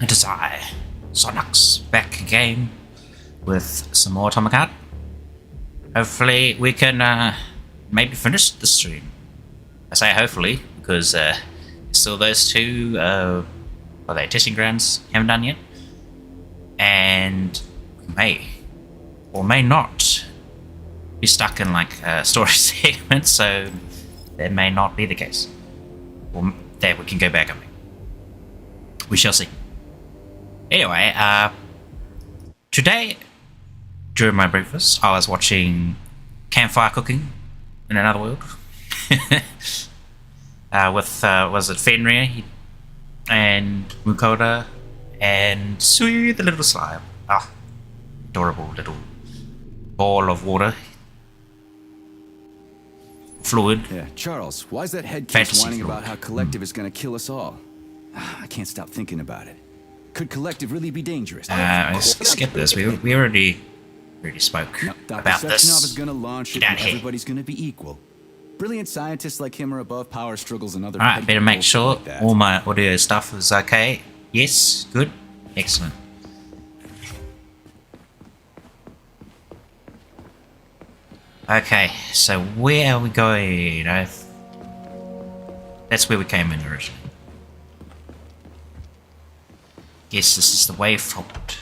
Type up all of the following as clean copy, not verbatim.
It is I, Sonox, back again with some more Atomic Heart. Hopefully we can maybe finish the stream. I say hopefully because still those two testing grounds haven't done yet, and we may or may not be stuck in like a story segment, so that may not be the case, or that we can go back. We shall see. Anyway, today during my breakfast I was watching Campfire Cooking in Another World with was it Fenrir and Mukoda and Sui the little slime. Adorable little ball of water fluid. Yeah, Charles, why is that head keeps Fantasy whining fluid. about how Collective is gonna kill us all? I can't stop thinking about it. Could Collective really be dangerous? Skip this. We already spoke No, Dr. about Sechenov this. is gonna launch it Get out and here. everybody's gonna be equal. Brilliant scientists like him are above power struggles and other Alright, petty better make bullshit sure like that. all my audio stuff is okay. Yes, good, excellent. Okay, so where are we going? That's where we came in originally. Yes, this is the way forward.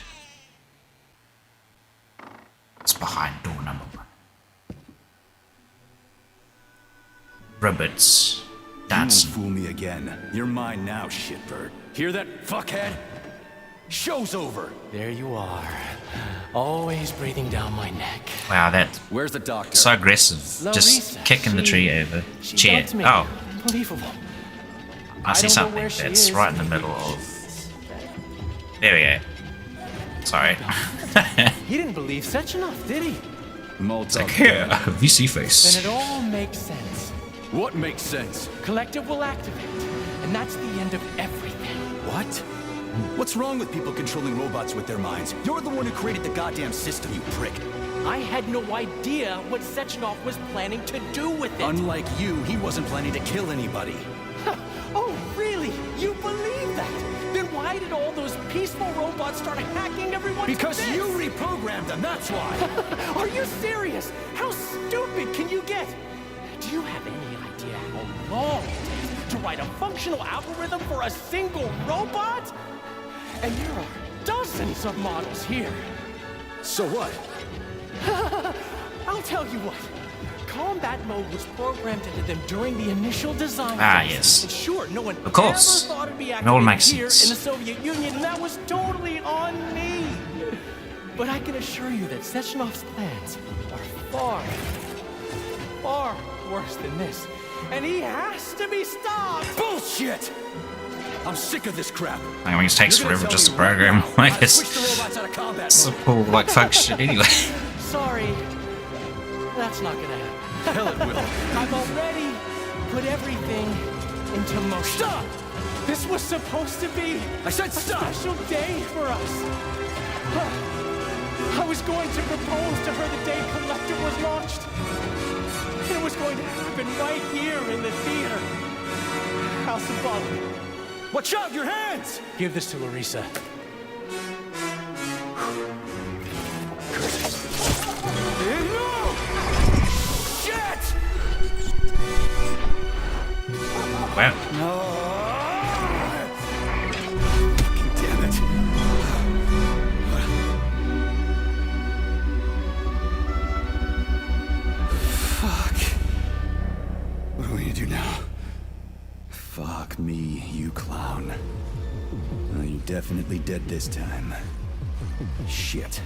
It's behind door number 1. Robots You won't dancing. fool me again. You're mine now, shitbird. Hear that, fuckhead? Show's over. There you are, always breathing down my neck. Wow, that Where's the doctor? so aggressive. Just Larissa, kicking the tree over. She Chair. dumped me. Oh, Unbelievable. I see don't know something where she that's is. right in the middle of. There we go. Sorry. He didn't believe Sechenov, did he? It's Like here, VC Then face. it all makes sense. What makes sense? Collective will activate, and that's the end of everything. What? What's wrong with people controlling robots with their minds? You're the one who created the goddamn system, you prick. I had no idea what Sechenov was planning to do with it. Unlike you, he wasn't planning to kill anybody. Oh, really? You believe that? Then why did all those peaceful robots start hacking everyone's Because bits? you reprogrammed them, that's why. Are you serious? How stupid can you get? Do you have any idea how long it takes to write a functional algorithm for a single robot? And there are dozens of models here. So what? I'll tell you what. Combat mode was programmed into them during the initial design Ah, phase. yes. And sure, no one Of course. ever thought it'd be It all activated makes here sense. in the Soviet Union, and that was totally on me. But I can assure you that Sechenov's plans are far, far worse than this. And he has to be stopped! Bullshit! I'm sick of this crap. I mean, it takes You're gonna forever tell just to me right program. now I how to guess switch the robots out of combat it's a mode. cool like fuck shit anyway. Sorry, that's not gonna happen. Hell it will. I've already put everything into motion. Stop! This was supposed to be I said stop! a special day for us. I was going to propose to her the day Collective was launched. It was going to happen right here in the theater. How symbolic. Watch out, your hands! Give this to Larissa. No! Shit! Wow. Fucking damn it. Fuck. What are we gonna do now? Fuck me, you clown. Well, you're definitely dead this time. Shit.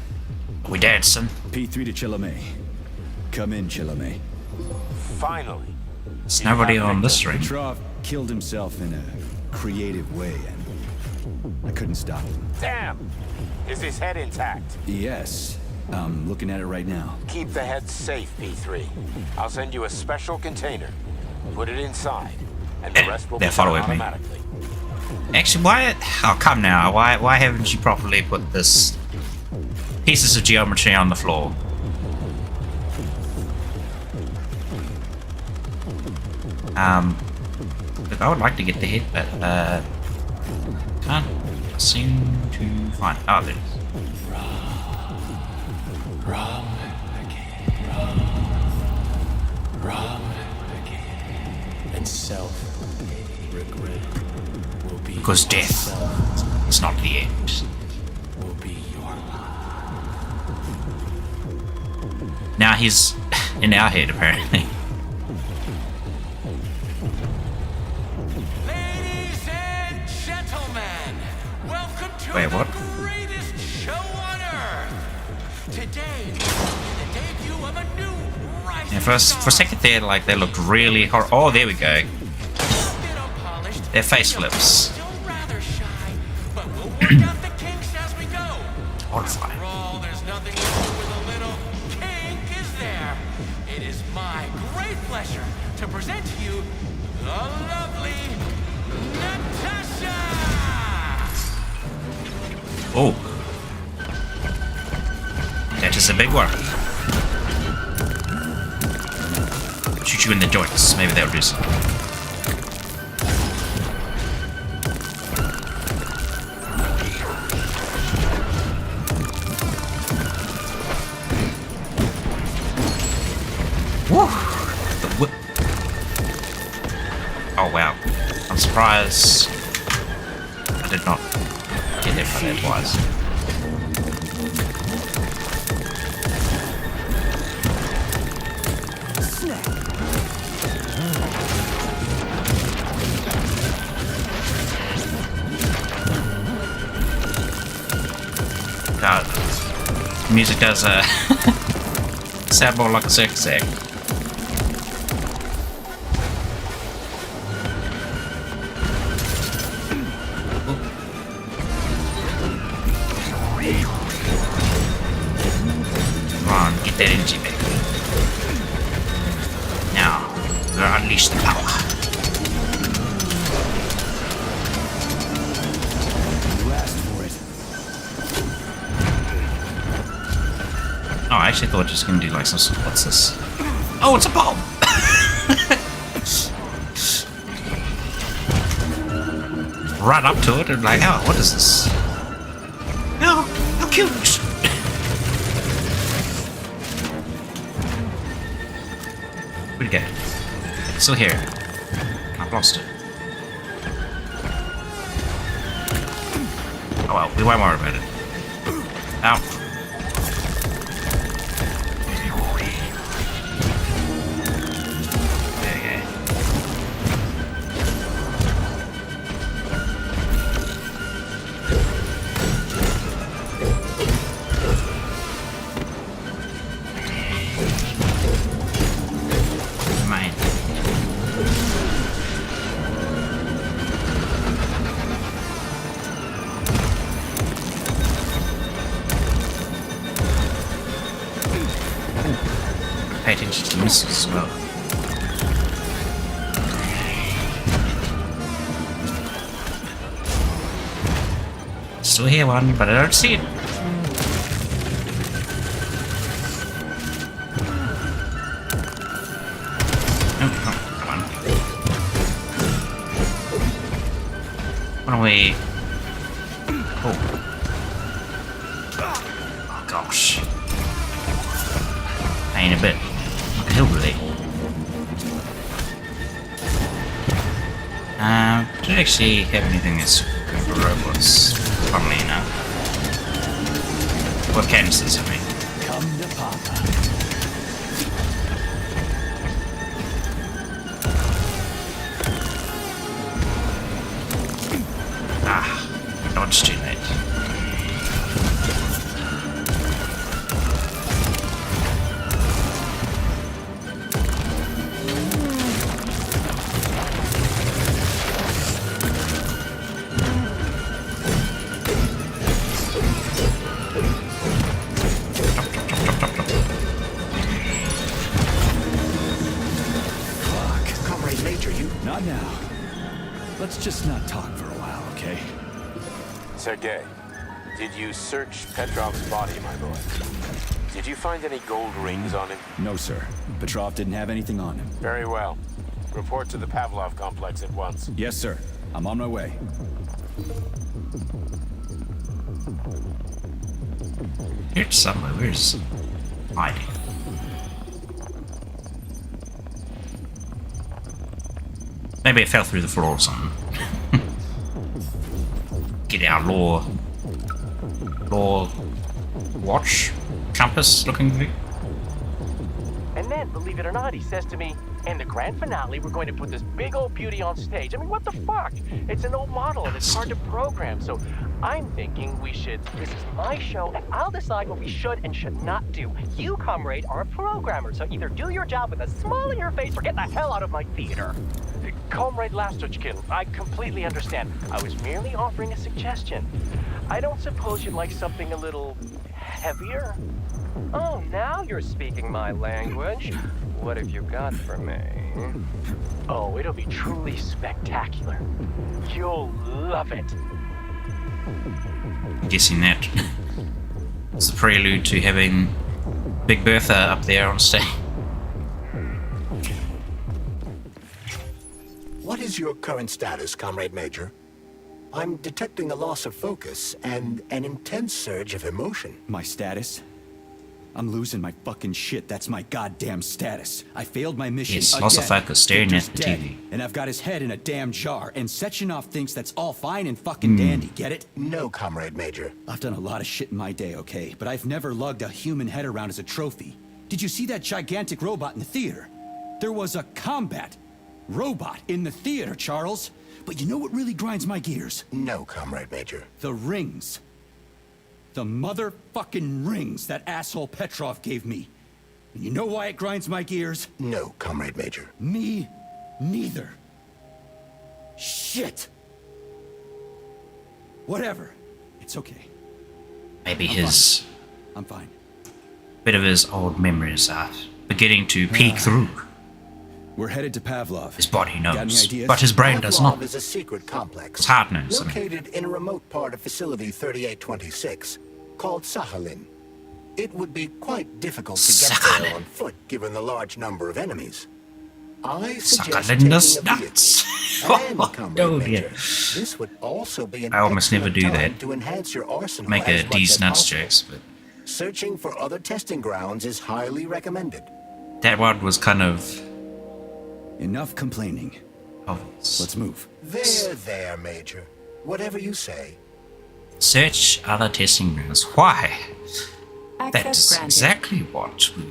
We dancing. P3 to Chalamet. Come in, Chalamet. Finally. There's nobody on this ring. Petrov killed himself in a creative way, and I couldn't stop him. Damn! Is his head intact? Yes, I'm looking at it right now. Keep the head safe, P3. I'll send you a special container. Put it inside, and the rest will be They're done following me. automatically. Actually, why? Oh, come now. Why haven't you properly put this pieces of geometry on the floor? Look, I would like to get the head, but can't. seem to find. Oh, there it is. Rum again. And self-regret will be Because death is not the end. will be your life. Now he's in our head, apparently. Ladies and gentlemen, welcome to Wait, what? the greatest show on earth. Today, the debut of a new rising Yeah, for a second there, like they looked really hor. Oh, there we go. Their face flips. Still rather shy, but we'll work out the kinks as we go. Horrifying. After all, there's nothing wrong with a little kink, is there? It is my great pleasure to present to you the lovely Natasha! Oh. That is a big one. Shoot you in the joints. Maybe that'll do something. Woo! The whip. Oh wow. I'm surprised I did not get hit by that twice. Music does sound more like a circus act. Come on, get that energy back. Now, we're gonna unleash the power. You asked for it. Oh, I actually thought it was just gonna do like some. What's this? Oh, it's a bomb! Run up to it and like, oh, what is this? Oh, how cute! Where'd it go? It's still here. I've lost it. Oh well, we won't worry about it. Ow. Pay attention to missiles as well. Still hear one, but I don't see it. Oh, come on. Why don't we... Oh. Oh gosh. Pain a bit. Like a hillbilly. Don't actually have anything that's good for robots, funnily enough. With canisters, I mean. Come to Papa. Ah, dodge too late. Comrade Major, you... Not now. Let's just not talk for a while, okay? Sergei, did you search Petrov's body, my boy? Did you find any gold rings on him? No, sir. Petrov didn't have anything on him. Very well. Report to the Pavlov complex at once. Yes, sir. I'm on my way. It's somewhere. Where's hiding? Maybe it fell through the floor or something. Get our law watch compass looking thing. And then, believe it or not, he says to me, in the grand finale, we're going to put this big old beauty on stage. I mean, what the fuck? It's an old model and it's hard to program, so I'm thinking this is my show, and I'll decide what we should and should not do. You, comrade, are a programmer, so either do your job with a smile on your face or get the hell out of my theater. Comrade Lastochkin, I completely understand. I was merely offering a suggestion. I don't suppose you'd like something a little heavier? Oh, now you're speaking my language. What have you got for me? Oh, it'll be truly spectacular. You'll love it. I'm guessing that was the prelude to having Big Bertha up there on stage. What is your current status, Comrade Major? I'm detecting a loss of focus and an intense surge of emotion. My status? I'm losing my fucking shit. That's my goddamn status. I failed my mission Yes, again. loss of focus, staring Victor's at the dead, TV. and I've got his head in a damn jar, and Sechenov thinks that's all fine and fucking dandy, get it? No, Comrade Major. I've done a lot of shit in my day, okay? But I've never lugged a human head around as a trophy. Did you see that gigantic robot in the theater? There was a combat robot in the theater, Charles. But you know what really grinds my gears? No, Comrade Major. The rings. The motherfucking rings that asshole Petrov gave me. And you know why it grinds my gears? No, Comrade Major. Me neither. Shit. Whatever. It's okay. Maybe I'm his I'm fine. bit of his old memories are beginning to peek through. We're headed to Pavlov. His body Got any knows, ideas? but his brain does Pavlov not. is a secret complex. His heart knows. I mean. Located in a remote part of Facility 3826, called Sakhalin. It would be quite difficult to get Sakhalin. there on foot, given the large number of enemies. I suggest Sakhalin taking does a vehicle. nuts. And, Comrade Oh, Major, dear. this would also be an I almost never excellent do time that. to enhance your arsenal Make as a much D's as nuts possible. jokes, but Searching for other testing grounds is highly recommended. that one was kind of Enough complaining. obvious. Let's move. There, Major. Whatever you say. Search other testing rooms. Why? Access That's granted. exactly what we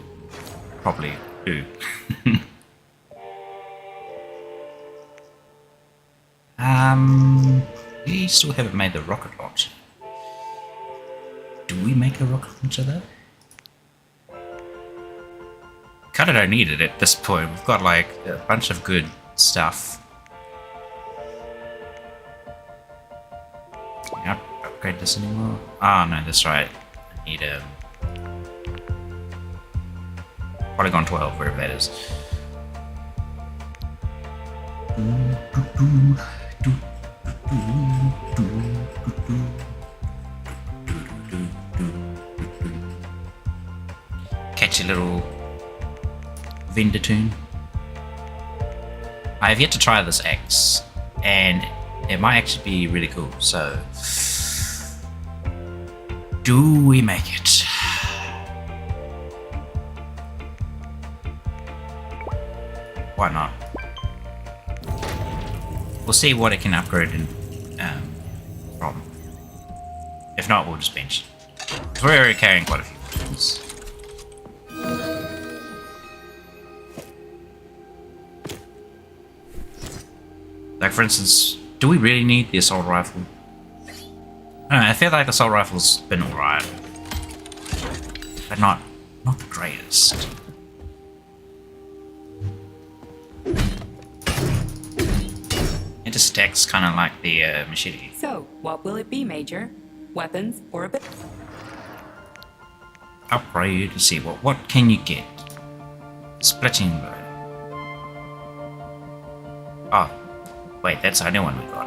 probably do. We still haven't made the rocket launcher. Do we make a rocket launcher though? Kinda don't need it at this point. We've got like a bunch of good stuff. Can I upgrade this anymore? Ah, no, that's right. I need Polygon 12, wherever that is. Catchy little vendor tune. I have yet to try this X, and it might actually be really cool, so do we make it? Why not? We'll see what it can upgrade in, from. If not, we'll just bench it. We're already carrying quite a few things. Like, for instance, do we really need the assault rifle? I don't know, I feel like the assault rifle's been alright. But not the greatest. It just stacks kind of like the machete. So, what will it be, Major? Weapons or a bit? Upgrade, let's see, what can you get? Splitting blade. Oh, wait, that's the only one we got.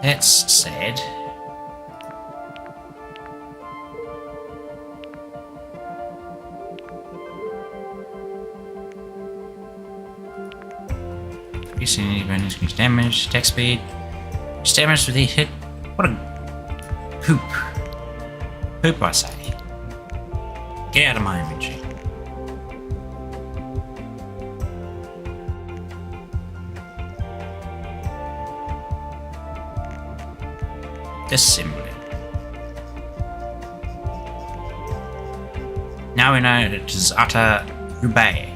That's sad. Increasing increased damage, attack speed, increased damage with each hit. What a poop. Poop, I say. Get out of my inventory. Disassembly. Now we know that it is utter rebay.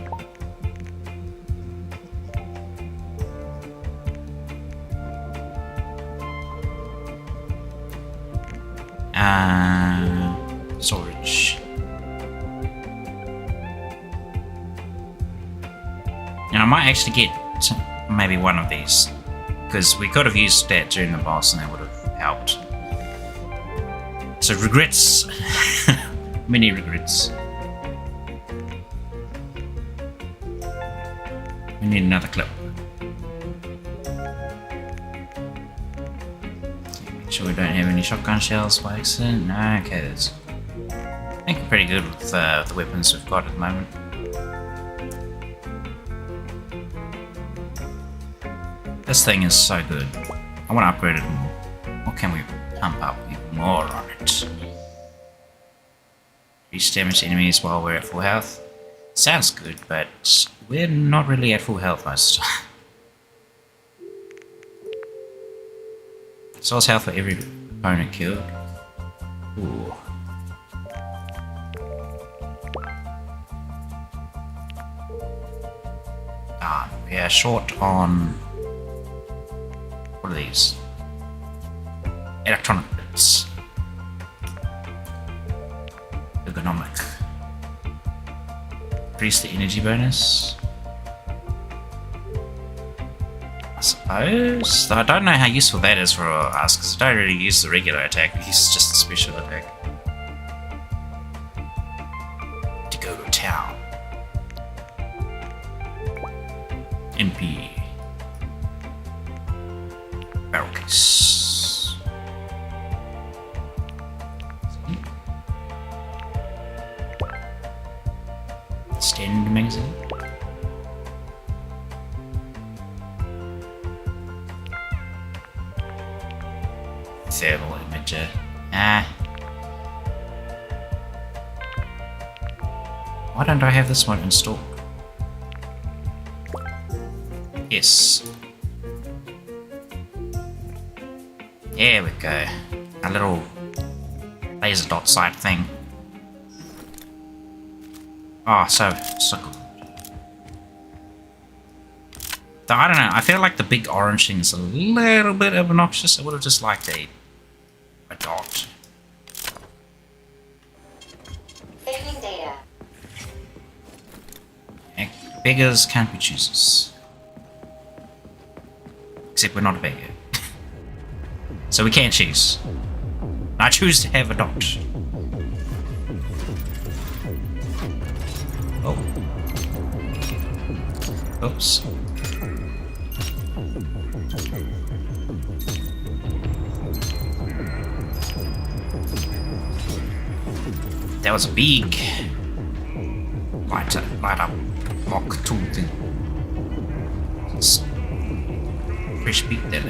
Storage. Now I might actually get maybe one of these, because we could have used that during the boss and that would have helped. So regrets. Many regrets. We need another clip. Make sure we don't have any shotgun shells by accident. No, okay, that's... I think we're pretty good with the weapons we've got at the moment. This thing is so good. I want to upgrade it more. What can we pump up even more on it? Reach damage to enemies while we're at full health. Sounds good, but we're not really at full health most of the time. Source health for every opponent killed. Ooh. Ah, we are short on... what are these? Electronic bits. Ergonomic. Increase the energy bonus. I suppose. Though I don't know how useful that is for us, because I don't really use the regular attack, I use just the special attack. To go to town. MP. Barrel case. Standard magazine. Thermal imager. Why don't I have this one installed? Yes. There we go. A little laser dot sight thing. Oh, so good. Though I don't know, I feel like the big orange thing is a little bit obnoxious. I would have just liked a dot. Saving data. Beggars can't be choosers. Except we're not a beggar. So we can't choose. I choose to have a dot. Oh. Oops. That was a big light up block tool thing. It's fresh beat there.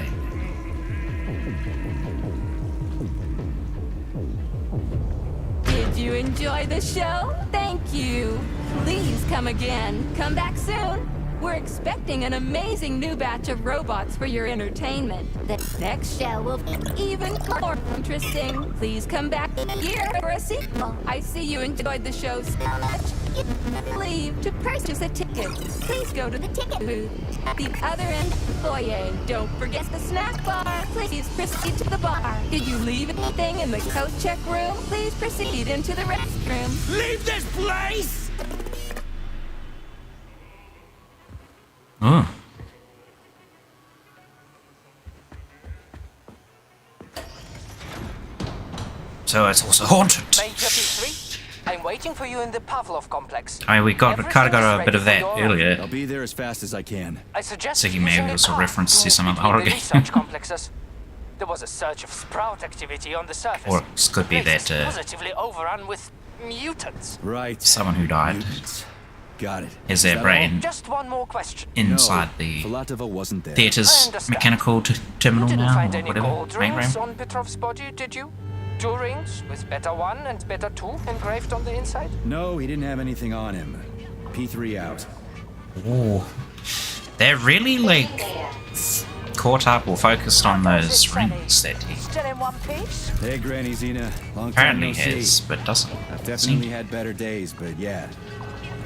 Did you enjoy the show? Thank you. Please come again. Come back soon. We're expecting an amazing new batch of robots for your entertainment. The next show will be even more interesting. Please come back here for a sequel. I see you enjoyed the show so much. Leave to purchase a ticket. Please go to the ticket booth at the other end of the foyer. Don't forget the snack bar. Please proceed to the bar. Did you leave anything in the coat check room? Please proceed into the restroom. Leave this place! Oh. So it's also haunted. Major P3, I'm waiting for you in the Pavlov complex. I mean, we kind of got a bit of that I'll earlier. be there as fast as I can. I suggest Thinking maybe using it was a car reference to move some of the between horror the game. research complexes. There was a surge of sprout activity on the surface. Or it could be Place that is positively overrun with mutants. Right. someone who died. Mutants. Got it. Is Is their that brain Just one more question. inside No, the Filatova wasn't there. I theatre's understand. mechanical You terminal didn't now, find or any whatever? gold Main rings room? on Petrov's body, did you? 2 rings with Beta 1 and Beta 2 engraved on the inside? No, he didn't have anything on him. P3 out. Ooh. They're really, like, caught up or focused on those rings that he Still in one piece? Hey, Granny Xena. Long time apparently no see. has, but doesn't. I've definitely had better days, but yeah.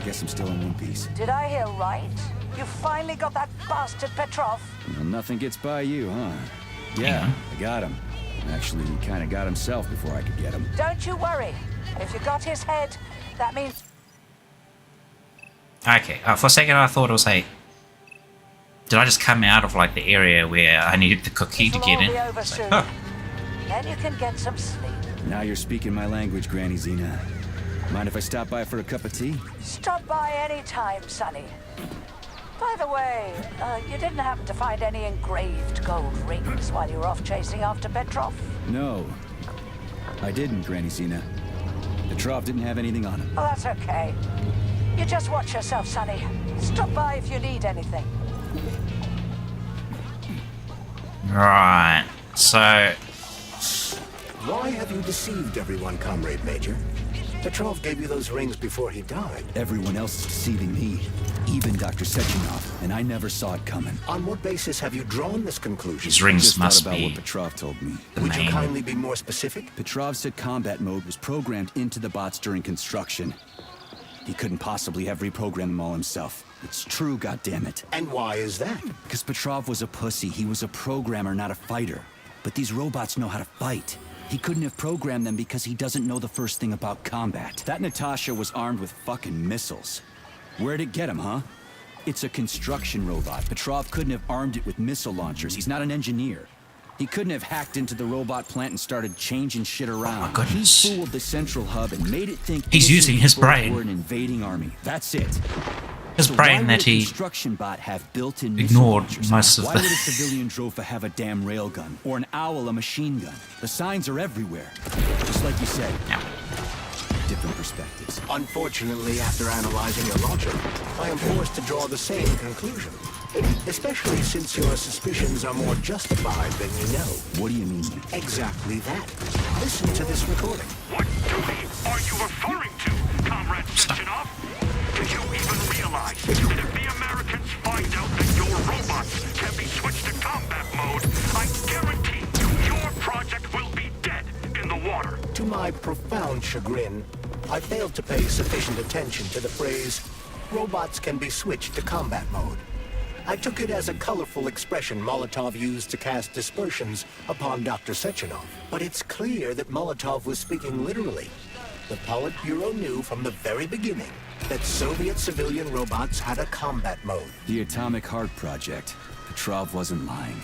I guess I'm still in one piece. Did I hear right? You finally got that bastard Petrov? Well, nothing gets by you, huh? Yeah, I got him. Actually, he kind of got himself before I could get him. Don't you worry. If you got his head, that means... Okay, for a second I thought it was like, did I just come out of like the area where I needed the cookie to It'll get all in? be over It's soon. like, Then you can get some sleep. Now you're speaking my language, Granny Xena. Mind if I stop by for a cup of tea? Stop by any time, Sonny. By the way, you didn't happen to find any engraved gold rings while you were off chasing after Petrov? No. I didn't, Granny Xena. Petrov didn't have anything on him. Oh, that's okay. You just watch yourself, Sonny. Stop by if you need anything. right, so Why have you deceived everyone, Comrade Major? Petrov gave you those rings before he died. Everyone else is deceiving me. Even Dr. Sechenov, and I never saw it coming. On what basis have you drawn this conclusion? these rings Just must thought about be what Petrov told me. the Would you main. kindly be more specific? Petrov said combat mode was programmed into the bots during construction. He couldn't possibly have reprogrammed them all himself. It's true, goddammit. And why is that? Because Petrov was a pussy. He was a programmer, not a fighter. But these robots know how to fight. He couldn't have programmed them because he doesn't know the first thing about combat. That Natasha was armed with fucking missiles. Where'd it get him, huh? It's a construction robot. Petrov couldn't have armed it with missile launchers. He's not an engineer. He couldn't have hacked into the robot plant and started changing shit around. Oh my goodness. He fooled the central hub and made it think He's innocent using his people brain. were an invading army. That's it. His So brain why that would a he construction bot have built-in ignored missile launchers? most of Why the- would a civilian Drofa have a damn railgun or an owl a machine gun? The signs are everywhere. Just like you said. Yeah. Different perspectives. Unfortunately, after analyzing your logic, I am forced to draw the same conclusion. Especially since your suspicions are more justified than you know. What do you mean? Exactly that. Listen to this recording. What duty are you referring to, Comrade Sechenov? Do you even realize that if the Americans find out that your robots can be switched to combat mode, I guarantee your project will be dead in the water? To my profound chagrin, I failed to pay sufficient attention to the phrase, robots can be switched to combat mode. I took it as a colorful expression Molotov used to cast dispersions upon Dr. Sechenov. But it's clear that Molotov was speaking literally. The Politburo knew from the very beginning that Soviet civilian robots had a combat mode. The Atomic Heart Project. Petrov wasn't lying.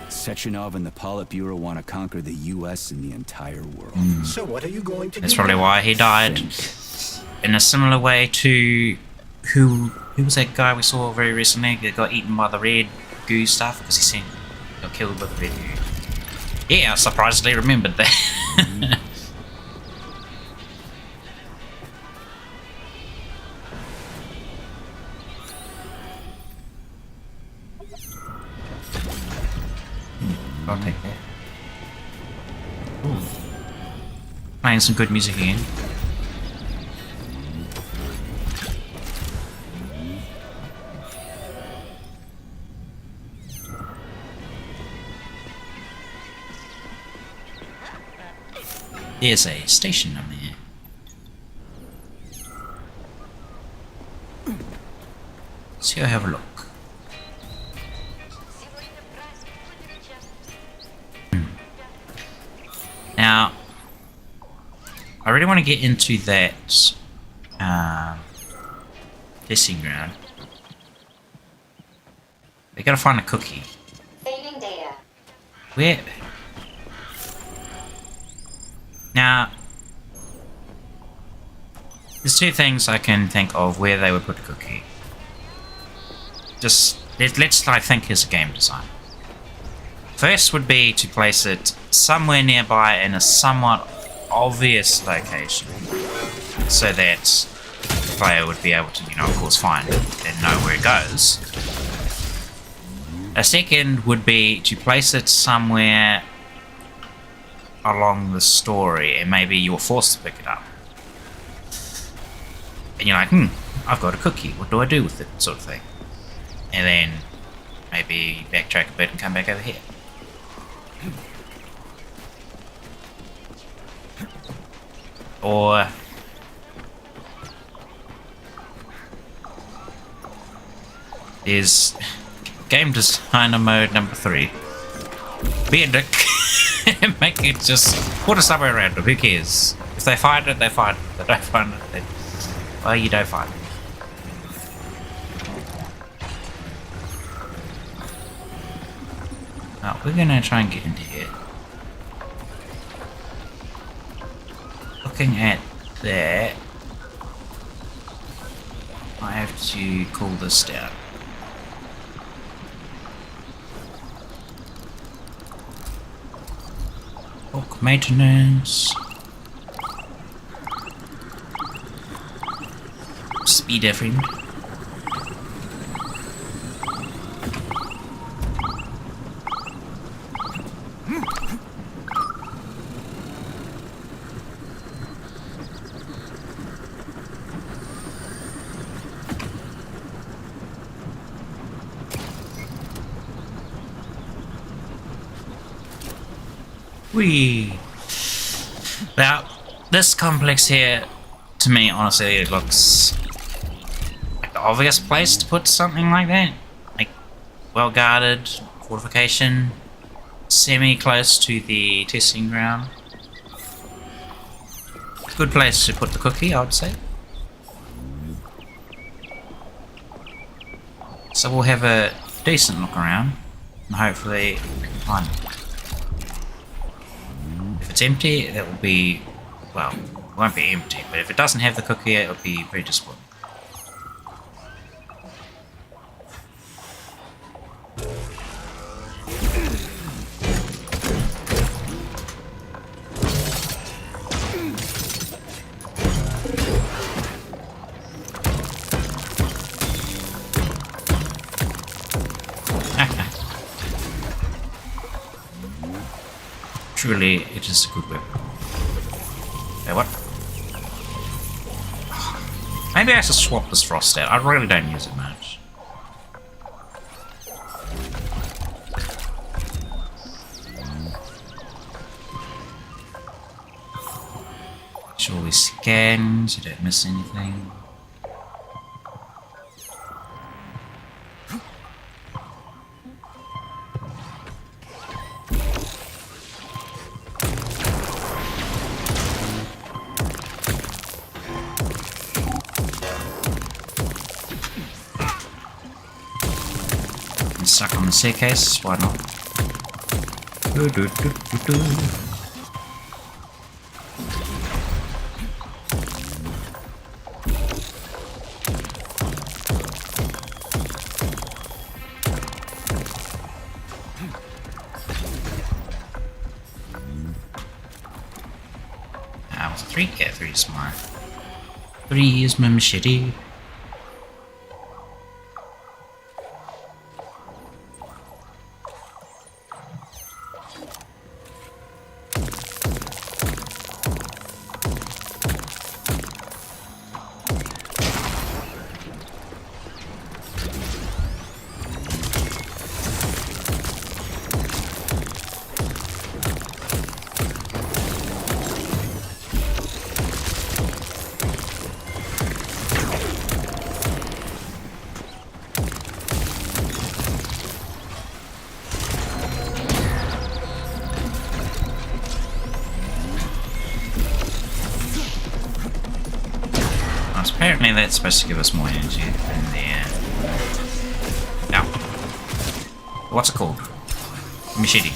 Sechenov and the Politburo want to conquer the U.S. and the entire world. So what are you going to That's do? probably why he died. In a similar way to who was that guy we saw very recently that got eaten by the red goo stuff because he got killed by the red goo. Yeah, I surprisingly remembered that. I'll take that. Ooh. Playing some good music again. There's a station on there. So I'll have a look. Now, I really want to get into that testing ground. We gotta find a cookie. Saving data. Where? Now, there's two things I can think of where they would put the cookie. Just let's like think as a game design. First would be to place it somewhere nearby in a somewhat obvious location, so that player would be able to, you know, of course, find it and know where it goes. A second would be to place it somewhere along the story, and maybe you're forced to pick it up. And you're like, I've got a cookie, what do I do with it, sort of thing. And then maybe backtrack a bit and come back over here. Or is game designer mode number 3. Be a dick and make it just put it somewhere random, who cares? If they find it, they find it. If they don't find it, they... well, you don't find it. Now, we're gonna try and get into here. Looking at that, I have to cool this down. Book maintenance. Speed everything. Now, this complex here, to me, honestly, it looks like the obvious place to put something like that. Like, well-guarded, fortification, semi-close to the testing ground. Good place to put the cookie, I would say. So we'll have a decent look around, and hopefully we can find it. If it's empty, that will be, well, it won't be empty, but if it doesn't have the cookie, it will be very disappointing. Truly, it is a good weapon. Hey, what? Maybe I should swap this frost out. I really don't use it much. Make sure we scan so you don't miss anything. Stuck on the staircase, why not? Was it 3? Yeah, 3 is my... 3 is my machete. Apparently that's supposed to give us more energy in there. Now, what's it called? Machete.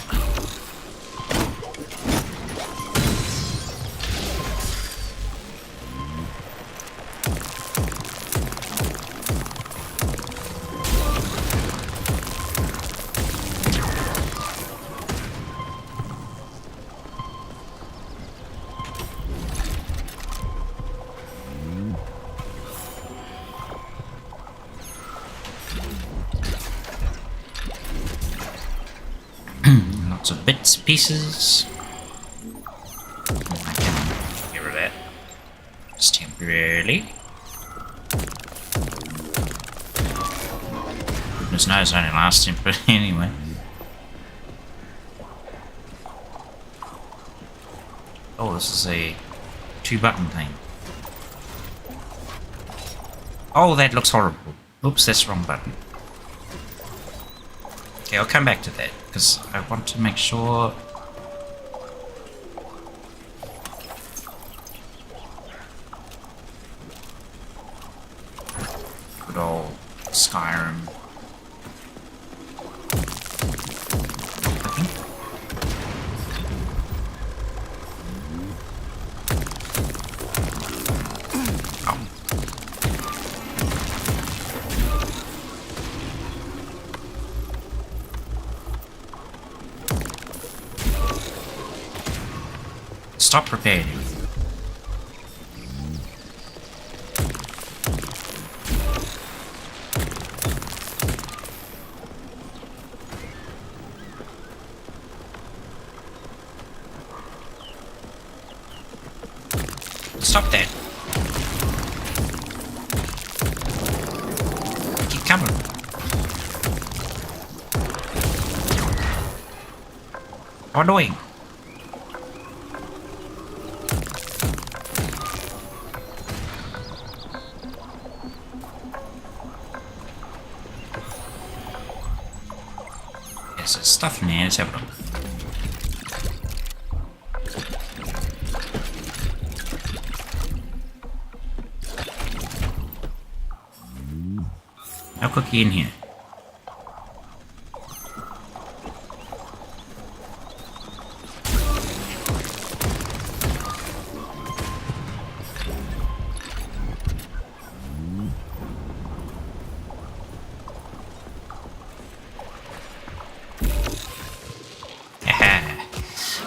Lots of bits and pieces. I can get rid of that. Just temporarily. Goodness knows, it only lasts temporarily anyway. Oh, this is a 2-button thing. Oh, that looks horrible. Oops, that's the wrong button. Okay, I'll come back to that, because I want to make sure... Good old Skyrim. Stop preparing. Stop that. Keep coming. How annoying. There's stuff in here, let's have a look. No cookie in here.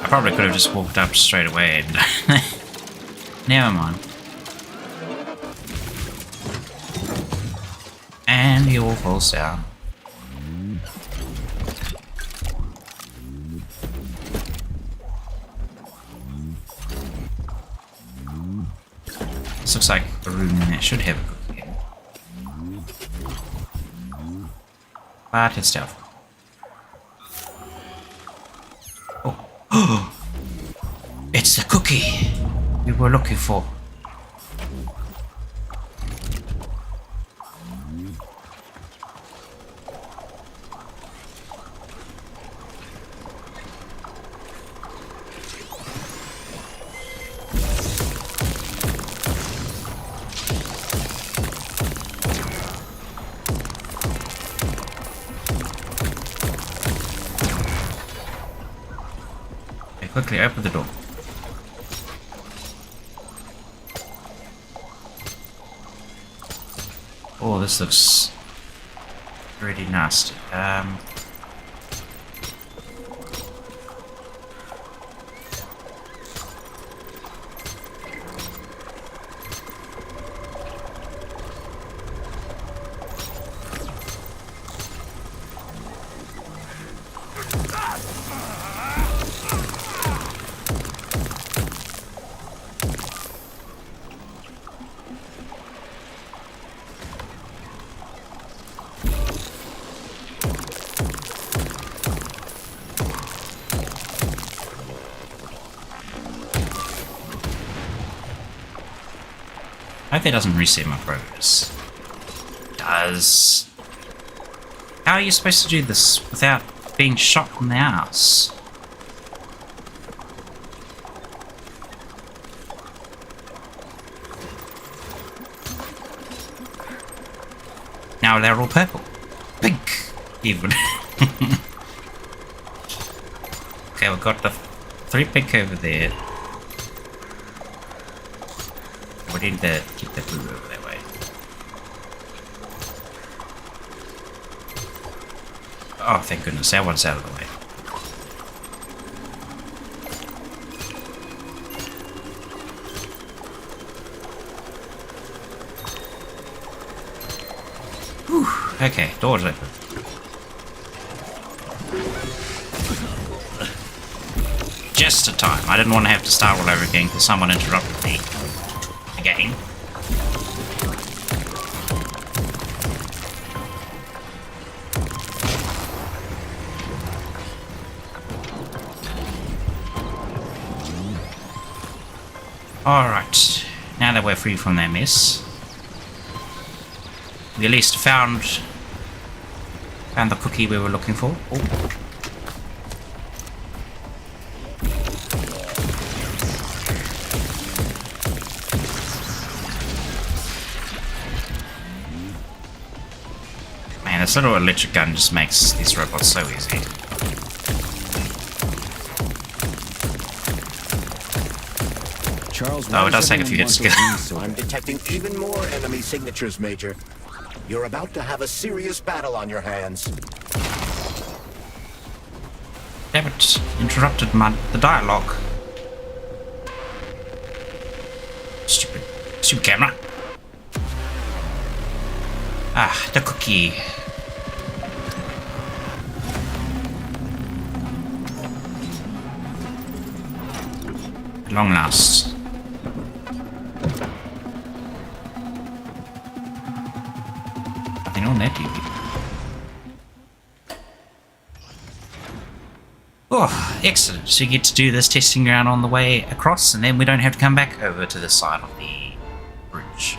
Probably could have just walked up straight away and never mind. And he all falls down. This looks like a room in there should have a cookie. But it's doubtful. Oh, it's the cookie we were looking for. Quickly open the door. Oh, this looks pretty nasty. I hope that doesn't reset my progress. It does. How are you supposed to do this without being shot from the house? Now they're all purple. Pink, even. Okay, we've got the 3 pink over there. We need to keep the blue over that way. Oh, thank goodness, that one's out of the way. Whew. Okay, door's open. wasted time. I didn't want to have to start all over again because someone interrupted me again. Alright, now that we're free from that mess, we at least found the cookie we were looking for. Oh. Man, this little electric gun just makes these robots so easy. Charles, oh, it does take a few hits to get. I'm detecting even more enemy signatures, Major. You're about to have a serious battle on your hands. Damn it, interrupted the dialogue. Stupid camera. Ah, the cookie. At long last. Nothing on that TV. Oh, excellent. So you get to do this testing ground on the way across, and then we don't have to come back over to the side of the bridge.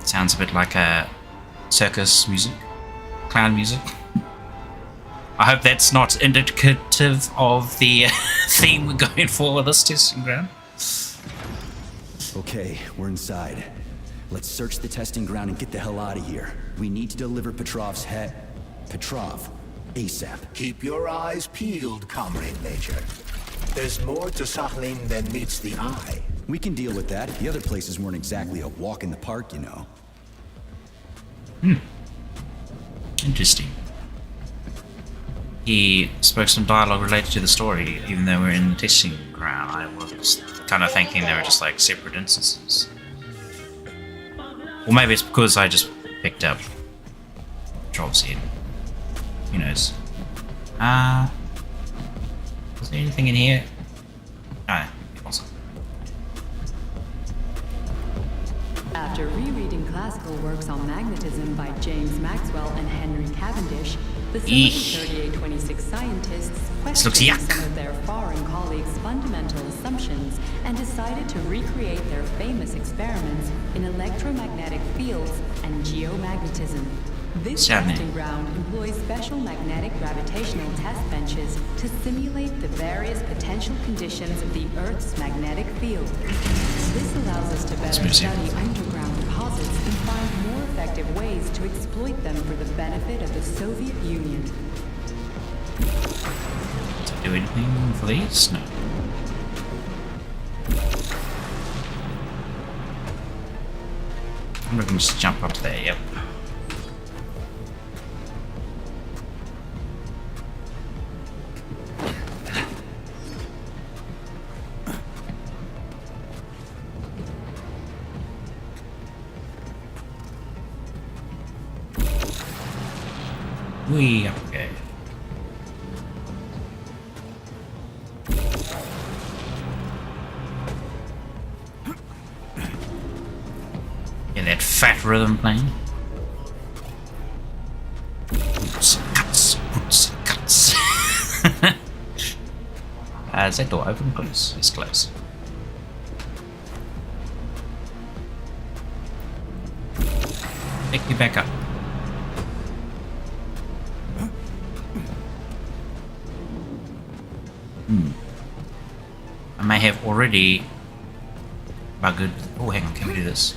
Sounds a bit like a circus music, clown music. I hope that's not indicative of the theme we're going for with this testing ground. Okay, we're inside. Let's search the testing ground and get the hell out of here. We need to deliver Petrov's head. Petrov, ASAP. Keep your eyes peeled, Comrade Major. There's more to Sakhalin than meets the eye. We can deal with that. The other places weren't exactly a walk in the park, you know. Interesting. He spoke some dialogue related to the story, even though we're in the testing ground. I was kind of thinking they were just like separate instances. Or maybe it's because I just picked up Petrov's head. Who knows? Was there anything in here? No, it wasn't. After rereading classical works on magnetism by James Maxwell and Henry Cavendish, the 3826 scientists questioned some of their foreign colleagues' fundamental assumptions and decided to recreate their famous experiments in electromagnetic fields and geomagnetism. This testing ground employs special magnetic gravitational test benches to simulate the various potential conditions of the Earth's magnetic field. This allows us to better study underground deposits and find more effective ways to exploit them for the benefit of the Soviet Union. Does it do anything for these? No. I'm going to just jump up there, yep. We okay. Yeah, that fat rhythm playing. Boots and cuts, boots and cuts. Is that door open? Close. It's closed. Pick me back up. I may have already buggered. Oh, hang on, can we do this?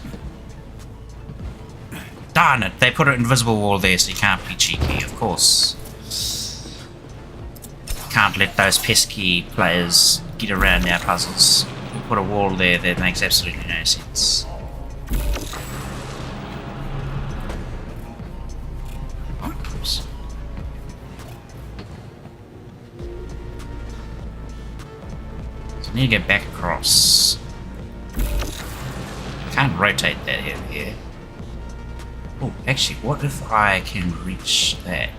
Darn it, they put an invisible wall there so you can't be cheeky, of course. Can't let those pesky players get around their puzzles. We put a wall there that makes absolutely no sense. Oh, oops. I need to get back across. I can't rotate that here. Oh, actually, what if I can reach that?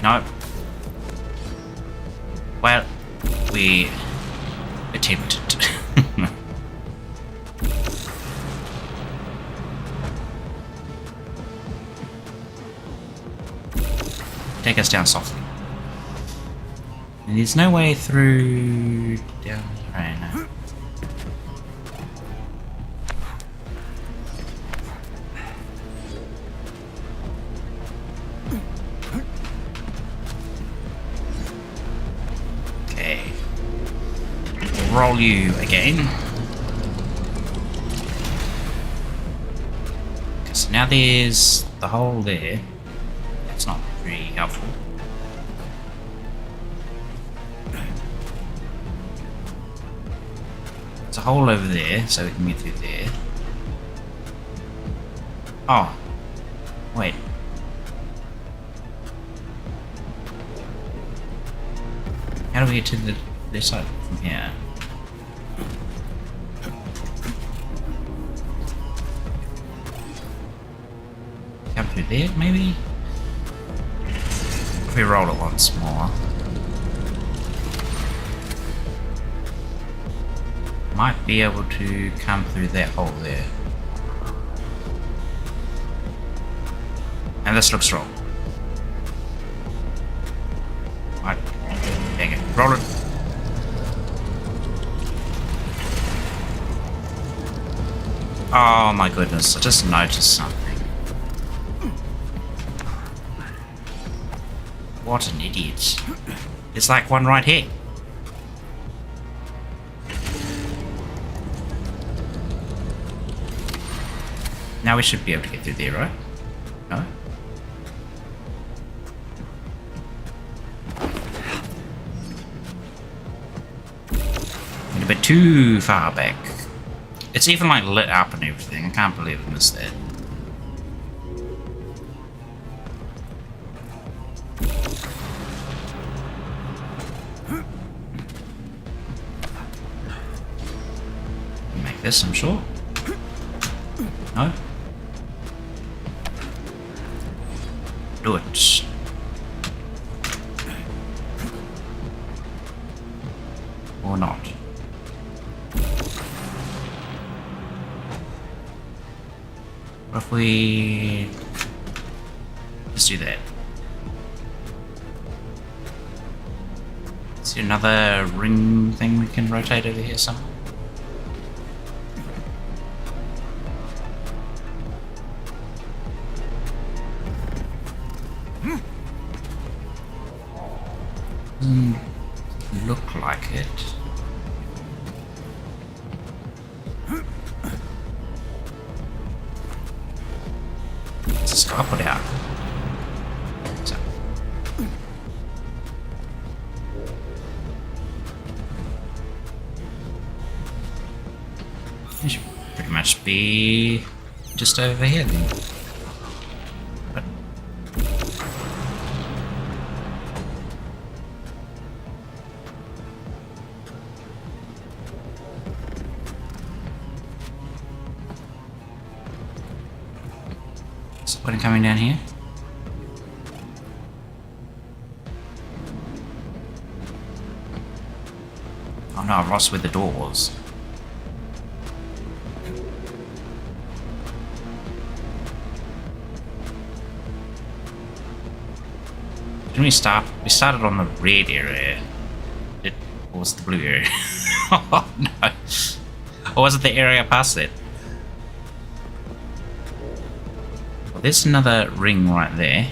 No. Well, we attempted. Take us down softly. And there's no way through down here, right now. Okay. Roll you again. Okay, so now there's the hole there. That's not very helpful. There's a hole over there, so we can get through there. Oh. Wait. How do we get to the this side from here? Come through there, maybe? If we roll it once more. Might be able to come through that hole there. And this looks wrong. Right. Dang it. Roll it. Oh my goodness, I just noticed something. What an idiot. There's like one right here. Now we should be able to get through there, right? No? Went a bit too far back. It's even like lit up and everything. I can't believe I missed that. Make this, I'm sure. No? Do it. Or not. What if we just do that? Is there another ring thing we can rotate over here somewhere? Doesn't look like it. Let's just up or down. So. It should pretty much be just over here then. But what coming down here? Oh no, I've lost where the door was. Didn't we start? We started on the red area. Or was it the blue area? Oh no. Or was it the area past that? There's another ring right there.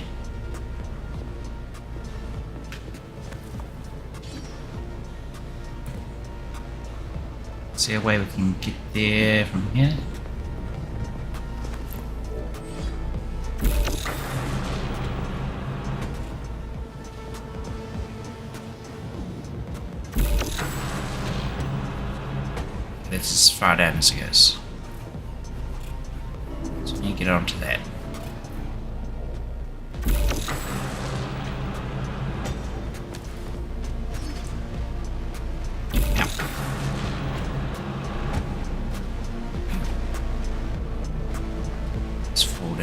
Is there a way we can get there from here? That's as far down as it goes. So we need to get onto that.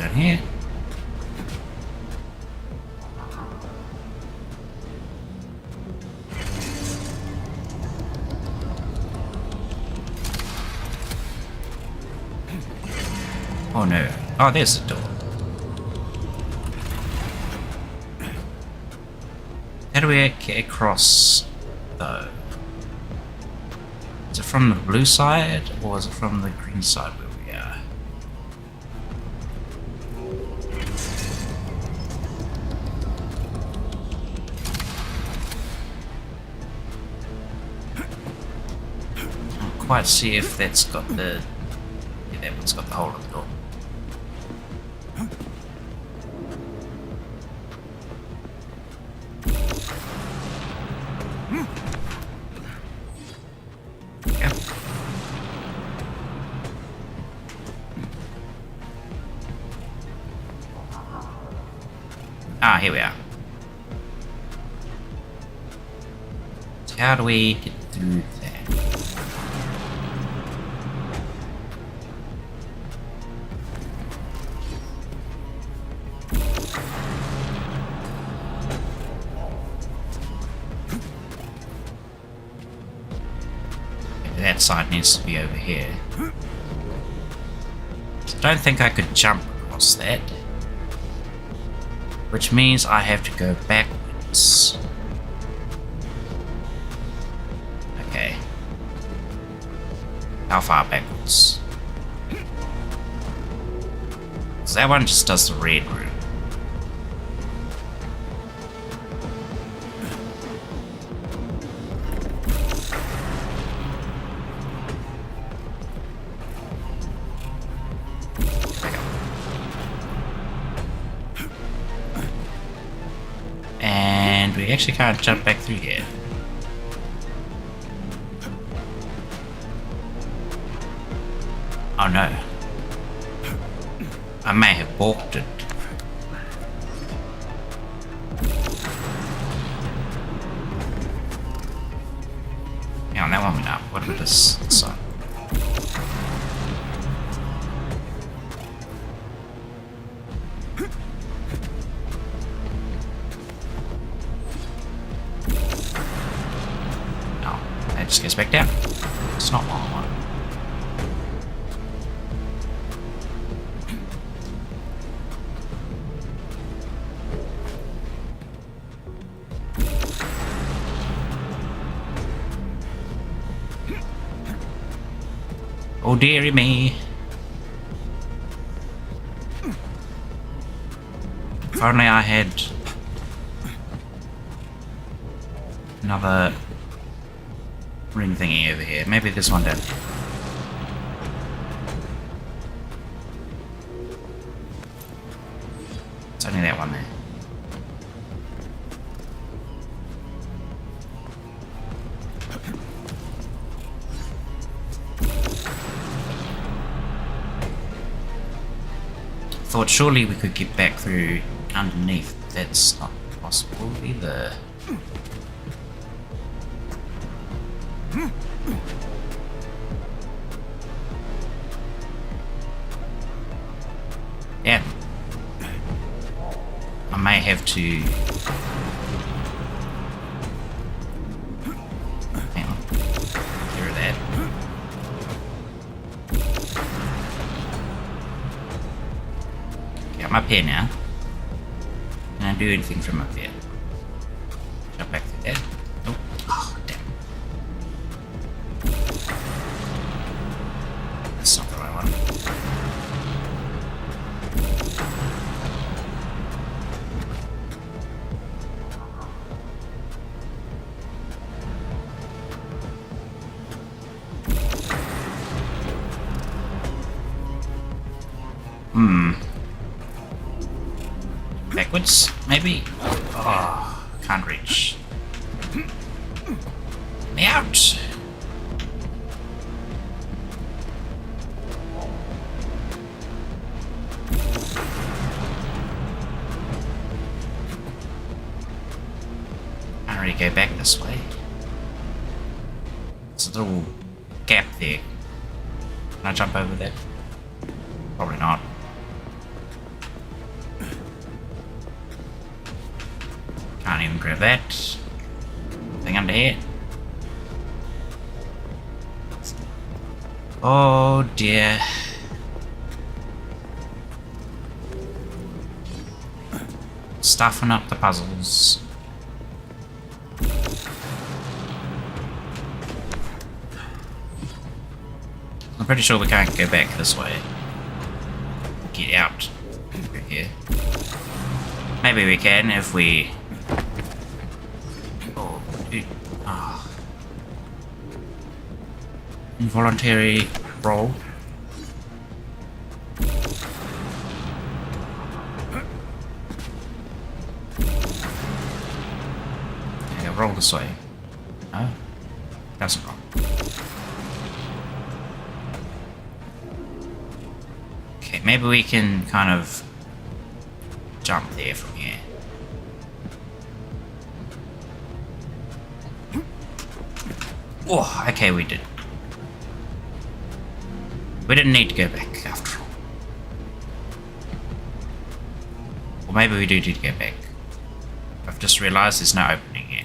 down here. Oh no. Oh, there's the door. How do we get across, though? Is it from the blue side, or is it from the green side where we are? I can't quite see if that's got the... Yeah, that one's got the hole in the door. Ah, here we are. So how do we get through that? Maybe that side needs to be over here. So I don't think I could jump across that. Which means I have to go backwards. Okay. How far backwards? So that one just does the red route. We actually can't jump back through here. Oh no. I may have balked it. Yeah, on that one went up. What about this side? Just gets back down. It's not what I want. Oh dearie me. If only I had another ring thingy over here. Maybe this one down here. It's only that one there. Thought surely we could get back through underneath. That's not possible either. Yeah. I may have to... Hang on. Get rid of that. Okay, I'm up here now. Can I do anything from up there? Jump back through there. Oh, oh damn. That's not the right one. Backwards, maybe? Oh, can't reach. Let me out! Can't really go back this way. There's a little gap there. Can I jump over that? Probably not. even grab that. Thing under here. Oh dear. Stuffing up the puzzles. I'm pretty sure we can't go back this way. Get out over here. Maybe we can if we... Oh, dude. Oh. Involuntary roll. Yeah, roll this way. No? Doesn't roll. Okay, maybe we can kind of jump there from here. Oh, okay, we did. We didn't need to go back after all. Or maybe we do need to go back. I've just realised there's no opening here.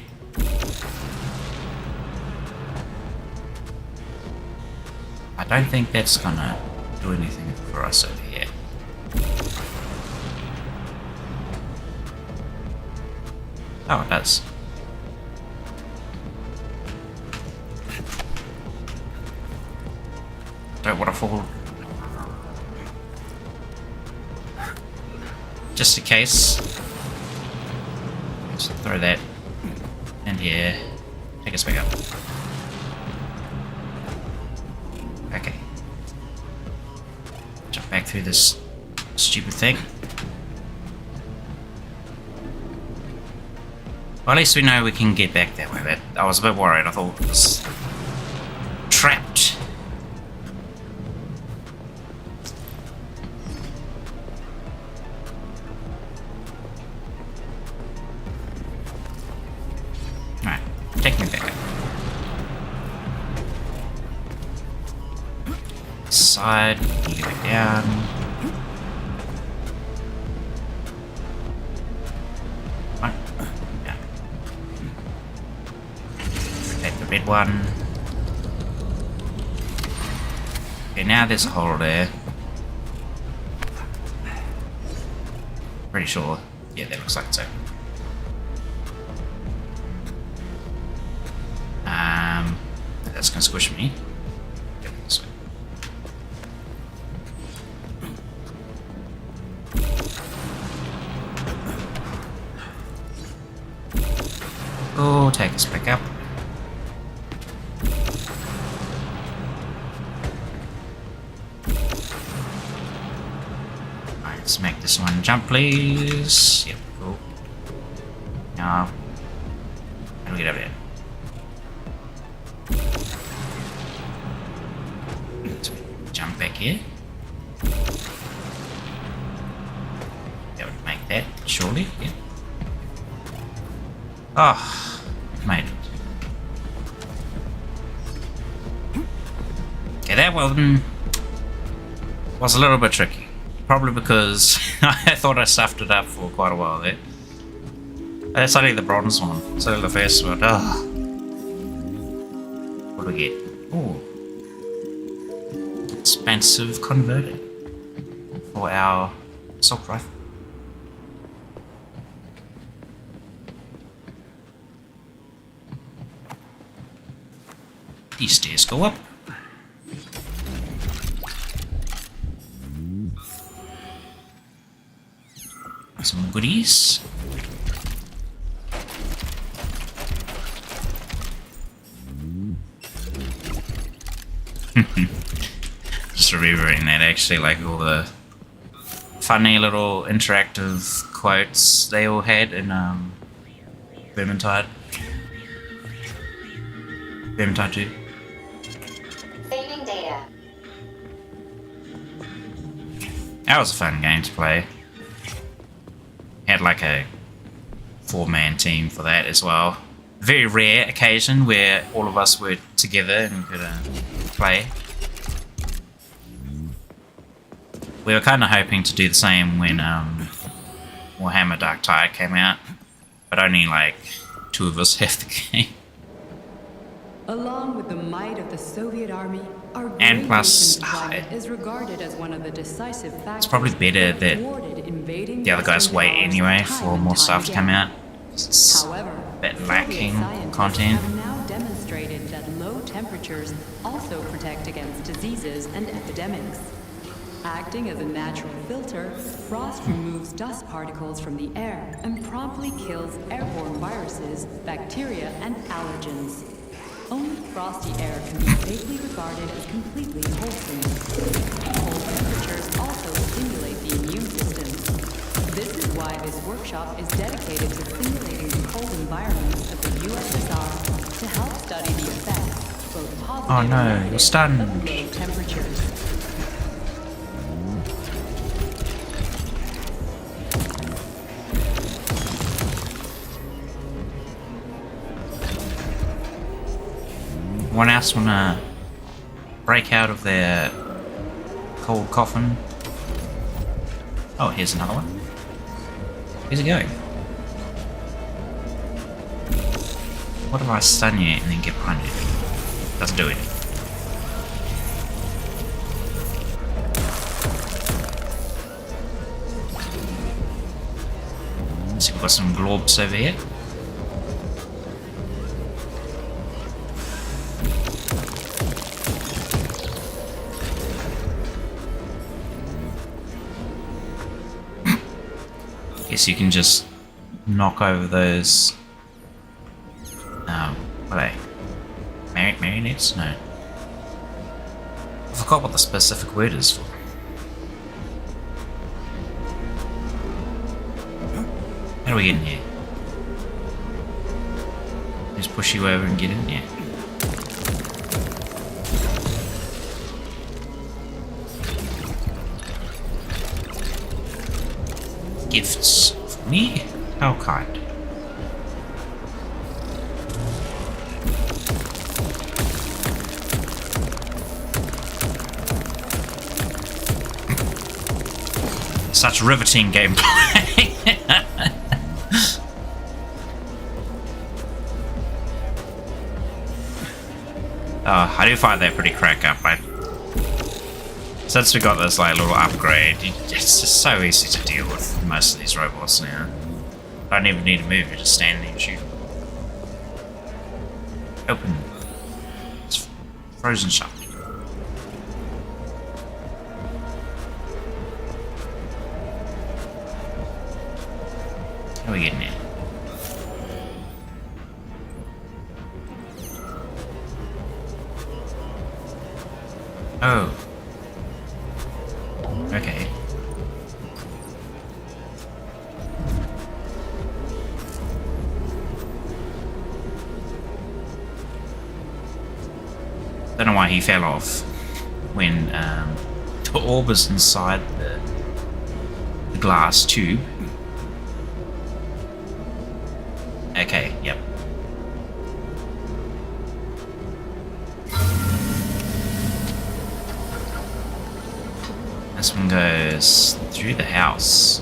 I don't think that's gonna do anything for us over here. Oh, it does. Don't want to fall. Just in case. Let's throw that in here. Take us back up. Okay. Jump back through this stupid thing. Well, at least we know we can get back that way. I was a bit worried. I thought it was trapped. Right, take me back up. Side, you get back down. Red one. Okay, now there's a hole there. Pretty sure. Yeah, that looks like it's open. That's gonna squish me. Go this way. Oh, take us back up. Let's make this one jump, please. Yep, cool. Now, how do we get over there? Let's jump back here. That would make that, surely. Yeah. Oh, made it. Okay, that one was a little bit tricky. Probably because I thought I stuffed it up for quite a while there. That's only the bronze one. It's only the first one. Oh. What do we get? Oh. Expensive converter for our assault rifle. These stairs go up. Some goodies. Just remembering that actually, like all the funny little interactive quotes they all had in Vermintide 2. Saving data. That was a fun game to play. Had like a 4-man team for that as well. Very rare occasion where all of us were together and could play. We were kind of hoping to do the same when Warhammer Dark Tide came out. but only like 2 of us have the game. Along with the might of the Soviet army, our And great plus, nation's climate is regarded as one of the decisive factors. It's probably better that the other guys wait anyway for more stuff to come out. It's However, a bit Soviet lacking scientists content. have now demonstrated that low temperatures also protect against diseases and epidemics. Acting as a natural filter, frost removes dust particles from the air and promptly kills airborne viruses, bacteria, and allergens. Only frosty air can be safely regarded as completely wholesome. Cold temperatures also stimulate the immune system. This is why this workshop is dedicated to simulating the cold environments of the USSR to help study the effects, both positive Oh no, and you're negative, stunned. of low temperatures. Anyone else wanna break out of their cold coffin? Oh, here's another one. Where's it going? What if I stun you and then get behind you? Doesn't do it. So we've got some globs over here. Guess you can just knock over those. What are they? Marionettes? No. I forgot what the specific word is for. How do we get in here? Just push you over and get in here. Gifts for me? How kind. Such riveting gameplay. I do find that pretty crack up. Since we got this like little upgrade, it's just so easy to deal with most of these robots now. I don't even need to move, you just stand there and shoot them. Open. It's frozen shut. How are we getting in? Oh. Okay. Don't know why he fell off when the orb was inside the glass tube. Okay, yep. This one goes through the house.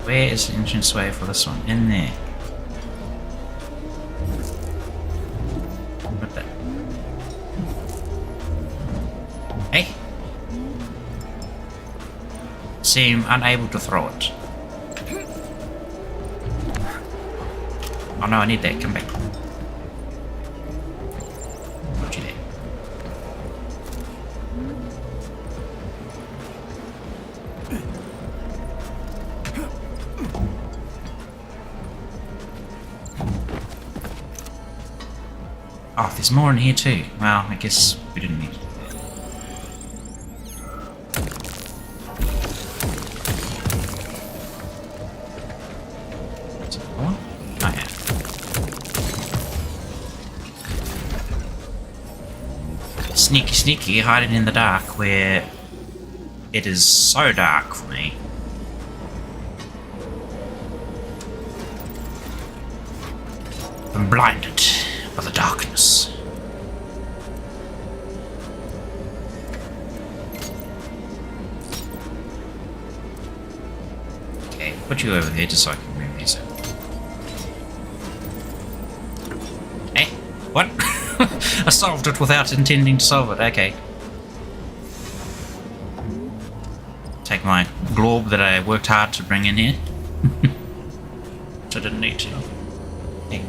Where is the entranceway for this one? In there. What the? Hey! Seem unable to throw it. Oh no, I need that. Come back. Put you there. Oh, there's more in here too. Well, I guess we didn't need to do that. Is it more? Oh yeah. Sneaky, sneaky, hiding in the dark where it is so dark for me. I'm blinded by the darkness. put you over here just so I can move these. Hey, what? I solved it without intending to solve it. Okay. Take my globe that I worked hard to bring in here. Which I didn't need to. Hey.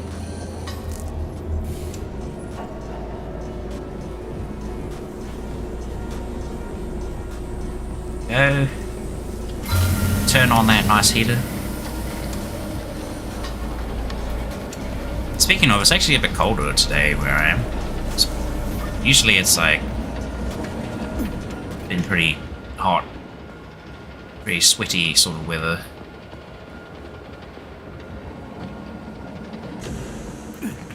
Go. Turn on that nice heater. Speaking of, it's actually a bit colder today where I am. Usually it's like been pretty hot, pretty sweaty sort of weather.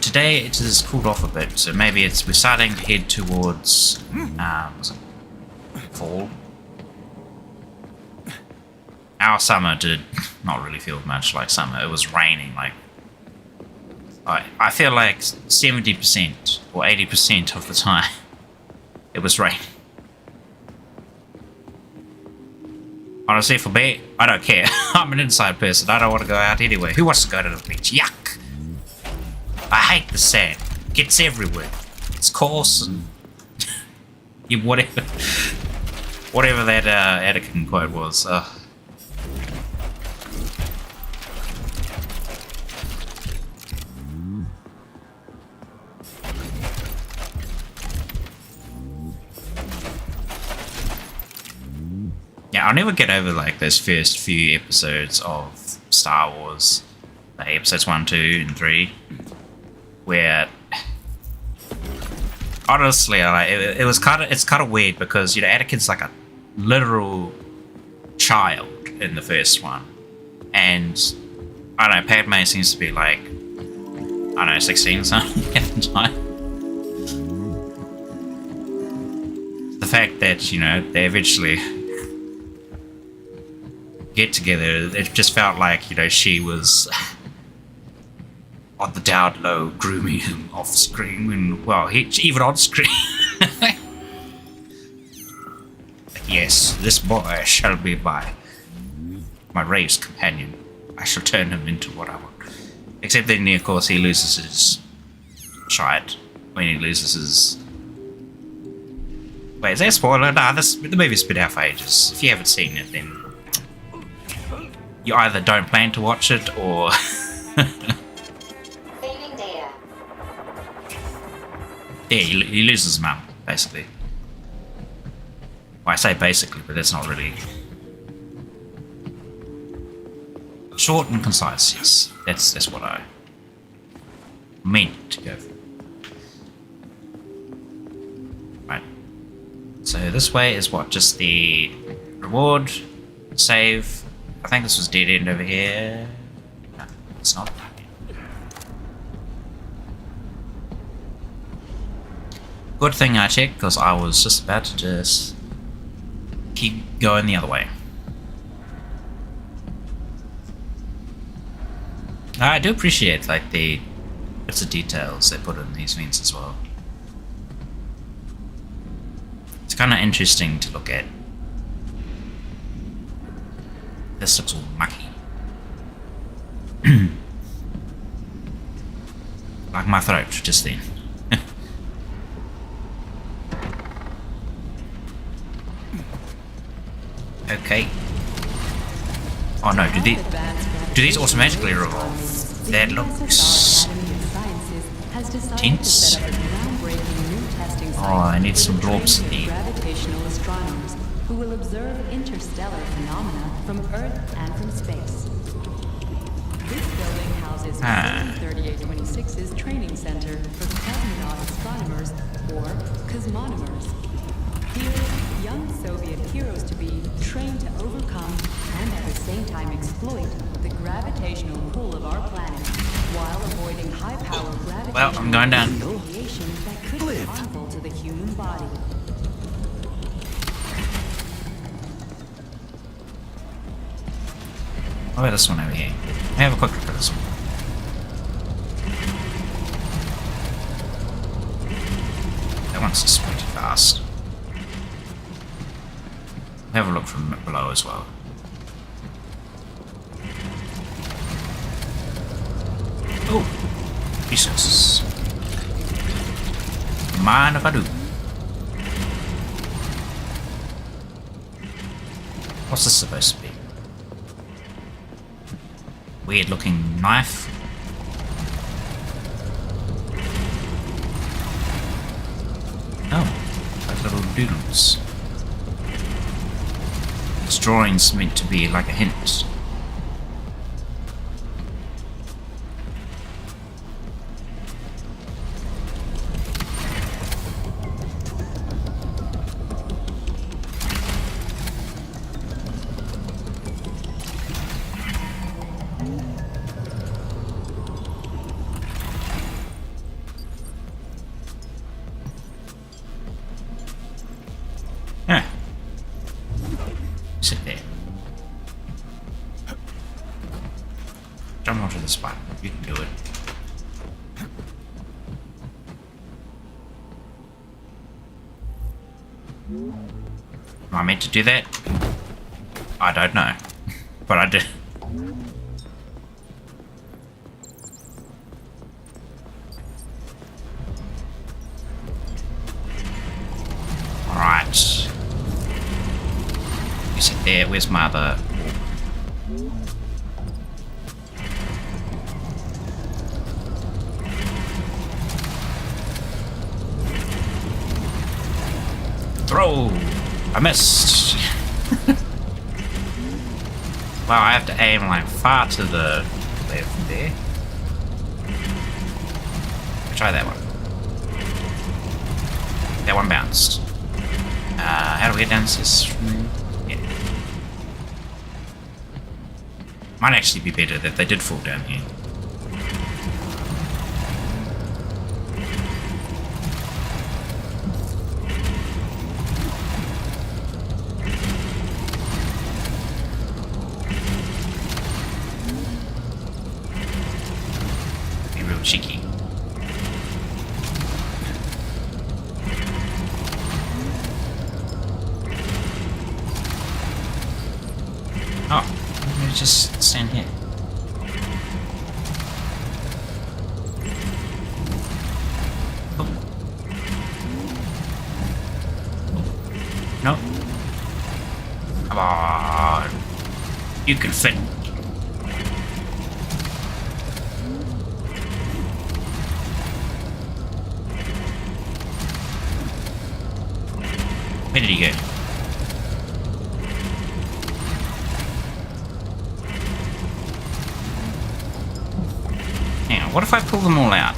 Today it has cooled off a bit, so maybe we're starting to head towards was it fall. Our summer did not really feel much like summer. It was raining like I feel like 70% or 80% of the time it was raining. Honestly, for me, I don't care. I'm an inside person. I don't want to go out anyway. Who wants to go to the beach? Yuck! I hate the sand. It gets everywhere. It's coarse and you whatever that Anakin quote was. Yeah, I'll never get over like those first few episodes of Star Wars, like episodes 1, 2, and 3, where honestly, it's kind of weird because Anakin's like a literal child in the first one, and I don't know, Padme seems to be like 16 or something at the time. The fact that they eventually get together, it just felt like she was on the down low grooming him off screen and even on screen. Yes, this boy shall be my raised companion. I shall turn him into what I want. Except then of course he loses his child when he loses his... Wait, is that a spoiler? Nah, the movie's been out for ages. If you haven't seen it, then you either don't plan to watch it or... Saving data. Yeah, he loses his mum, basically. Well, I say basically, but that's not really... Short and concise, yes. That's what I meant to go for. Right. So this way is what? Just the reward, save... I think this was dead end over here. No, it's not. Good thing I checked, because I was just about to just keep going the other way. I do appreciate like the bits of details they put in these vents as well. It's kind of interesting to look at. This looks all mucky. Like my throat just then. Okay. Oh no, do these automatically revolve? That looks tense. Oh, I need some drops in the... Gravitational astronomers who will observe interstellar phenomena from Earth and from space. This building houses 3826's training center for cosmonaut astronomers, or cosmonomers. Here, young Soviet heroes to be trained to overcome and at the same time exploit the gravitational pull of our planet while avoiding high-power gravitational well, I'm going down. radiation that could be harmful to the human body. What about this one over here? Let me have a quick look at this one. That one's just pretty fast. Have a look from below as well. Resources. Mind if I do? What's this supposed to be? Weird looking knife. Oh, like little doodles. This drawing's meant to be like a hint. Sit there. Jump onto the spot. You can do it. Am I meant to do that? I don't know. But I did. Alright. You sit there. Where's my other... Throw! I missed! Wow, I have to aim like far to the left there. Try that one. That one bounced. How do we get downstairs? Yeah. Might actually be better that they did fall down here. Be real cheeky. Oh, let me just stand here. Oh. No. Come on. You can fit. Where did he go? What if I pull them all out?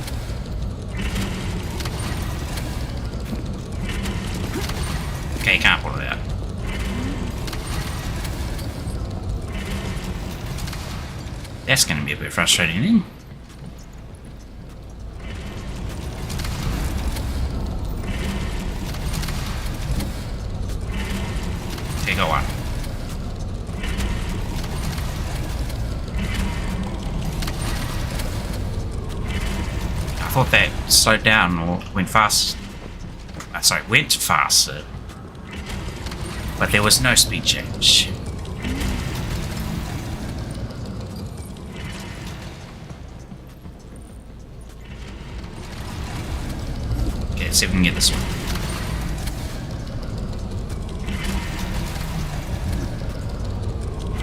Okay, you can't pull it out. That's gonna be a bit frustrating then. Okay, go on. I thought that slowed down or went fast. Sorry, went faster. But there was no speed change. Okay, let's see if we can get this one.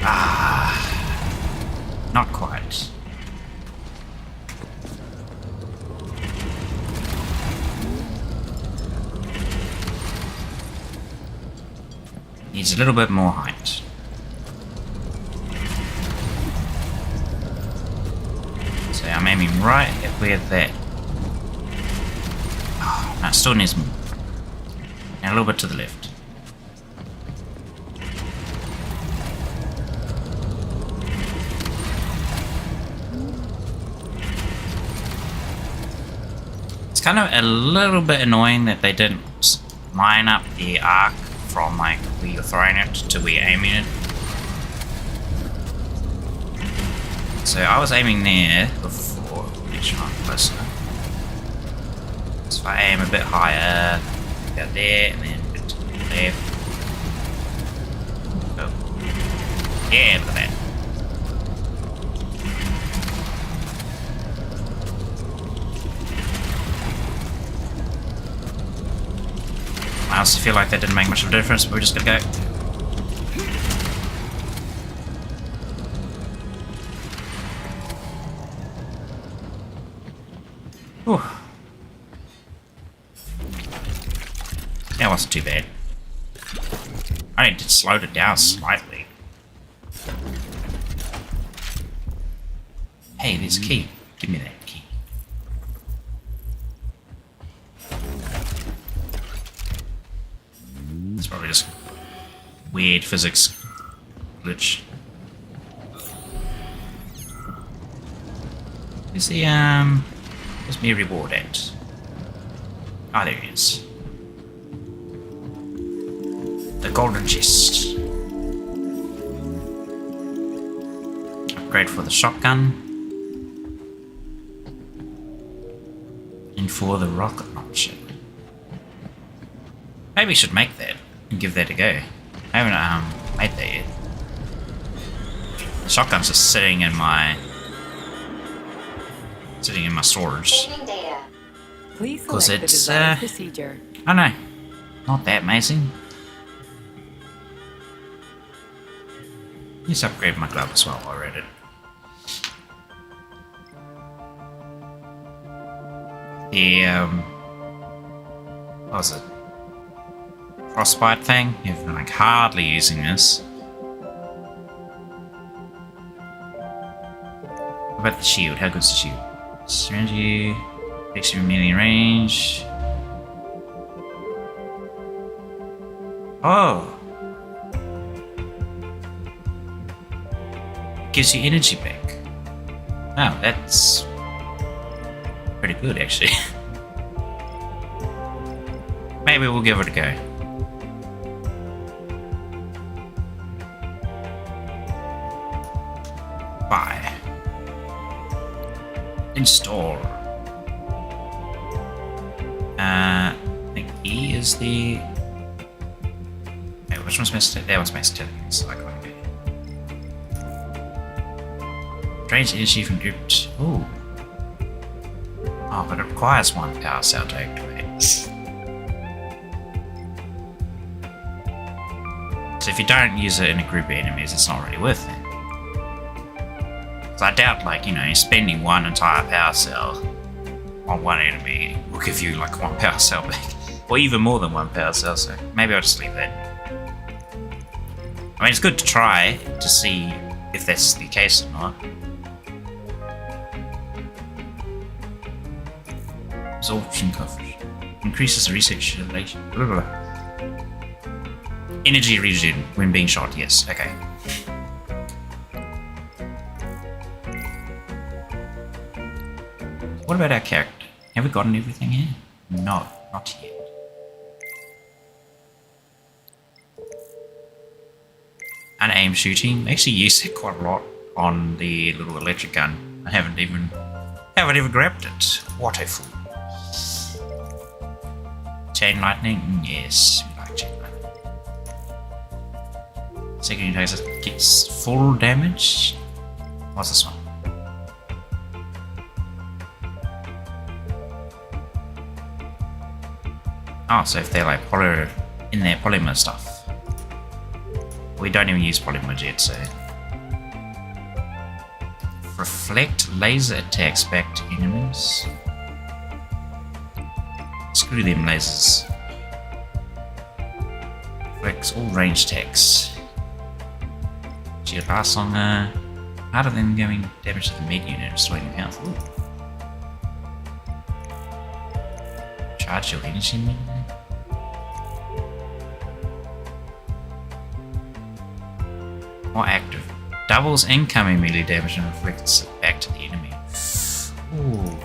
Ah, not quite. Needs a little bit more height. So I'm aiming right at where that... Oh, no, it still needs more. And a little bit to the left. It's kind of a little bit annoying that they didn't line up the arc from like where you're throwing it to where you're aiming it. So I was aiming there before, which one closer. So if I aim a bit higher, go there, and then a bit to the left. Oh. Yeah, look at that. honestly feel like that didn't make much of a difference, but we're just gonna go. Whew. That wasn't too bad. I need to slow it down slightly. Hey, there's a key. Give me that key. It's probably just weird physics glitch. Where's the where's my reward at? Ah, there it is. The golden chest. Upgrade for the shotgun. And for the rocket launcher. Maybe we should make that and give that a go. I haven't made that yet. The shotgun's just sitting in my storage. Saving data. Please Because select the it's desired procedure. I don't know, not that amazing. Let's upgrade my glove as well while we're at it. The what was it? Frostbite thing? You've been like hardly using this. What about the shield? How good's the shield? Surround you, takes you melee range. Oh! Gives you energy back. Wow, that's pretty good actually. Maybe we'll give it a go. Buy. Install. I think E is the... Wait, which one's supposed to... That one's supposed to so I can't be. Drains energy from grouped... Ooh. Oh, but it requires one power cell to activate. So if you don't use it in a group of enemies, it's not really worth it. So I doubt, like, you know, spending one entire power cell on one enemy will give you like one power cell back. Or even more than one power cell, so maybe I'll just leave that. I mean, it's good to try to see if that's the case or not. Absorption coverage. Increases the research relation. Blah, blah, blah. Energy regen when being shot, yes, okay. What about our character? Have we gotten everything here? No, not yet. Unaim shooting. I actually used it quite a lot on the little electric gun. I haven't even grabbed it. What a fool. Chain lightning? Yes, we like chain lightning. Second taser gets full damage. What's this one? Oh, so if they're like in their polymer stuff. We don't even use polymers yet, so. Reflect laser attacks back to enemies. Screw them lasers. Reflects all range attacks. Shield lasts longer. Harder than giving damage to the med unit, restoring health. Ooh. Charge your energy meter. More active. Doubles incoming melee damage and reflects it back to the enemy. Ooh.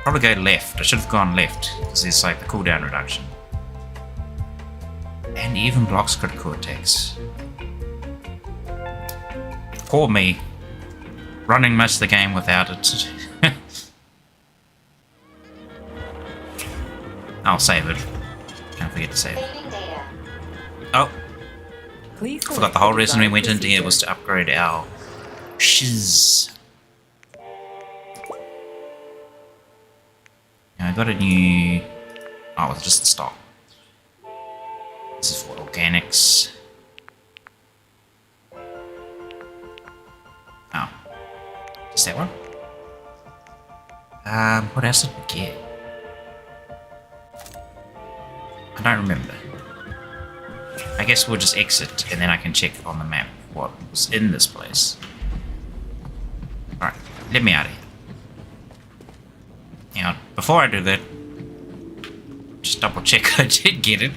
Probably go left. I should have gone left because there's like the cooldown reduction. And even blocks critical attacks. Poor me. Running most of the game without it. I'll save it. Can't forget to save it. Oh. I forgot the whole reason we went into here was to upgrade our shiz. I got a new Oh, it's just the stock. This is for organics. Oh. Is that one? What else did we get? I don't remember. I guess we'll just exit and then I can check on the map what was in this place. Alright, let me out of here. Hang on, before I do that, just double check I did get it.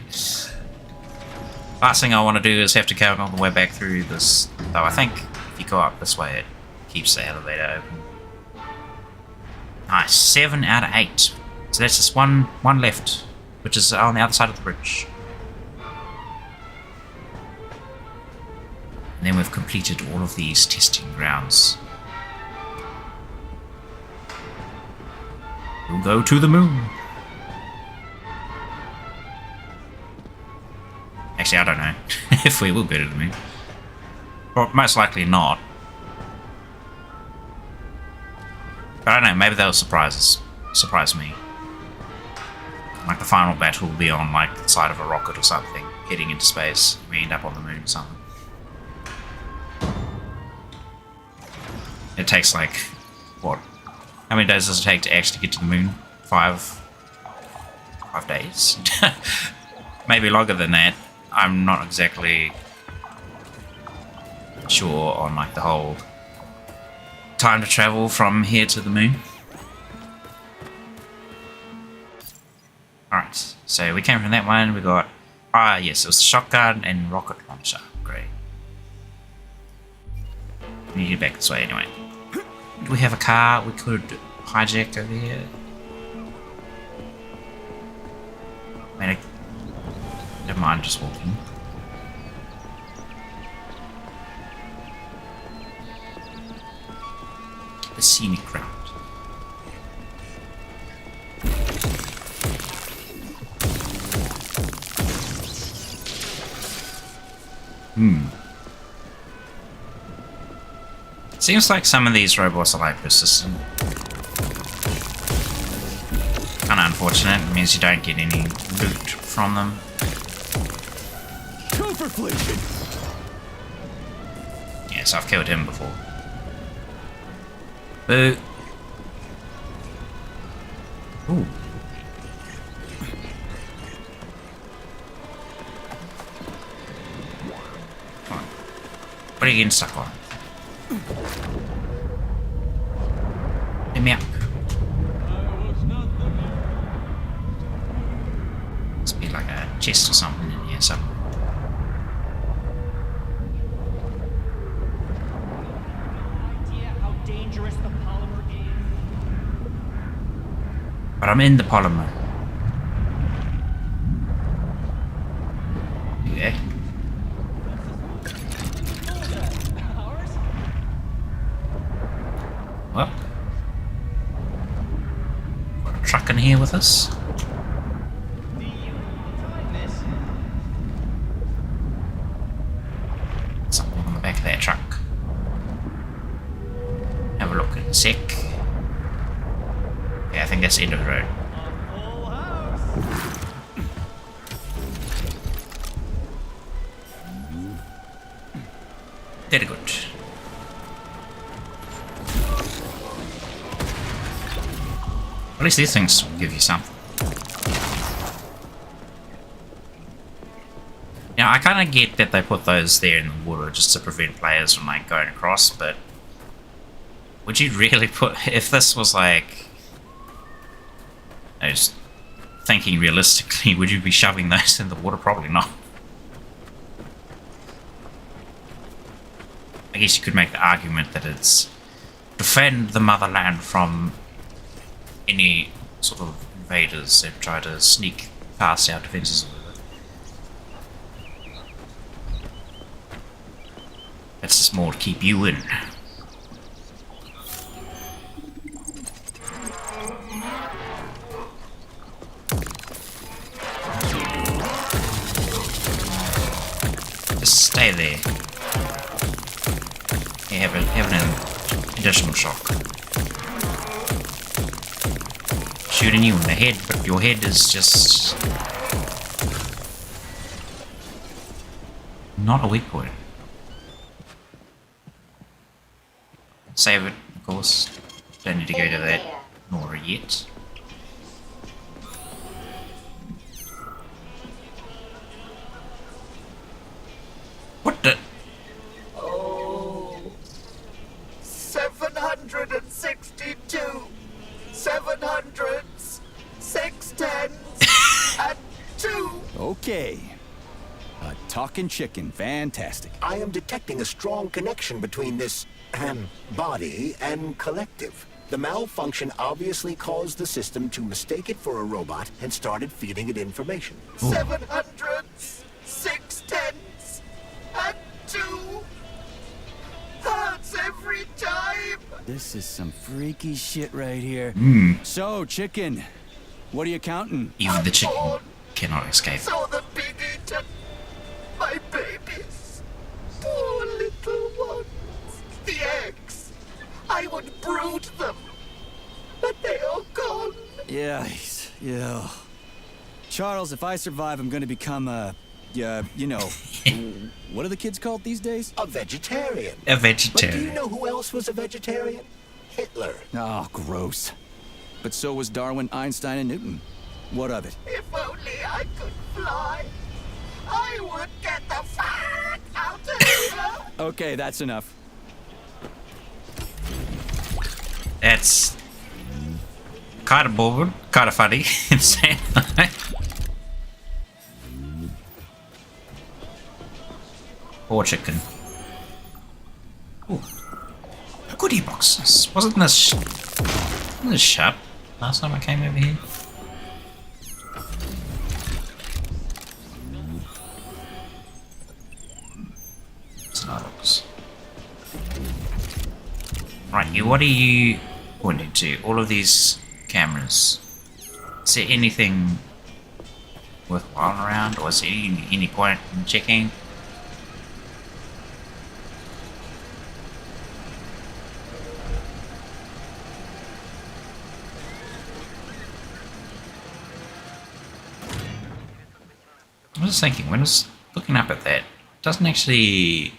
Last thing I want to do is have to come all the way back through this. Though I think if you go up this way, it keeps the elevator open. Nice, 7 out of 8. So that's just one left, which is on the other side of the bridge. And then we've completed all of these testing grounds. We'll go to the moon. Actually, I don't know if we will go to the moon. Or most likely not. But I don't know, maybe they'll surprise me. Like the final battle will be on like the side of a rocket or something, heading into space. We end up on the moon or something. It takes like, what? How many days does it take to actually get to the moon? 5 days? Maybe longer than that. I'm not exactly sure on like the whole time to travel from here to the moon. Alright, so we came from that one. We got, yes, it was the shotgun and rocket launcher. Great. We need to get back this way anyway. Do we have a car we could hijack over here? Never mind, just walking. The scenic route. Seems like some of these robots are like persistent. Kinda unfortunate, it means you don't get any loot from them. Yes, I've killed him before. Boo. Ooh. What are you getting stuck on? Let me up. Must be like a chest or something in here somewhere. But I'm in the polymer. Yeah. Well, got a truck in here with us. Something on the back of that truck. Have a look in a sec. Yeah, I think that's the end of the road. Very good. At least these things will give you something. Now, I kind of get that they put those there in the water just to prevent players from like going across, but would you really put, if this was like, just thinking realistically, would you be shoving those in the water? Probably not. I guess you could make the argument that it's defend the motherland from any sort of invaders that try to sneak past our defenses or whatever. That's just more to keep you in. Just stay there. You have an additional shock. shooting you in the head, but your head is just not a weak point. Save it, of course. Don't need to go to that nor yet. What the? Oh, 762, 700s, 610s, and 2. Okay. A talking chicken. Fantastic. I am detecting a strong connection between this body and collective. The malfunction obviously caused the system to mistake it for a robot and started feeding it information. 700s, 610s, and 2. Hurts every time. This is some freaky shit right here. So, chicken, what are you counting? Even the chicken cannot escape. So the big eater, my babies, poor little ones, the eggs, I would brood them, but they are gone. Yeah. Charles, if I survive, I'm gonna become you know, what are the kids called these days? A vegetarian. A But do you vegetarian. know who else was a vegetarian? Hitler. Oh, gross. But so was Darwin, Einstein, and Newton. What of it? If only I could fly, I would get the fuck out of here. Okay, that's enough. That's kind of bored, kind of funny, insane. Poor chicken. Ooh. Goodie boxes. Wasn't this shut last time I came over here? Snarks. Right, you. What are you pointing to? All of these cameras. Is there anything worthwhile around, or is there any point in checking? I was just thinking, when I was looking up at that, it doesn't actually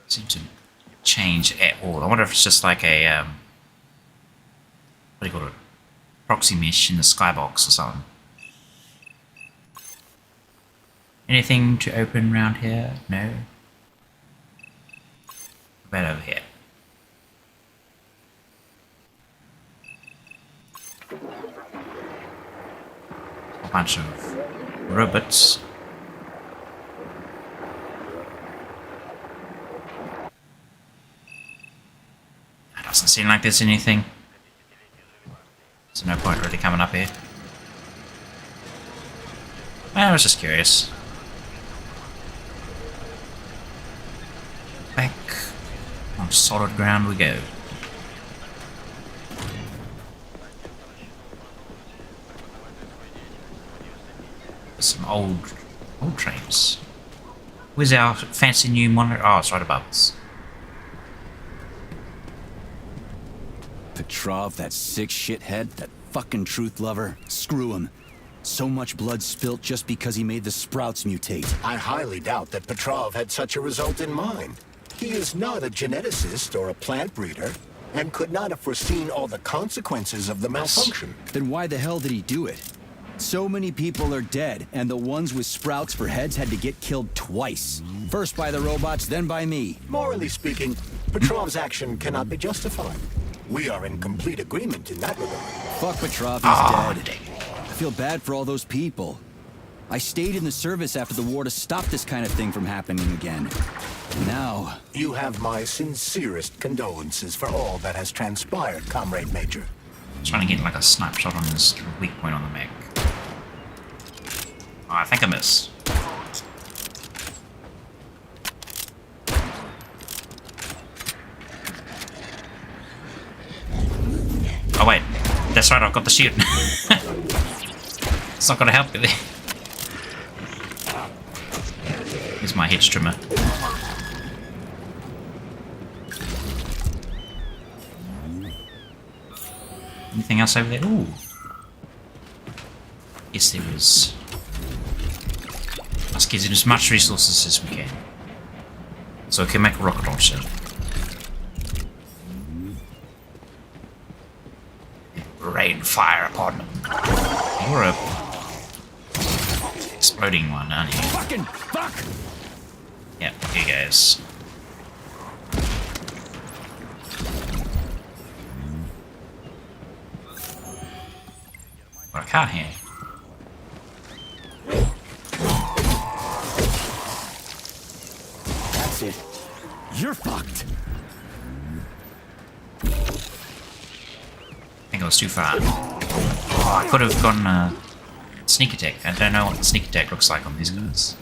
seem to change at all. I wonder if it's just like a, what do you call it? Proxy mesh in the skybox or something. Anything to open around here? No. What about over here? A bunch of robots. That doesn't seem like there's anything. There's no point really coming up here. I was just curious. Back on solid ground we go. Some old trains. Where's our fancy new monitor? Oh, it's right above us. Petrov, that sick shithead, that fucking truth lover. Screw him. So much blood spilt just because he made the sprouts mutate. I highly doubt that Petrov had such a result in mind. He is not a geneticist or a plant breeder, and could not have foreseen all the consequences of the malfunction. Then why the hell did he do it? So many people are dead, and the ones with sprouts for heads had to get killed twice. First by the robots, then by me. Morally speaking, Petrov's action cannot be justified. We are in complete agreement in that regard. Fuck Petrov, he's dead. I feel bad for all those people. I stayed in the service after the war to stop this kind of thing from happening again. Now... You have my sincerest condolences for all that has transpired, Comrade Major. Trying to get like a snapshot on this weak point on the mech. Oh, I think I missed. Oh wait, that's right, I've got the shield. It's not gonna help you there. Here's my hedge trimmer. Anything else over there? Ooh. Yes, there is. Let's get in as much resources as we can. So we can make a rocket launcher. Rain fire upon them. You're a exploding one, aren't you? Fucking fuck! Yep, here goes. Got a car here. That's it. You're fucked. I think I was too far. Oh, I could have gone sneak attack. I don't know what the sneak attack looks like on these guys.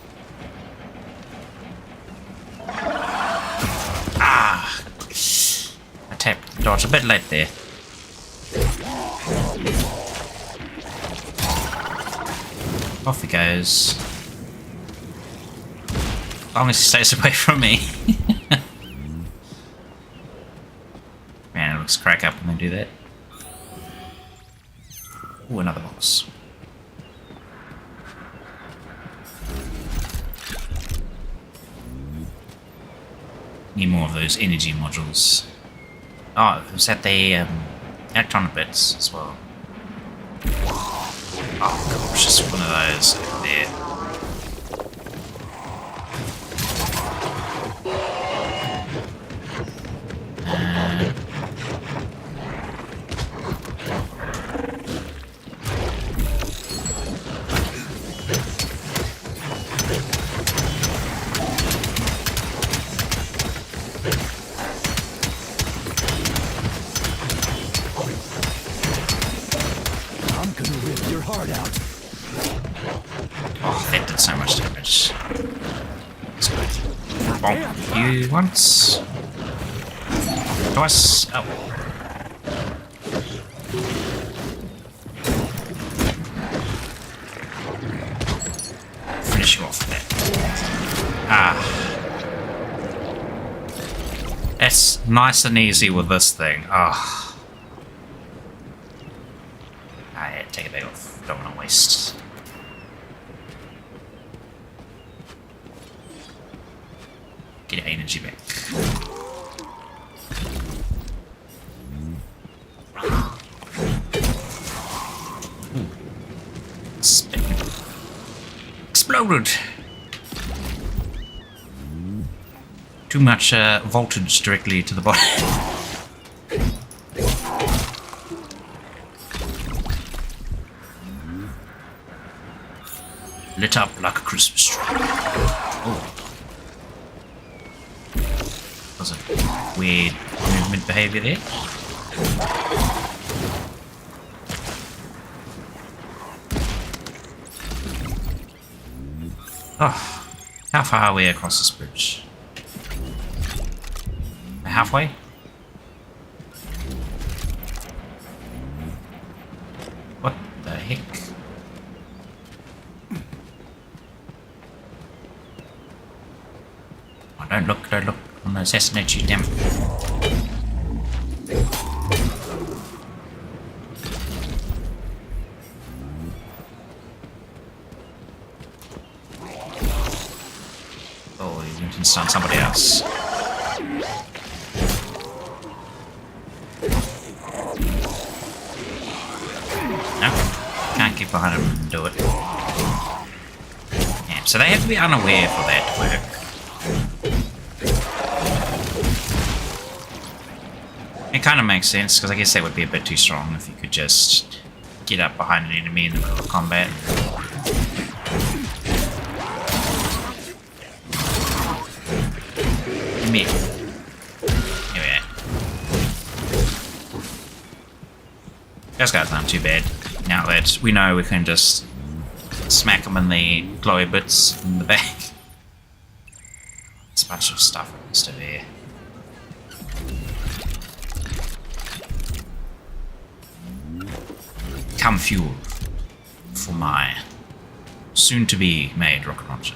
Ah! I tapped the dodge a bit late there. Off he goes. As long as he stays away from me. Man, it looks crack up when they do that. Ooh, another box. Need more of those energy modules. Oh, was that the electronic bits as well? Oh gosh, just one of those over there. I'm gonna rip your heart out. Oh, that did so much damage. That's good. Bonk you once. Twice. Oh. Finish you off with that. Ah. That's nice and easy with this thing. Oh. Ah, yeah, take a bit off. Don't want to waste. Get your energy back. Ooh. Exploded! Too much voltage directly to the body. Lit up like a Christmas tree. Oh. Was a weird movement behavior there. Oh, how far are we across this bridge? Halfway? What the heck? Oh, don't look, don't look. I'm gonna assassinate you, damn it. Oh, he went and stunned somebody else. No, can't get behind him and do it. Yeah, so they have to be unaware for that to work. It kind of makes sense, because I guess that would be a bit too strong if you could just get up behind an enemy in the middle of combat. Me. Here we are. Those guys aren't too bad. Now that we know we can just smack them in the glowy bits in the back. There's a bunch of stuff still here. Come fuel for my soon-to-be made rocket launcher.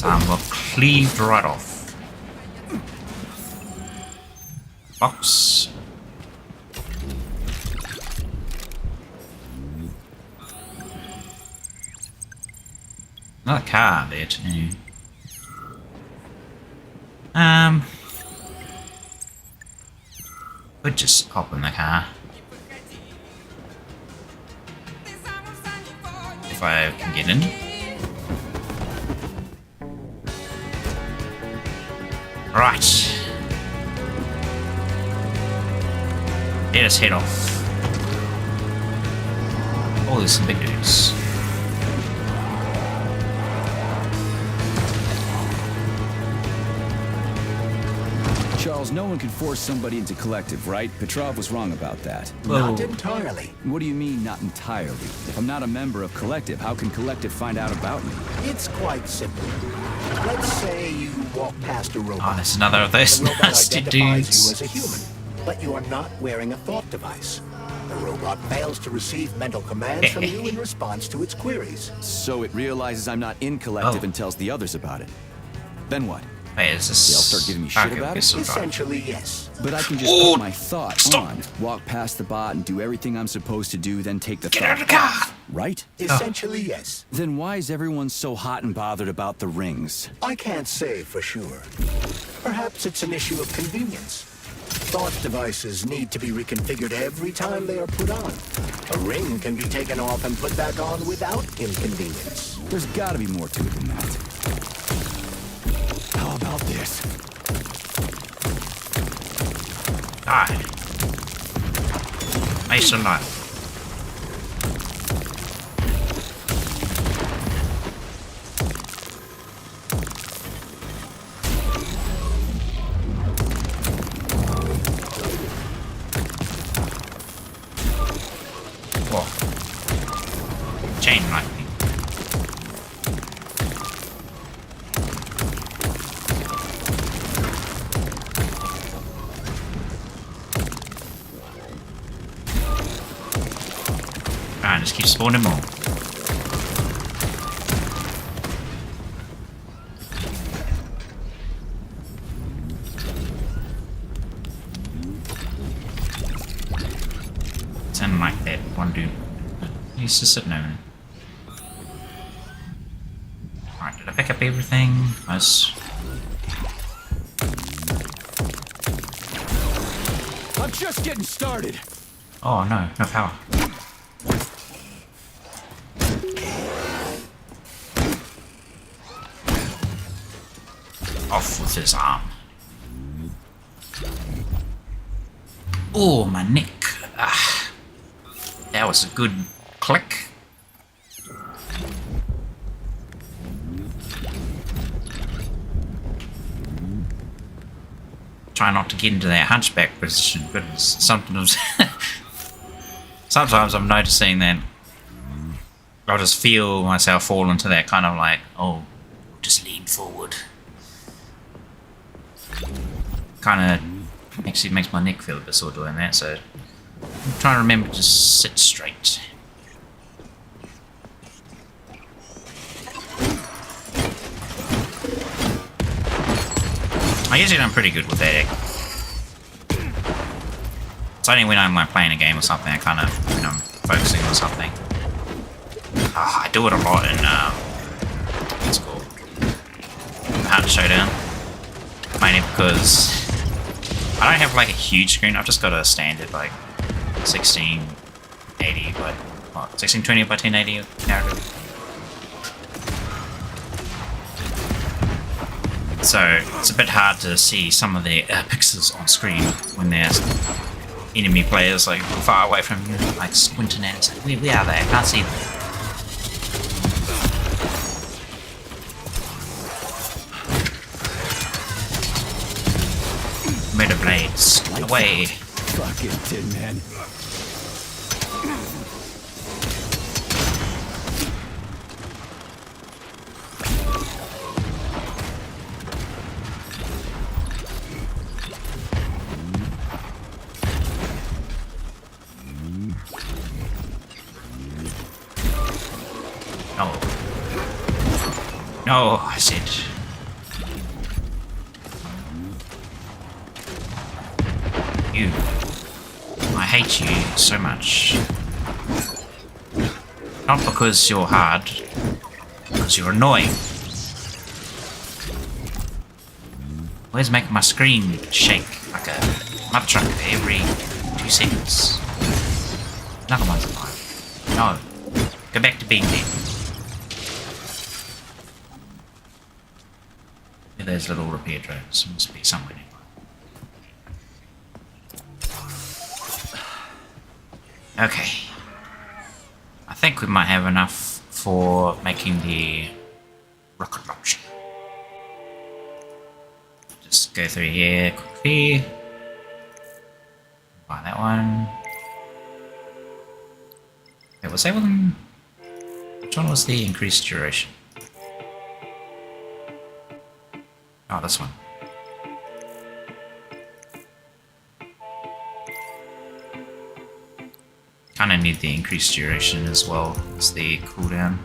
His arm got cleaved right off. Box. Another car there too. Could just hop in the car. If I can get in. Right. Let us head off. Oh, there's some big dudes. Charles, no one can force somebody into collective, right? Petrov was wrong about that. Not entirely. What do you mean, not entirely? If I'm not a member of collective, how can collective find out about me? It's quite simple. Let's say you walk past a robot. Oh, there's another of those The robot nasty identifies dudes. you as a human, but you are not wearing a thought device. The robot fails to receive mental commands from you in response to its queries. So it realizes I'm not in collective Oh. and tells the others about it. Then what? Wait, is this... They'll start giving me shit about it? Essentially, yes. But I can just Oh, put my thought stop. on, walk past the bot and do everything I'm supposed to do, then take the Get thought out of the car! off, right? Essentially, yes. Then why is everyone so hot and bothered about the rings? I can't say for sure. Perhaps it's an issue of convenience. Thought devices need to be reconfigured every time they are put on. A ring can be taken off and put back on without inconvenience. There's gotta be more to it than that. How about this? Die. Nice and light. Whoa. Chain lightning. And just keep spawning more. Sound like that one dude. He used to sit down. Alright, did I pick up everything? Nice. I'm just getting started. Oh no, no power. Off with his arm. Oh, my neck. Ah, that was a good click. Try not to get into that hunchback position, but sometimes, sometimes I'm noticing that I'll just feel myself fall into that kind of like, oh, just lean forward. Kind of actually makes my neck feel a bit sore doing that, so I'm trying to remember to just sit straight. I usually I'm pretty good with that. It's only when I'm like playing a game or something, I kind of, when I'm focusing on something. I do it a lot in, what's it called? Hard Showdown. Mainly because I don't have like a huge screen, I've just got a standard like 1680 by, what, 1620 by 1080 character. So it's a bit hard to see some of the pixels on screen when there's enemy players like far away from you, like squinting at us. Like, where are they? I can't see them. Meta blades, away! Fucking Tin Man. No, I said. You. I hate you so much. Not because you're hard, because you're annoying. Always making my screen shake like a mud truck every 2 seconds. Another one's alive. No. Go back to being dead. Yeah, there's little repair drones. Must be somewhere nearby. Okay. I think we might have enough for making the rocket launcher. Just go through here quickly. Buy that one. Wait, was that one? Which one was the increased duration? Oh, this one. Kinda need the increased duration as well as the cooldown.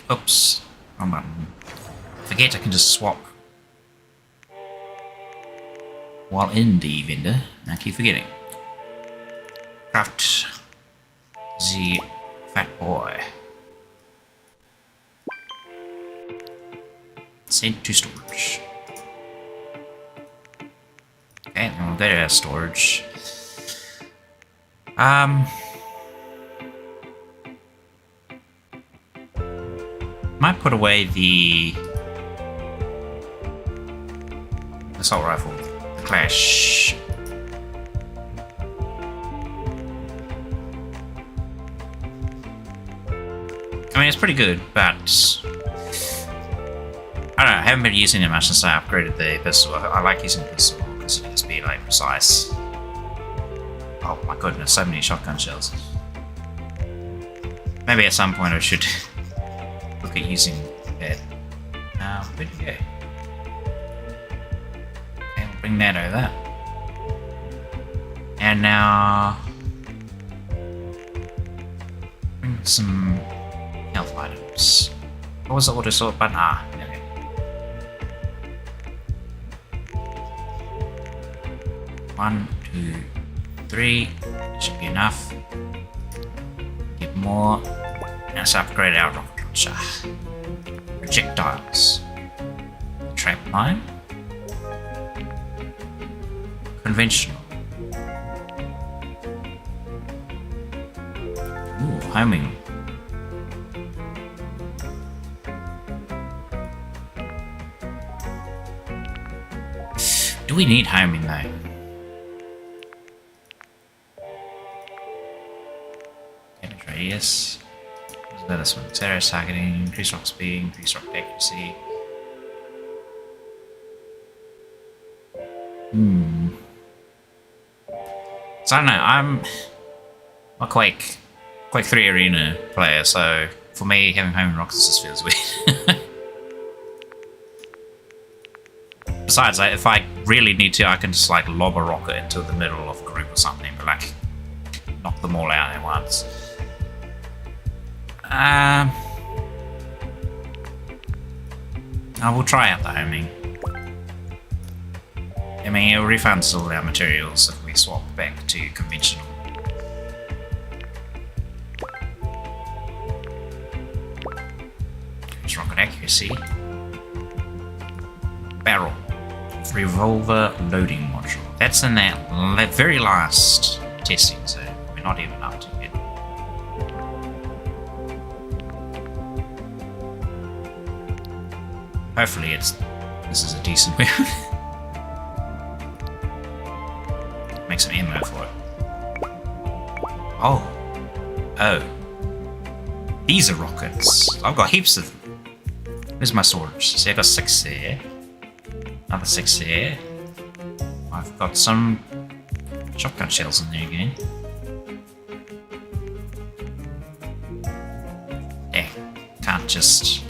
Oops, wrong button. Forget I can just swap while in the vendor. I keep forgetting. Craft the fat boy. Sent to storage. Okay, then we'll go to our storage. Might put away the assault rifle, the Clash. I mean, it's pretty good, but I don't know, I haven't been using it much since I upgraded the pistol. I like using the pistol because it has to be like precise. Oh my goodness, so many shotgun shells. Maybe at some point I should look at using that. Where'd you go? Okay, we'll bring that over. And now bring some health items. What was the auto sort button? Ah, there we go. 1, 2, 3. Should be enough. Get more. Let's upgrade our rocket launcher. Projectiles. Trap mine. Conventional. Ooh, homing. Do we need homing though? Damage radius. What about this one? Accelerated targeting, increased rock speed, increased rock accuracy. So I don't know, I'm a Quake 3 Arena player, so for me having homing rockets just feels weird. Besides, if I really need to, I can just like lob a rocket into the middle of a group or something, but like knock them all out at once. I will try out the homing. I mean, it refunds all our materials if we swap back to conventional. Here's rocket accuracy. Barrel. Revolver loading module. That's in that very last testing, so we're not even up to it. Hopefully this is a decent weapon. Make some ammo for it. Oh. These are rockets. I've got heaps of them. Where's my storage? See, I've got 6 there. Another 6 there. I've got some shotgun shells in there again. Yeah, can't just...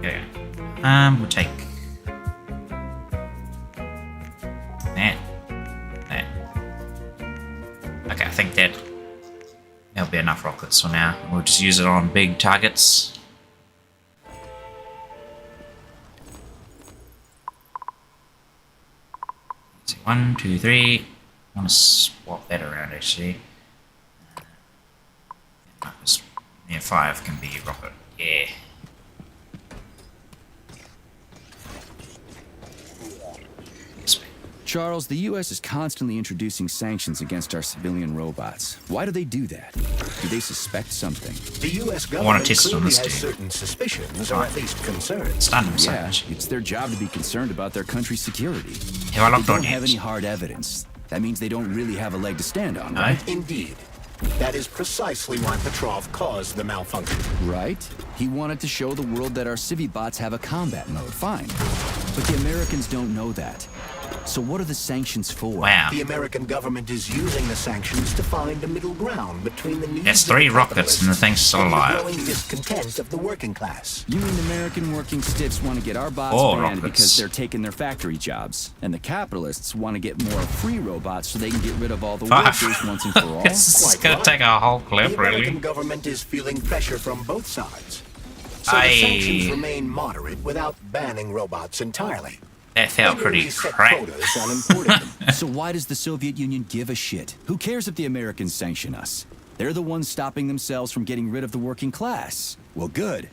Yeah. We'll take... that. Okay, I think that There'll be enough rockets for now. We'll just use it on big targets. Let's see, 1, 2, 3. I want to swap that around actually. Yeah, 5 can be a rocket. Yeah. Charles, the U.S. is constantly introducing sanctions against our civilian robots. Why do they do that? Do they suspect something? The U.S. I want government to test it on clearly this has dude. certain suspicions, or at least concerns. Stun him so Yeah, much. it's their job to be concerned about their country's security. Have I They logged on don't have any yet? hard evidence. That means they don't really have a leg to stand on, No? right? Indeed. That is precisely why Petrov caused the malfunction. Right? He wanted to show the world that our Civi-bots have a combat mode, fine. But the Americans don't know that. So what are the sanctions for? Wow. The American government is using the sanctions to find a middle ground between the needs That's of the 3 rockets and the thing's still capitalists alive. and the growing discontent of the working class. You mean American working stiffs want to get our bots 4 banned rockets. because they're taking their factory jobs, and the capitalists want to get more free robots so they can get rid of all the 5. workers once and for all? This is Quite gonna right. take a whole The clip, American really. government is feeling pressure from both sides. So I- the sanctions remain moderate without banning robots entirely. That felt They pretty merely set crap. quotas on importing them. So why does the Soviet Union give a shit? Who cares if the Americans sanction us? They're the ones stopping themselves from getting rid of the working class. Well, good.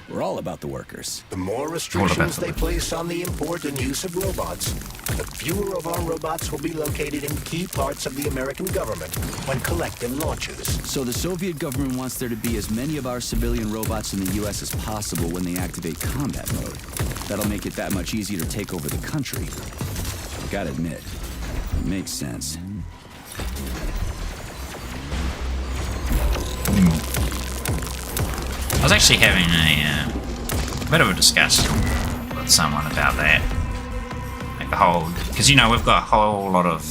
We're all about the workers. The more All restrictions about they them. place on the import and use of robots, the fewer of our robots will be located in key parts of the American government when collective launches. So the Soviet government wants there to be as many of our civilian robots in the U.S. as possible when they activate combat mode. That'll make it that much easier to take over the country. I gotta admit, it makes sense. I was actually having a bit of a discussion with someone about that. Like the whole, because you know we've got a whole lot of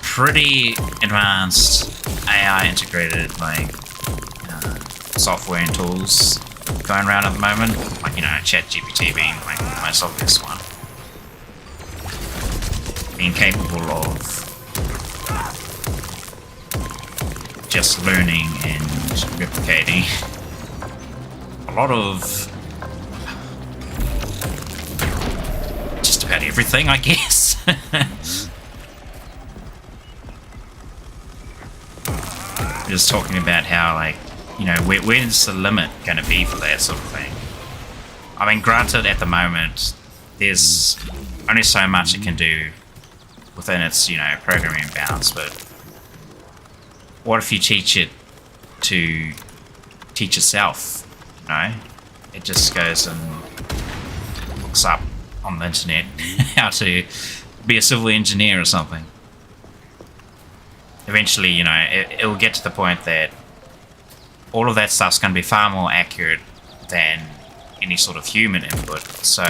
pretty advanced AI integrated like software and tools going around at the moment. Like you know, ChatGPT being like the most obvious one, being capable of just learning and replicating a lot of just about everything, I guess. Just talking about how, like, you know, where's the limit going to be for that sort of thing? I mean, granted, at the moment, there's only so much it can do within its, you know, programming bounds, but what if you teach it to teach itself, you know? It just goes and looks up on the internet how to be a civil engineer or something. Eventually, you know, it will get to the point that all of that stuff's going to be far more accurate than any sort of human input. So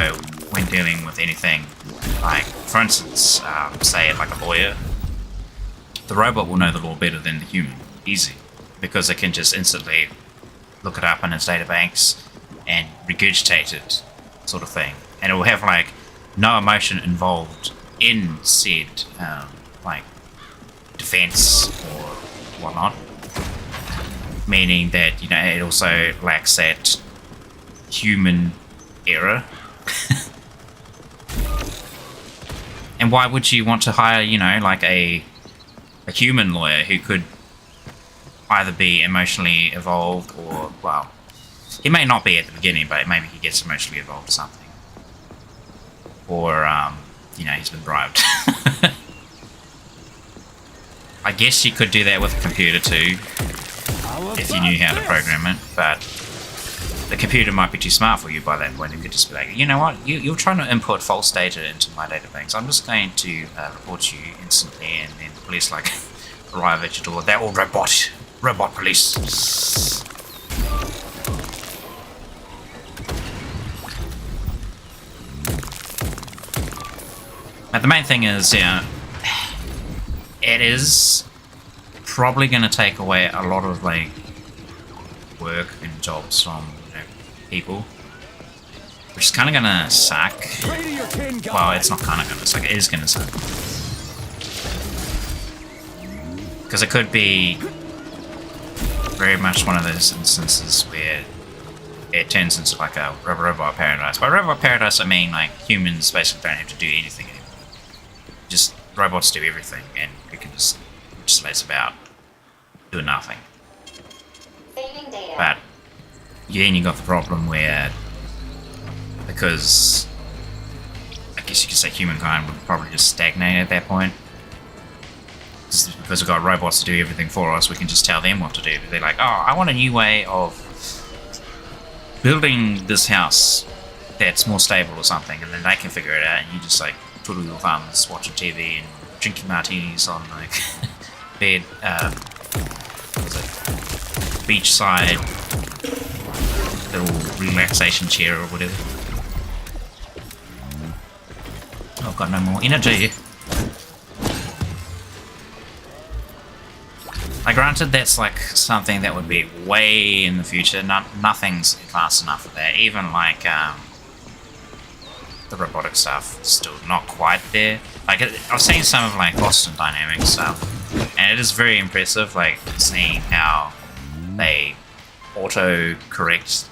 when dealing with anything, like, for instance, say like a lawyer, the robot will know the law better than the human, easy, because it can just instantly look it up in its databanks and regurgitate it, sort of thing. And it will have like no emotion involved in said like defense or whatnot, meaning that, you know, it also lacks that human error. And why would you want to hire, you know, like a human lawyer who could either be emotionally evolved or, well, he may not be at the beginning, but maybe he gets emotionally evolved or something. Or, you know, he's been bribed. I guess you could do that with a computer too, if you knew how to program it, but the computer might be too smart for you by that point. It could just be like, you know what, you're trying to input false data into my databank, so I'm just going to report you instantly, and then the police like arrive at your door. They're all robot police. But the main thing is, yeah, it is probably going to take away a lot of like work and jobs from, you know, people, which is kind of going to suck. Well, it's not kind of going to suck, it is going to suck. Because it could be very much one of those instances where it turns into like a robot paradise. By robot paradise, I mean like humans basically don't have to do anything anymore. Just robots do everything, and we can just legislate about doing nothing. Saving data. But then you got the problem where, because I guess you could say humankind would probably just stagnate at that point. Because we've got robots to do everything for us, we can just tell them what to do. But they're like, oh, I want a new way of building this house that's more stable or something, and then they can figure it out, and you just like twiddle your thumbs, watching TV and drinking martinis on like bed, what was it, beachside little relaxation chair or whatever. Oh, I've got no more energy. Like, granted, that's like something that would be way in the future. Nothing's advanced enough for that. Even like the robotic stuff is still not quite there. Like, I've seen some of like Boston Dynamics stuff, and it is very impressive. Like seeing how they auto-correct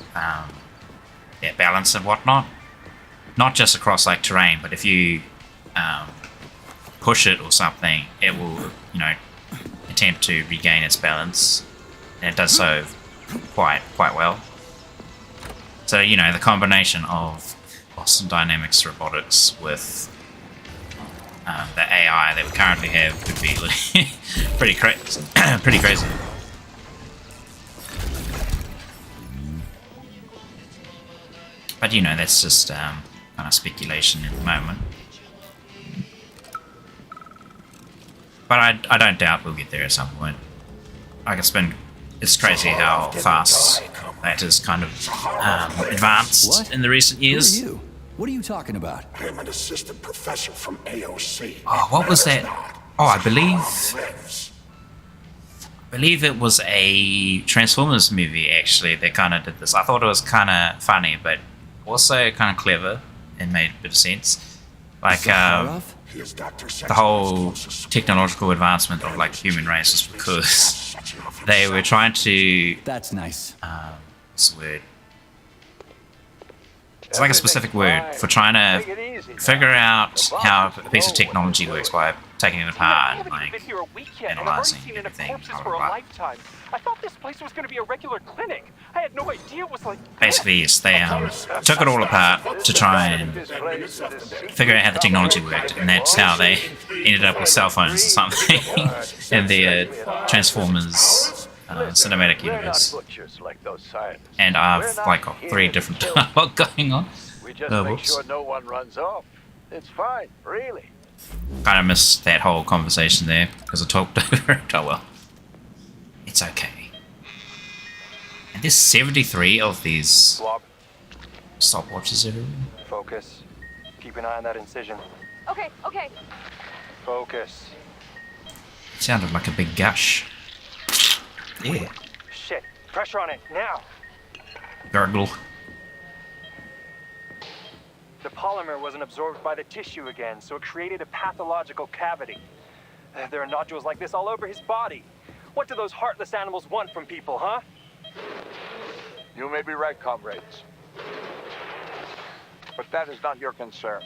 their balance and whatnot. Not just across like terrain, but if you push it or something, it will, you know, attempt to regain its balance, and it does so quite well. So, you know, the combination of Boston Dynamics robotics with the AI that we currently have could be like pretty crazy. Pretty crazy. But you know, that's just kind of speculation at the moment. But I don't doubt we'll get there at some point. Like, it's crazy how fast that has kind of advanced in the recent years. Who are you? What are you talking about? I'm an assistant professor from AOC. Oh, what was that? Oh, I believe it was a Transformers movie actually that kind of did this. I thought it was kind of funny, but also kind of clever and made a bit of sense. Like the whole technological advancement of like human race is because they were trying to. That's nice. What's the word? It's like a specific word for trying to figure out how a piece of technology works by taking it apart and like analyzing everything. Blah, blah, blah. I thought this place was going to be a regular clinic. I had no idea it was like. Basically, yes, they took it all apart to try and figure out how the technology worked, and that's how they ended up with cell phones or something in the Transformers cinematic universe. And I've like got 3 different dialogue going on. We just make sure no one runs off. It's fine, really. Kind of missed that whole conversation there because I talked over it. Oh well. It's okay. And there's 73 of these stopwatches everywhere. Focus. Keep an eye on that incision. Okay. Focus. It sounded like a big gush. Yeah. Shit. Pressure on it, now. Gargle. The polymer wasn't absorbed by the tissue again, so it created a pathological cavity. There are nodules like this all over his body. What do those heartless animals want from people, huh? You may be right, comrades. But that is not your concern.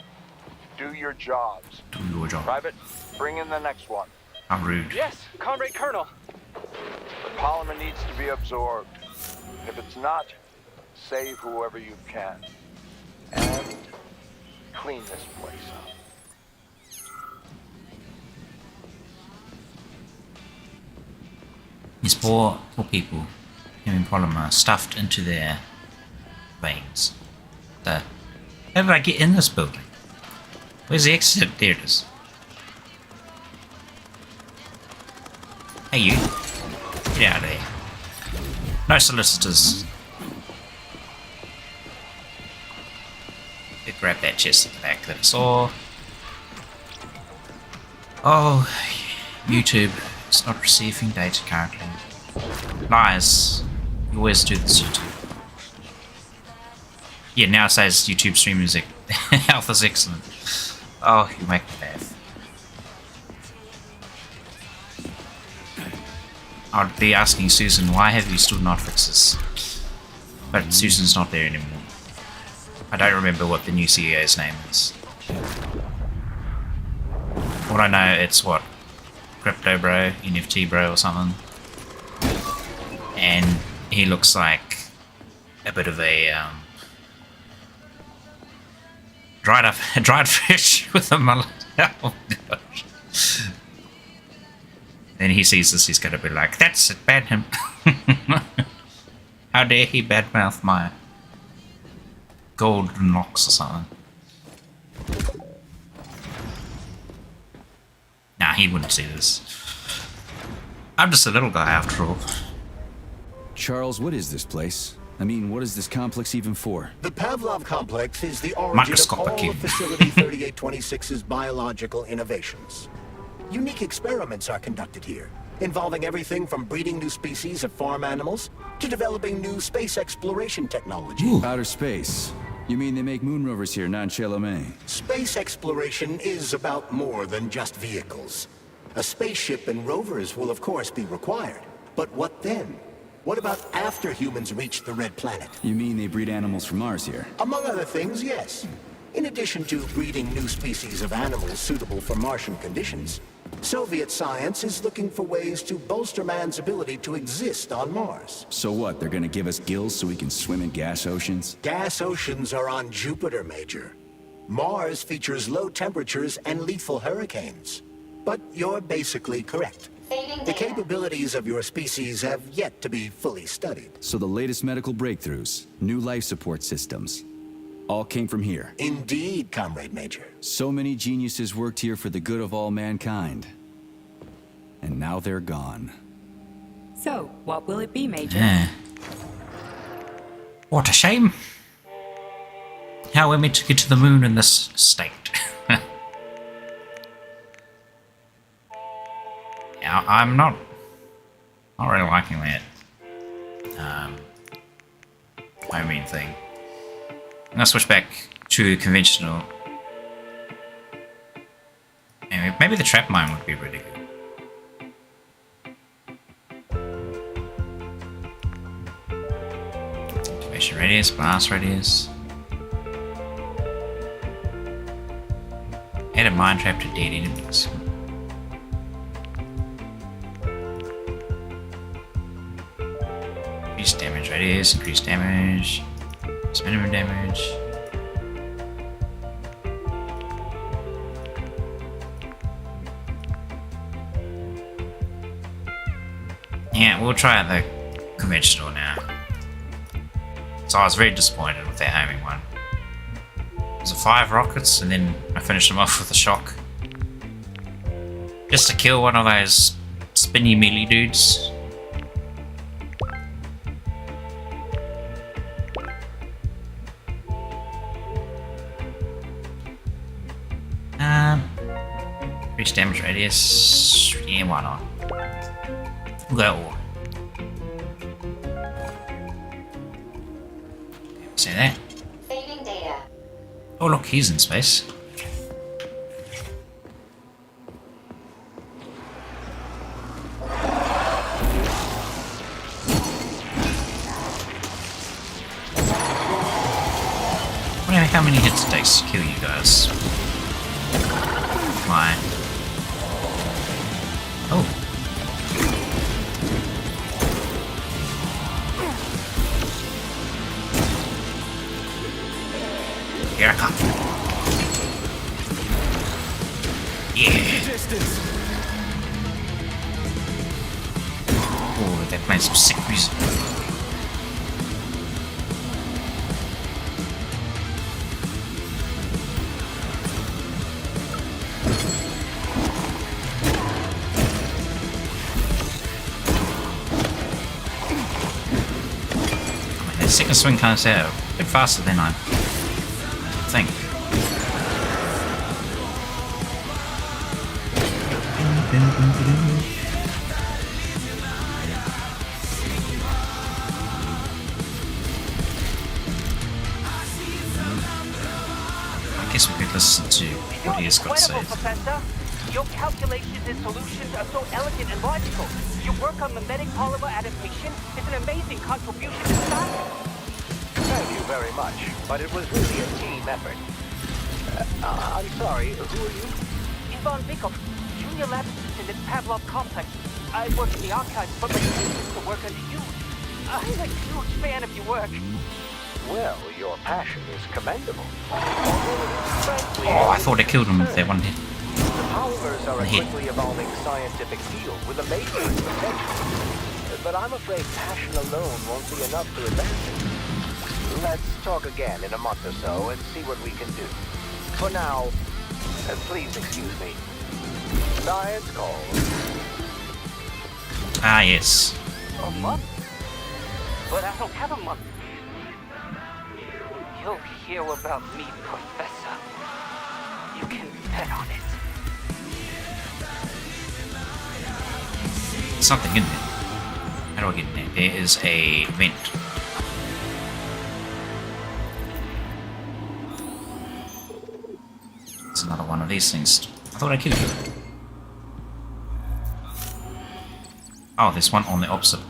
Do your jobs. Do your job. Private, bring in the next one. How rude. Yes, Comrade Colonel. The polymer needs to be absorbed. If it's not, save whoever you can. And clean this place up. These poor people having polymer stuffed into their veins. How did I get in this building? Where's the exit? There it is. Hey you. Get out of there. No solicitors. Grab that chest at the back that I saw. Oh, YouTube. It's not receiving data currently. Lies. You always do this, YouTube. Yeah, now it says YouTube stream music. Health is excellent. Oh, you make me laugh. I'd be asking Susan, why have you still not fixed this? But Susan's not there anymore. I don't remember what the new CEO's name is. What I know, it's what? Crypto Bro, NFT Bro or something. And he looks like a bit of a dried fish with a mullet. Oh gosh. Then he sees this, he's gonna be like, that's it, ban him. How dare he badmouth my golden locks or something. Nah, he wouldn't see this. I'm just a little guy after all. Charles, what is this place? I mean, what is this complex even for? The Pavlov complex is the origin of all of Facility 3826's biological innovations. Unique experiments are conducted here, involving everything from breeding new species of farm animals to developing new space exploration technology. Ooh. Outer space. You mean they make moon rovers here, not in Chelomey? Space exploration is about more than just vehicles. A spaceship and rovers will of course be required. But what then? What about after humans reach the Red Planet? You mean they breed animals from Mars here? Among other things, yes. In addition to breeding new species of animals suitable for Martian conditions, Soviet science is looking for ways to bolster man's ability to exist on Mars. So what, they're gonna give us gills so we can swim in gas oceans? Gas oceans are on Jupiter, Major. Mars features low temperatures and lethal hurricanes. But you're basically correct. The capabilities of your species have yet to be fully studied. So the latest medical breakthroughs, new life support systems, all came from here. Indeed, Comrade Major. So many geniuses worked here for the good of all mankind. And now they're gone. So, what will it be, Major? What a shame. How we're meant to get to the moon in this state. Yeah, I'm not really liking that. My main thing. I'm gonna switch back to conventional. Anyway, maybe the trap mine would be really good. Activation radius, blast radius. Add a mine trap to dead enemies. Increase damage radius, increase damage. Minimum damage. Yeah, we'll try the conventional now. So I was very disappointed with that homing one. It was 5 rockets, and then I finished them off with a shock. Just to kill one of those spinny melee dudes. Increase damage radius. Yeah, why not? We'll go all. See that? Saving data. Oh look, he's in space. I wonder how many hits it takes to kill you guys. Why? Oh. Here I come. Yeah. Oh, they're playing some sick music. Second swing kind of set a bit faster than I think. I guess we could listen to what he has got to say. Professor. Your calculations and solutions are so elegant and logical. Your work on mimetic polymer adaptation is an amazing contribution to science. Thank you very much, but it was really a team effort. I'm sorry, who are you? Ivan Bikov, junior lab assistant at Pavlov Complex. I work in the archives, but my team used to work under you. I'm a huge fan of your work. Well, your passion is commendable. Oh, I thought I killed him with that one hit. The polymers are a quickly evolving scientific field with amazing potential. But I'm afraid passion alone won't be enough to advance it. Let's talk again in a month or so and see what we can do. For now, please excuse me. Science calls. Ah, yes. A month? But I don't have a month. You'll hear about me, Professor. You can bet on it. Something in there. How do I get in there? There is a vent. It's another one of these things. I thought I killed you. Oh, there's one on the opposite.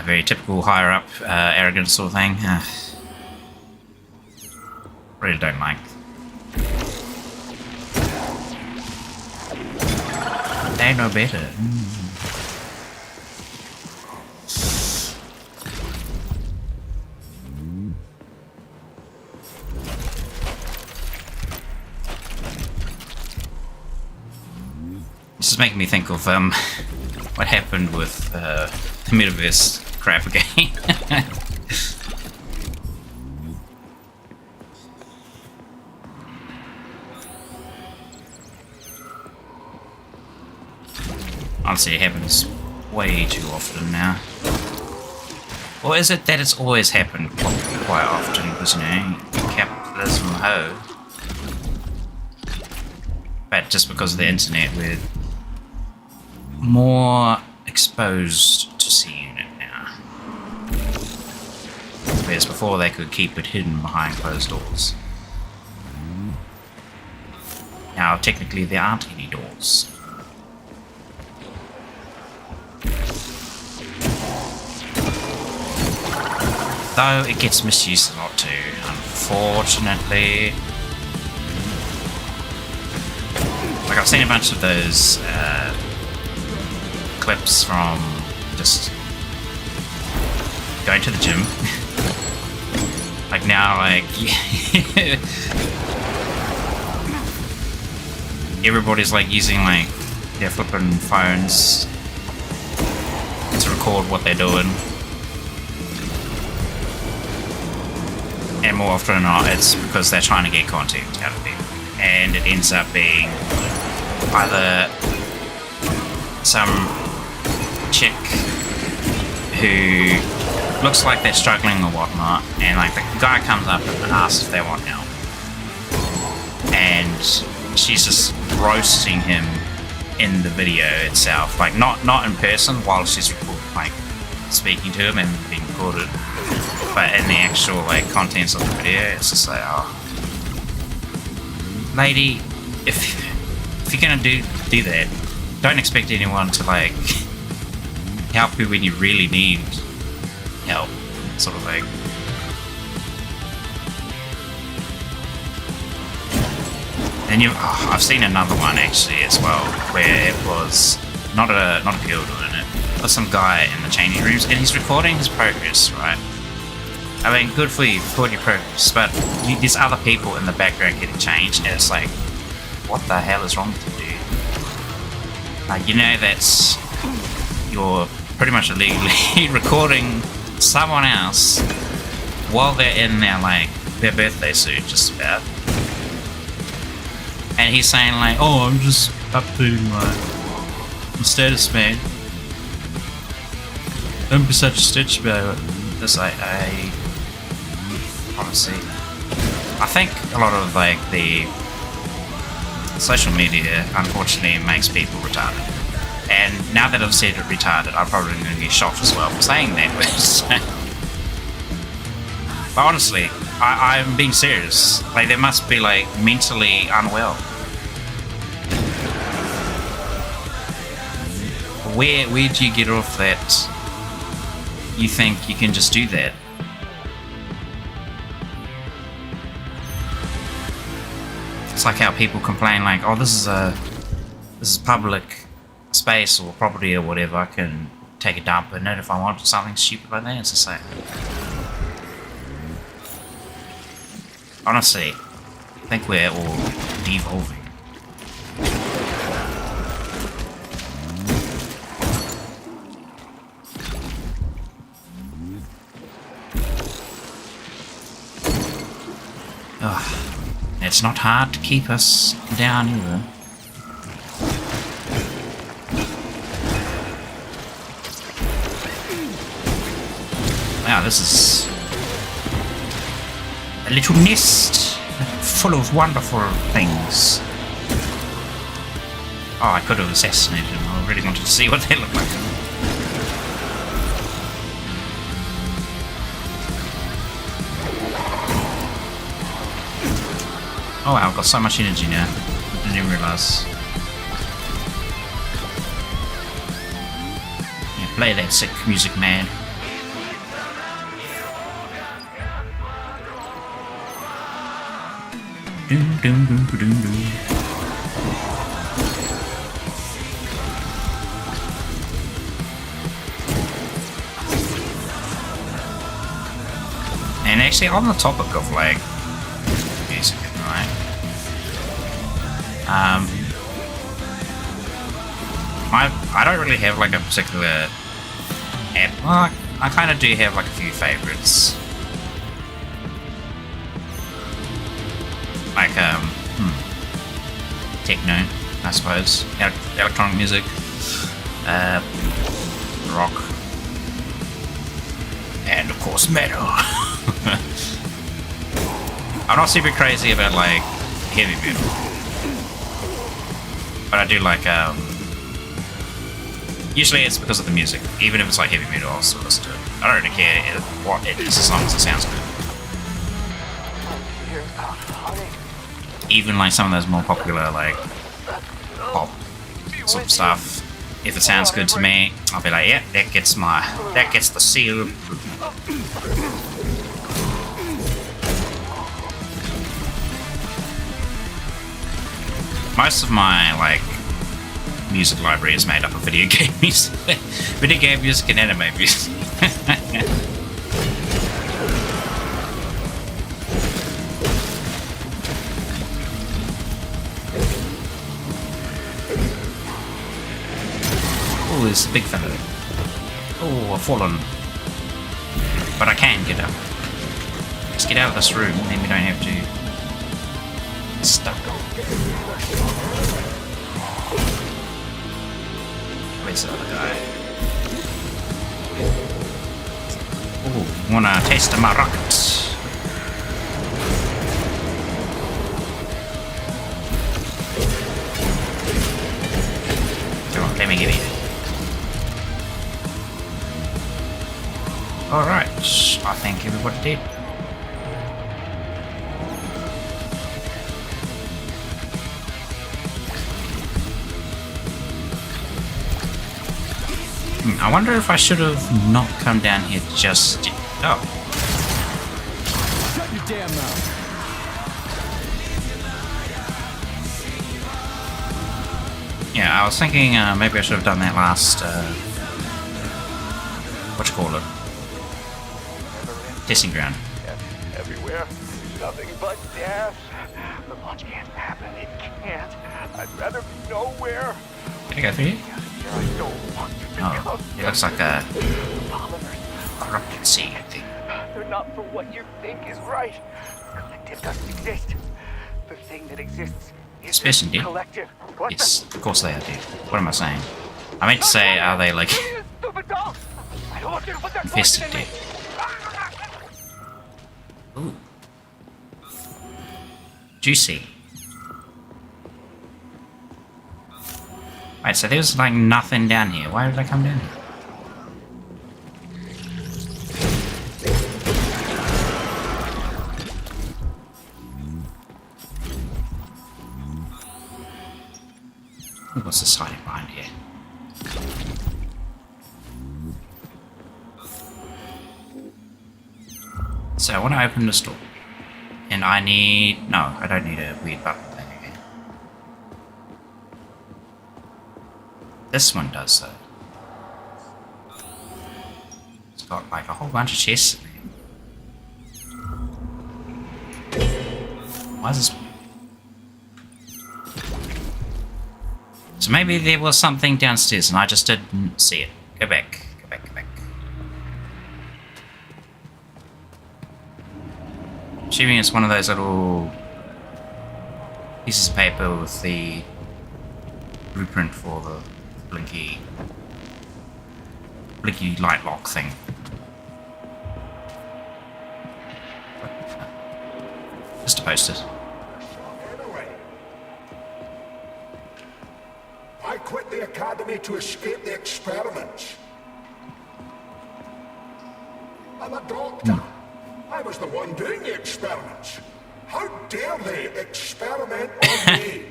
Very typical higher up arrogant sort of thing. Really don't like. They know better. This is making me think of what happened with the metaverse crap again. Honestly, it happens way too often now. Or is it that it's always happened quite often? Because, you know, capitalism ho. But just because of the internet, we're more exposed to seeing it now. Whereas before they could keep it hidden behind closed doors. Now, technically, there aren't any doors. Though it gets misused a lot too, unfortunately. Like, I've seen a bunch of those clips from just going to the gym. Like now, like everybody's like using like their flipping phones to record what they're doing. And more often than not, it's because they're trying to get content out of people. And it ends up being either some chick who looks like they're struggling or whatnot, and like the guy comes up and asks if they want help. And she's just roasting him in the video itself. Like not in person while she's like speaking to him and being recorded. But in the actual like contents of the video, it's just like, oh, lady, if you're gonna do that, don't expect anyone to like help you when you really need help, sort of thing. And I've seen another one actually as well, where it was not a girl doing it, but some guy in the changing rooms, and he's recording his progress, right? I mean, good for you, record your progress, but there's other people in the background getting changed, and it's like, what the hell is wrong with you, dude? Like, you know, you're pretty much illegally recording someone else while they're in their birthday suit, just about. And he's saying like, oh, I'm just updating my status, man. Don't be such a stitch about it. It's like, honestly, I think a lot of like the social media unfortunately makes people retarded. And now that I've said it retarded, I'm probably going to get shot as well for saying that. But honestly, I'm being serious. Like, they must be, like, mentally unwell. Where do you get off that you think you can just do that? It's like how people complain, like, oh, this is public space or property or whatever, I can take a dump in it if I want, something stupid like that. It's just like, honestly, I think we're all devolving. It's not hard to keep us down either. Wow, this is a little nest full of wonderful things. Oh, I could have assassinated him. I really wanted to see what they look like. Oh wow, I've got so much energy now. I didn't even realise. Yeah, play that sick music, man. Doom, doom, doom, doom, doom. And actually, on the topic of like music, right? I don't really have like a particular app. Well, I kind of do have like a few favorites. Like techno, I suppose, electronic music, rock, and of course metal. I'm not super crazy about like heavy metal, but I do like usually it's because of the music. Even if it's like heavy metal, I'll still listen to it. I don't really care what it is as long as it sounds good. Even like some of those more popular like pop sort of stuff, if it sounds good to me, I'll be like, yeah, that gets the seal of approval. Most of my like music library is made up of video game music, video game music and anime music. Oh, there's a big fella. Oh, I've fallen. But I can get up. Let's get out of this room, then we don't have to get stuck. Where's the other guy? Oh, wanna taste my rocket? Come on, let me give you. Alright, I think everybody did. I wonder if I should have not come down here just yet. Oh. Shut your damn mouth. Yeah, I was thinking maybe I should have done that last, what you call it? Testing ground. Everywhere, nothing but death. The launch can't happen. It can't. I'd rather be nowhere. Can I go through here? I don't want to Oh, it looks like a corrupted sea, I think. They're not for what you think is right. Collective doesn't exist. The thing that exists is Space indeed. collective. What Yes, of course they are, dude. What am I saying? I meant to say, are they like stupid dog! I don't want you to put that infested, poison in dude? me. Ooh. Juicy. Right, so there's like nothing down here. Why did I come down here? What's this hiding behind here? So I want to open this door. And I need... No, I don't need a weird button thing again. This one does, though. It's got like a whole bunch of chests in there. Why is this... So maybe there was something downstairs and I just didn't see it. Go back. Go back, go back. Assuming it's one of those little pieces of paper with the blueprint for the blinky light lock thing. Just a post-it. I quit the academy to escape the experiments. I'm a doctor. I was the one doing the experiments. How dare they experiment on me?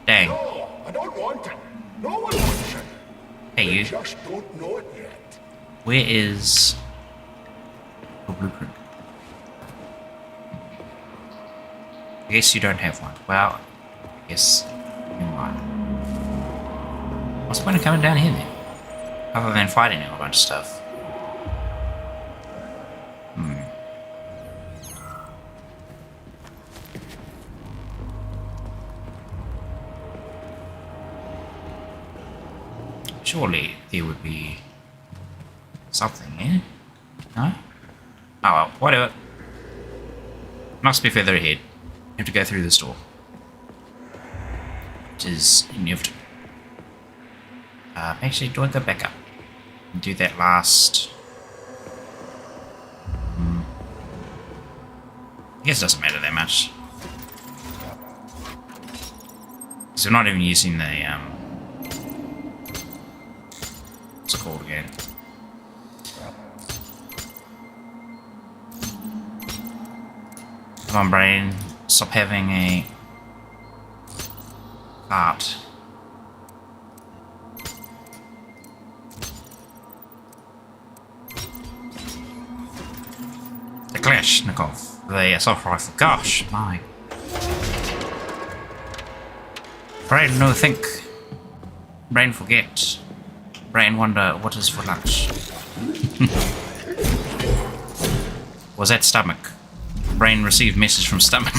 Dang. No, I don't want it. No one wants it. Hey, you. They just don't know it yet. Where is your blueprint? I guess you don't have one. Well, I guess you might. What's the point of coming down here then? Other than fighting a whole bunch of stuff. Surely there would be something here. No? Oh well, whatever. Must be further ahead. You have to go through this door. Which is inevitable. Actually, do I go back up? And do that last... I guess it doesn't matter that much. Because we're not even using the, what's it called again? Come on, brain. Stop having a heart. The Kalashnikov, the assault rifle. Gosh, my brain no think, brain forget, brain wonder what is for lunch. Was that stomach? Brain received message from stomach.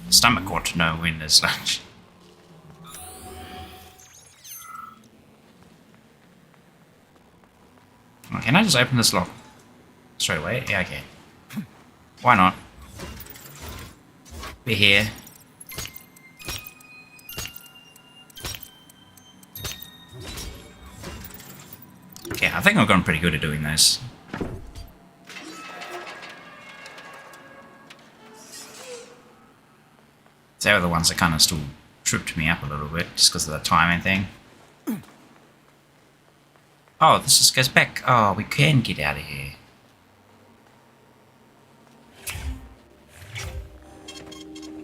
Stomach want to know when there's lunch. Oh, can I just open this lock straight away? Yeah, okay. Why not? We're here. Okay, I think I've gotten pretty good at doing this. They were the ones that kind of still tripped me up a little bit, just because of the timing thing. Oh, this just goes back. Oh, we can get out of here.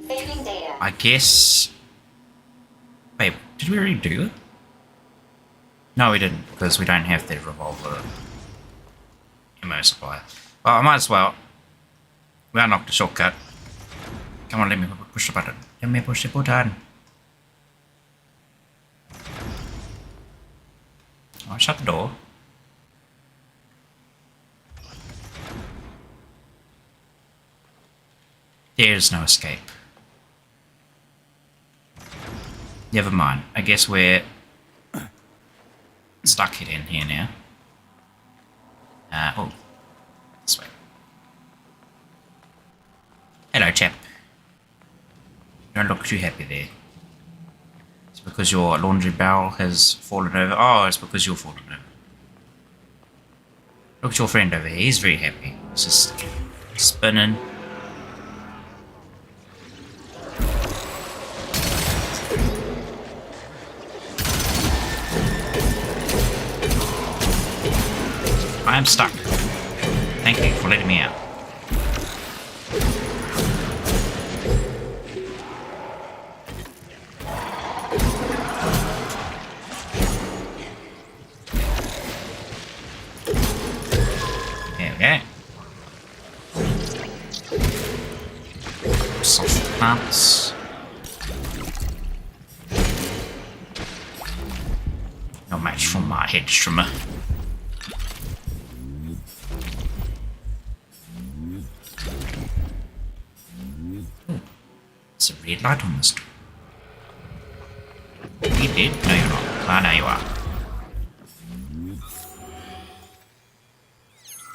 Saving data. I guess... Wait, did we already do it? No, we didn't, because we don't have the revolver ammo supply. Well, I might as well. We unlocked the shortcut. Come on, let me push the button. Let me push the button. Oh, shut the door. There's no escape. Never mind. I guess we're stuck in here now. Oh, this way. Hello, chap. Don't look too happy there. It's because your laundry barrel has fallen over. Oh, it's because you're fallen over. Look at your friend over here. He's very happy. He's just spinning. I am stuck. Thank you for letting me out. Soft plants. No match for my head trimmer. There's a red light on this door. You did? No, you're not. Ah, now you are.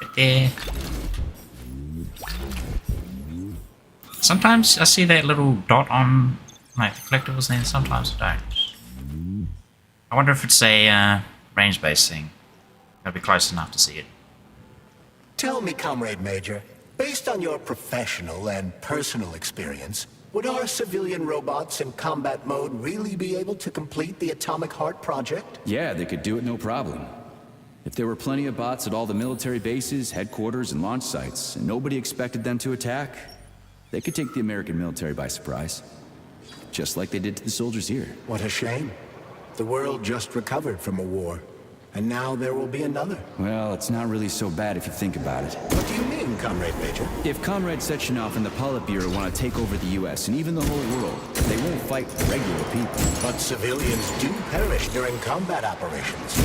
Right there. Sometimes I see that little dot on like the collectibles there, sometimes I don't. I wonder if it's a range-based thing. Gotta be close enough to see it. Tell me, Comrade Major, based on your professional and personal experience, would our civilian robots in combat mode really be able to complete the Atomic Heart project? Yeah, they could do it no problem. If there were plenty of bots at all the military bases, headquarters, and launch sites, and nobody expected them to attack, they could take the American military by surprise. Just like they did to the soldiers here. What a shame. The world just recovered from a war, and now there will be another. Well, it's not really so bad if you think about it. What do you mean, Comrade Major? If Comrade Sechenov and the Politburo want to take over the US and even the whole world, they won't fight regular people. But civilians do perish during combat operations.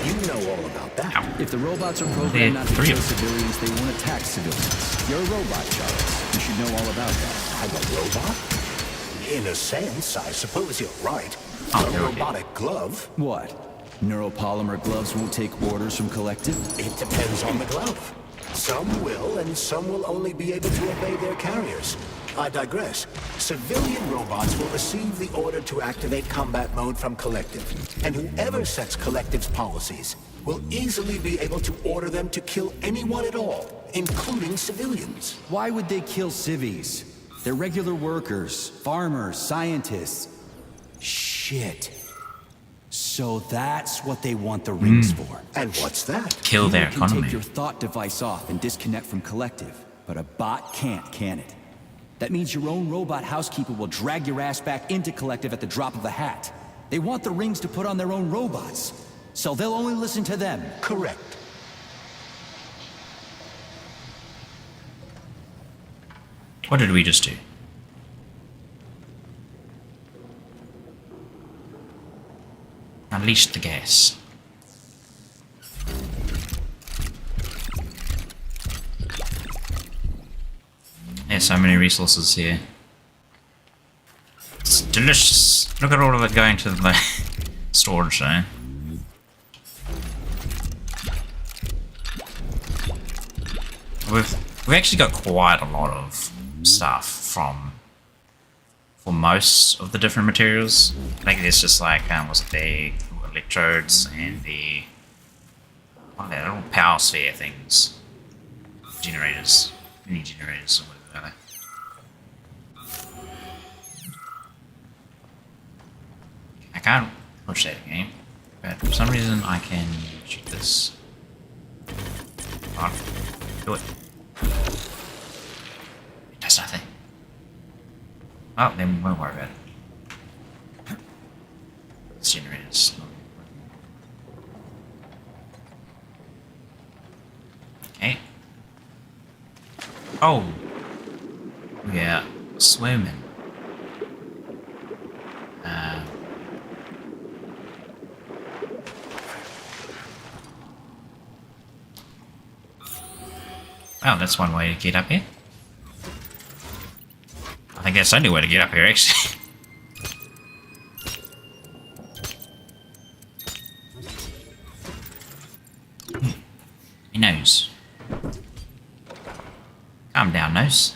You know all about that. If the robots are programmed not to kill civilians, they won't attack civilians. You're a robot, Charles. You should know all about that. I'm a robot? In a sense, I suppose you're right. A robotic glove? What? Neuropolymer gloves won't take orders from Collective? It depends on the glove. Some will, and some will only be able to obey their carriers. I digress. Civilian robots will receive the order to activate combat mode from Collective, and whoever sets Collective's policies will easily be able to order them to kill anyone at all, including civilians. Why would they kill civvies? They're regular workers, farmers, scientists. Shit. So that's what they want the rings for. And what's that? Kill their You can economy. take your thought device off and disconnect from Collective, but a bot can't, can it? That means your own robot housekeeper will drag your ass back into Collective at the drop of a hat. They want the rings to put on their own robots, so they'll only listen to them. Correct. What did we just do? Unleash the gas. There's so many resources here. It's delicious. Look at all of it going to the storage though. We've actually got quite a lot of stuff for most of the different materials. I think it's just like was it the electrodes and the little power sphere things, generators, mini generators or whatever. I can't push that again, but for some reason I can shoot this. Oh, do it. It does nothing. Oh, then we won't worry about it. This generator's not. Okay. Oh! Yeah, swimming. Well, that's one way to get up here. I think that's the only way to get up here, actually. He knows. Calm down, nose.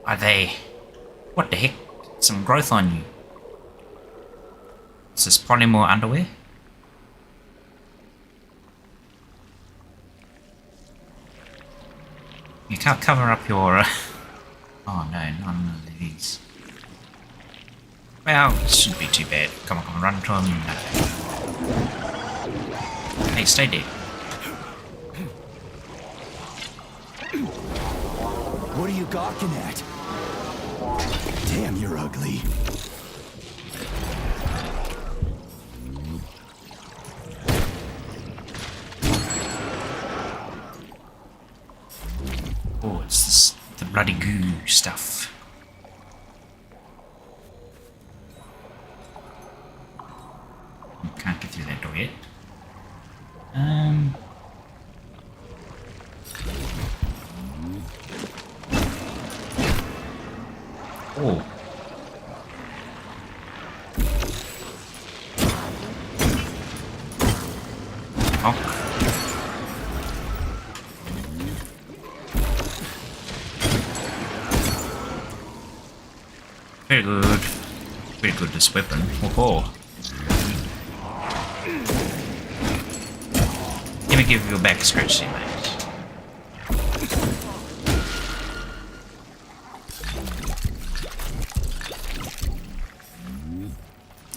Are they... What the heck? Some growth on you. Is this polymer underwear? You can't cover up your... Oh no, none of these. Well, it shouldn't be too bad. Come on, run to him. Hey, stay dead. What are you gawking at? Damn, you're ugly. bloody goo stuff. Can't get through that door yet. Oh. Oh. Very good. Very good, this weapon. Oh. Let me give you back a scratch, mate.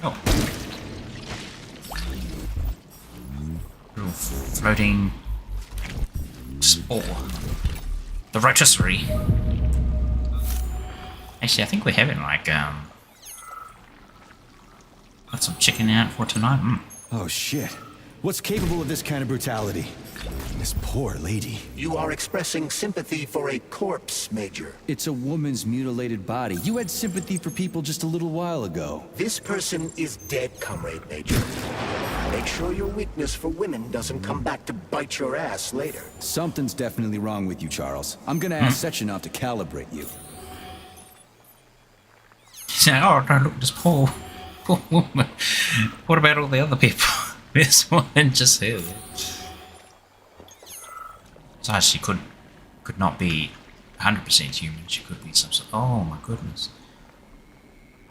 Oh. Little floating spore. The rotisserie. Actually, I think we're having like got some chicken out for tonight. Oh shit. What's capable of this kind of brutality? This poor lady. You are expressing sympathy for a corpse, Major. It's a woman's mutilated body. You had sympathy for people just a little while ago. This person is dead, Comrade Major. Make sure your weakness for women doesn't come back to bite your ass later. Something's definitely wrong with you, Charles. I'm gonna ask Sechenov to calibrate you. Oh, no, look, this poor woman. What about all the other people? This one just here. So she could not be 100% human. She could be some sort. Oh my goodness!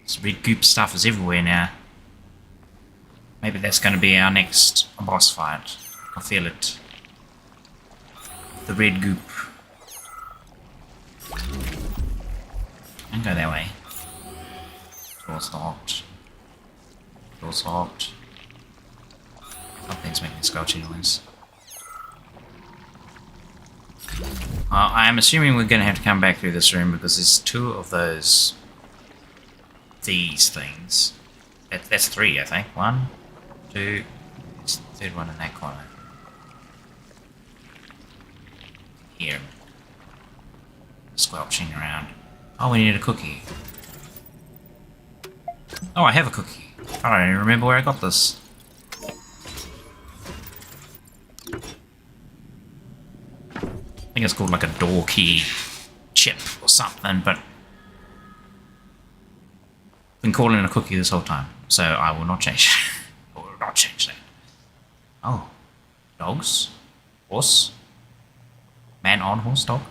This red goop stuff is everywhere now. Maybe that's going to be our next boss fight. I feel it. The red goop. And go that way. Door's locked. Door's locked. Something's making a squelchy noise. I am assuming we're going to have to come back through this room because there's two of these things. That's three, I think. One, two. It's the third one in that corner. Here. Squelching around. Oh, we need a cookie. Oh, I have a cookie. I don't even remember where I got this. I think it's called like a door key chip or something, but I've been calling it a cookie this whole time, so I will not change it. I will not change that. Oh. Dogs? Horse? Man on horse dog?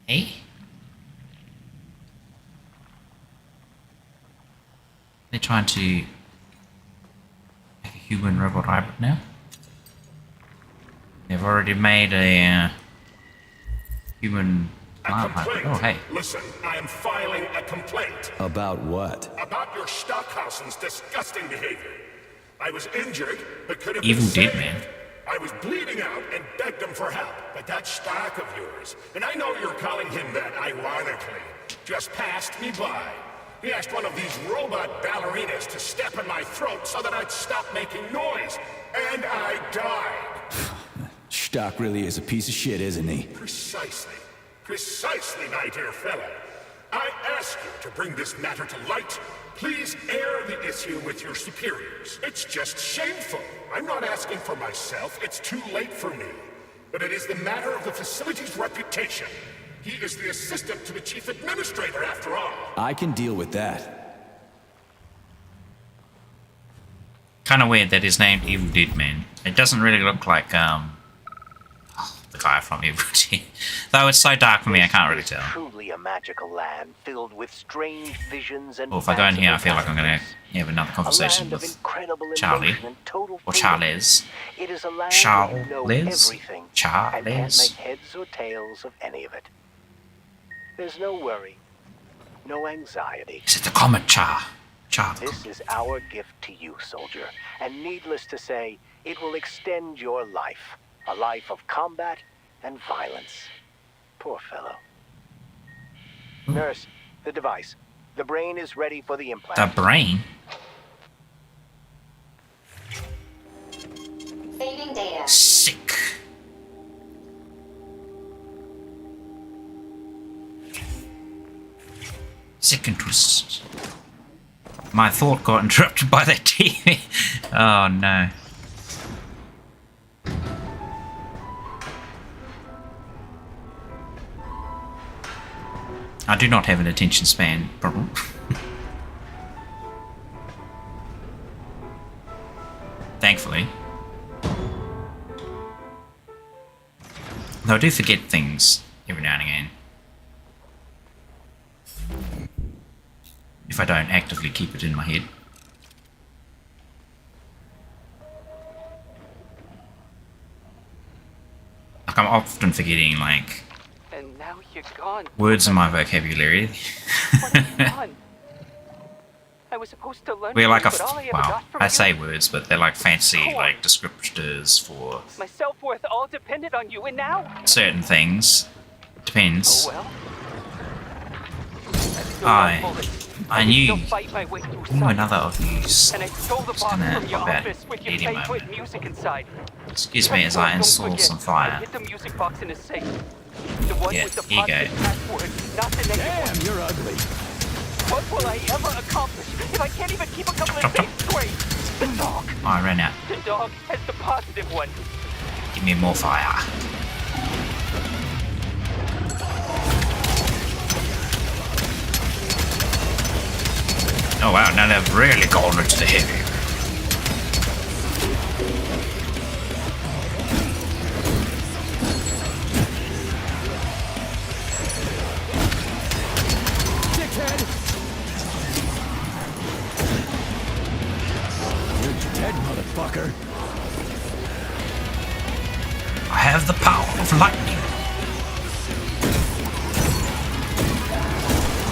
Hey? They're trying to make a human robot hybrid now. They've already made a human plant hybrid. Oh, hey. Listen, I am filing a complaint. About what? About your Stockhausen's disgusting behavior. I was injured, but could have Evil been saved. dead man. I was bleeding out and begged him for help, but that Stock of yours, and I know you're calling him that ironically, just passed me by. He asked one of these robot ballerinas to step in my throat so that I'd stop making noise, and I died. Stock really is a piece of shit, isn't he? Precisely. Precisely, my dear fellow. I ask you to bring this matter to light. Please air the issue with your superiors. It's just shameful. I'm not asking for myself. It's too late for me. But it is the matter of the facility's reputation. He is the assistant to the chief administrator, after all. I can deal with that. Kind of weird that he's named Evil Dead Man. It doesn't really look like the guy from Evil Dead. Though it's so dark for me, I can't really tell. Truly a magical land filled with strange visions and Well, if I go in here, I feel like I'm going to have another conversation with Charlie. Or Charles. It is a land Charles? where you know everything Charles? and can't make heads or tails of any of it. There's no worry, no anxiety. Is it the comet Charlie? This is our gift to you, soldier, and needless to say, it will extend your life. A life of combat and violence. Poor fellow. Nurse, the device. The brain is ready for the implant. The brain? Saving data. Sick. Second twist. My thought got interrupted by that TV. Oh no. I do not have an attention span problem. Thankfully. Though I do forget things every now and again. If I don't actively keep it in my head. Like I'm often forgetting like And now you're gone. words in my vocabulary. What have you done? I was supposed to learn. We're like a but all I ever well, got from I you- say words, but they're like fancy like descriptors for My self-worth all depended on you, and now. certain things. Depends. Oh well. I knew Still fight my way through knew science. another of you And I stole the box gonna from your pop out office with your any moment. favorite music inside. Excuse me as I Don't install forget, some I fire. hid the music box in a safe. The one Yeah, with the here you go. positive password, not the negative one. You're ugly. What will I ever accomplish if I can't even keep a couple of things straight? The dog. Oh, I ran out. The dog has the positive one. Give me more fire. Oh wow, now they've really gone into the heavy. Dickhead! You're dead, motherfucker. I have the power of lightning.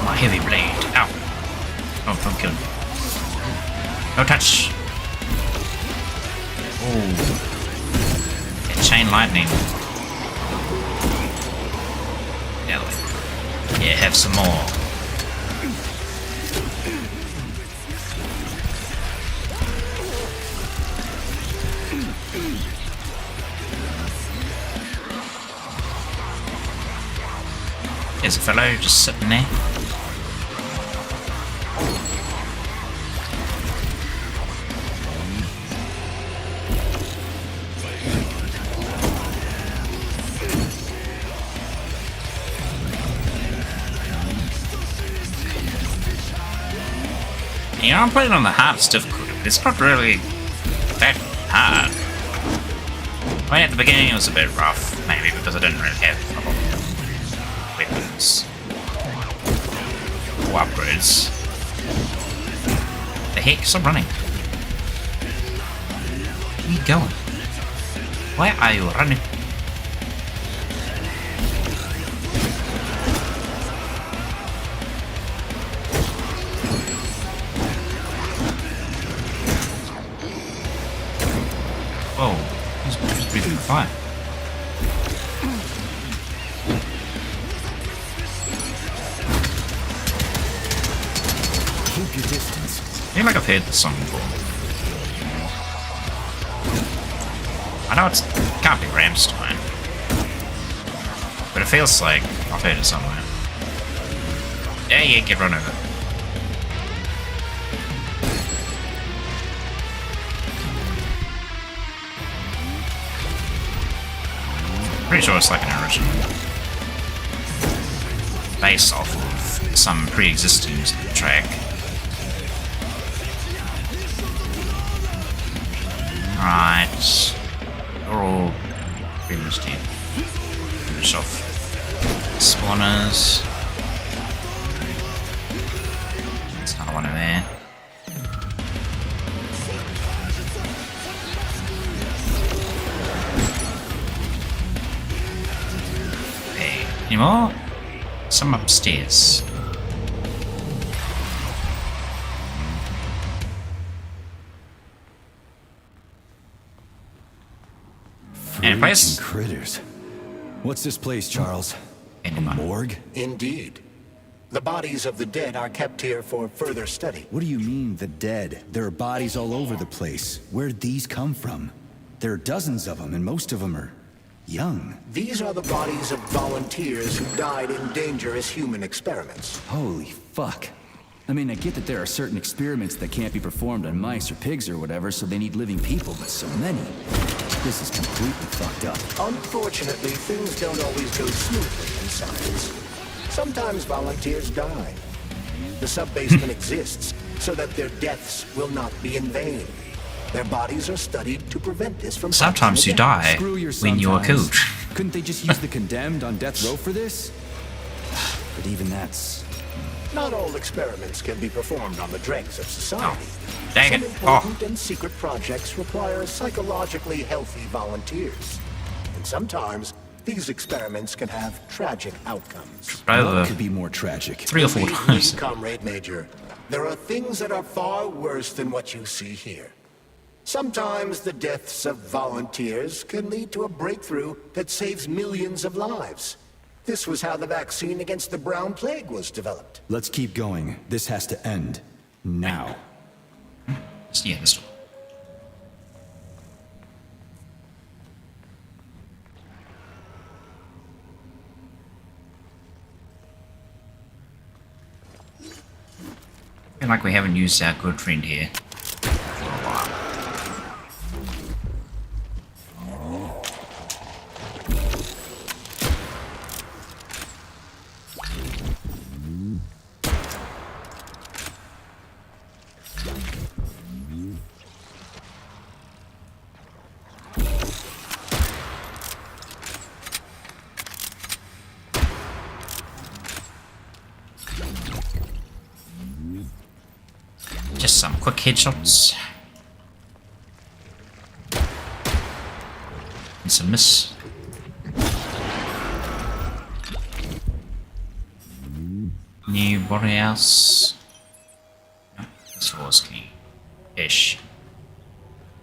My heavy blade. Ow. Oh, don't kill me. No touch. Oh. Yeah, chain lightning. The other way. Yeah, have some more. There's a fellow just sitting there. You know, I'm playing on the hardest difficulty. It's not really that hard. I mean, at the beginning it was a bit rough, maybe because I didn't really have a lot of weapons or upgrades. The heck? Stop running. Where are you going? Why are you running? Whoa, he's breathing fire. Keep your distance. I feel like I've heard this song before. I know it can't be Ramstein, but it feels like I've heard it somewhere. Yeah, get run over. Pretty sure it's like an original, based off of some pre-existing track. Right, we're all pretty much dead. Finish off spawners. There's another one in there. Okay, any more? Some upstairs. Any place? Freaking critters. What's this place, Charles? A Anyone? morgue? Indeed. The bodies of the dead are kept here for further study. What do you mean, the dead? There are bodies all over the place. Where'd these come from? There are dozens of them, and most of them are Young? These are the bodies of volunteers who died in dangerous human experiments. Holy fuck. I mean, I get that there are certain experiments that can't be performed on mice or pigs or whatever, so they need living people, but so many. This is completely fucked up. Unfortunately, things don't always go smoothly in science. Sometimes volunteers die. The sub-basement exists so that their deaths will not be in vain. Their bodies are studied to prevent this from happening Sometimes you again. die when you are killed. Couldn't they just use the condemned on death row for this? But even that's... Not all experiments can be performed on the dregs of society. Dang Some it. important and secret projects require psychologically healthy volunteers. And sometimes, these experiments can have tragic outcomes. What could be more tragic? 3 or 4 Believe times. me, Comrade Major, there are things that are far worse than what you see here. Sometimes the deaths of volunteers can lead to a breakthrough that saves millions of lives. This was how the vaccine against the brown plague was developed. Let's keep going. This has to end. Now. Yeah, this one. I feel like we haven't used our good friend here for a while. Just some quick headshots. And some miss. Anybody else? No, this floor's key. Ish.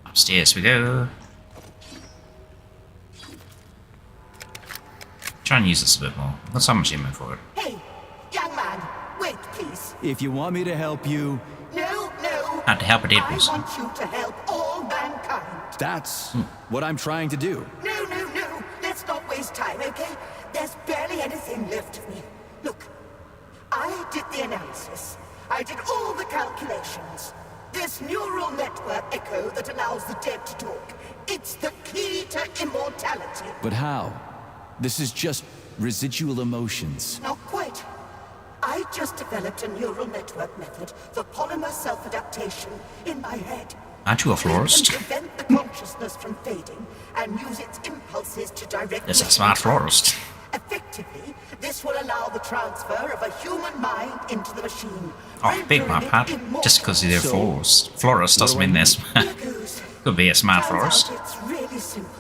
Upstairs we go. Try and use this a bit more. Got so much ammo for it. Hey, young man, wait, please. If you want me to help you... No, no. Not to help a dead I person. want you to help all mankind. That's what I'm trying to do. No, no, no. Let's not waste time, okay? There's barely anything left of me. Look, I did the analysis. I did all the calculations. This neural network echo that allows the dead to talk. It's the key to immortality. But how? This is just residual emotions. Not quite. I just developed a neural network method for polymer self-adaptation in my head. Aren't you a florist? We can prevent the consciousness from fading and use its impulses to direct... That's a smart florist. Effectively, this will allow the transfer of a human mind into the machine. Oh, big my part. Just because they're florist doesn't mean they're smart. Could be a smart florist. It's really simple.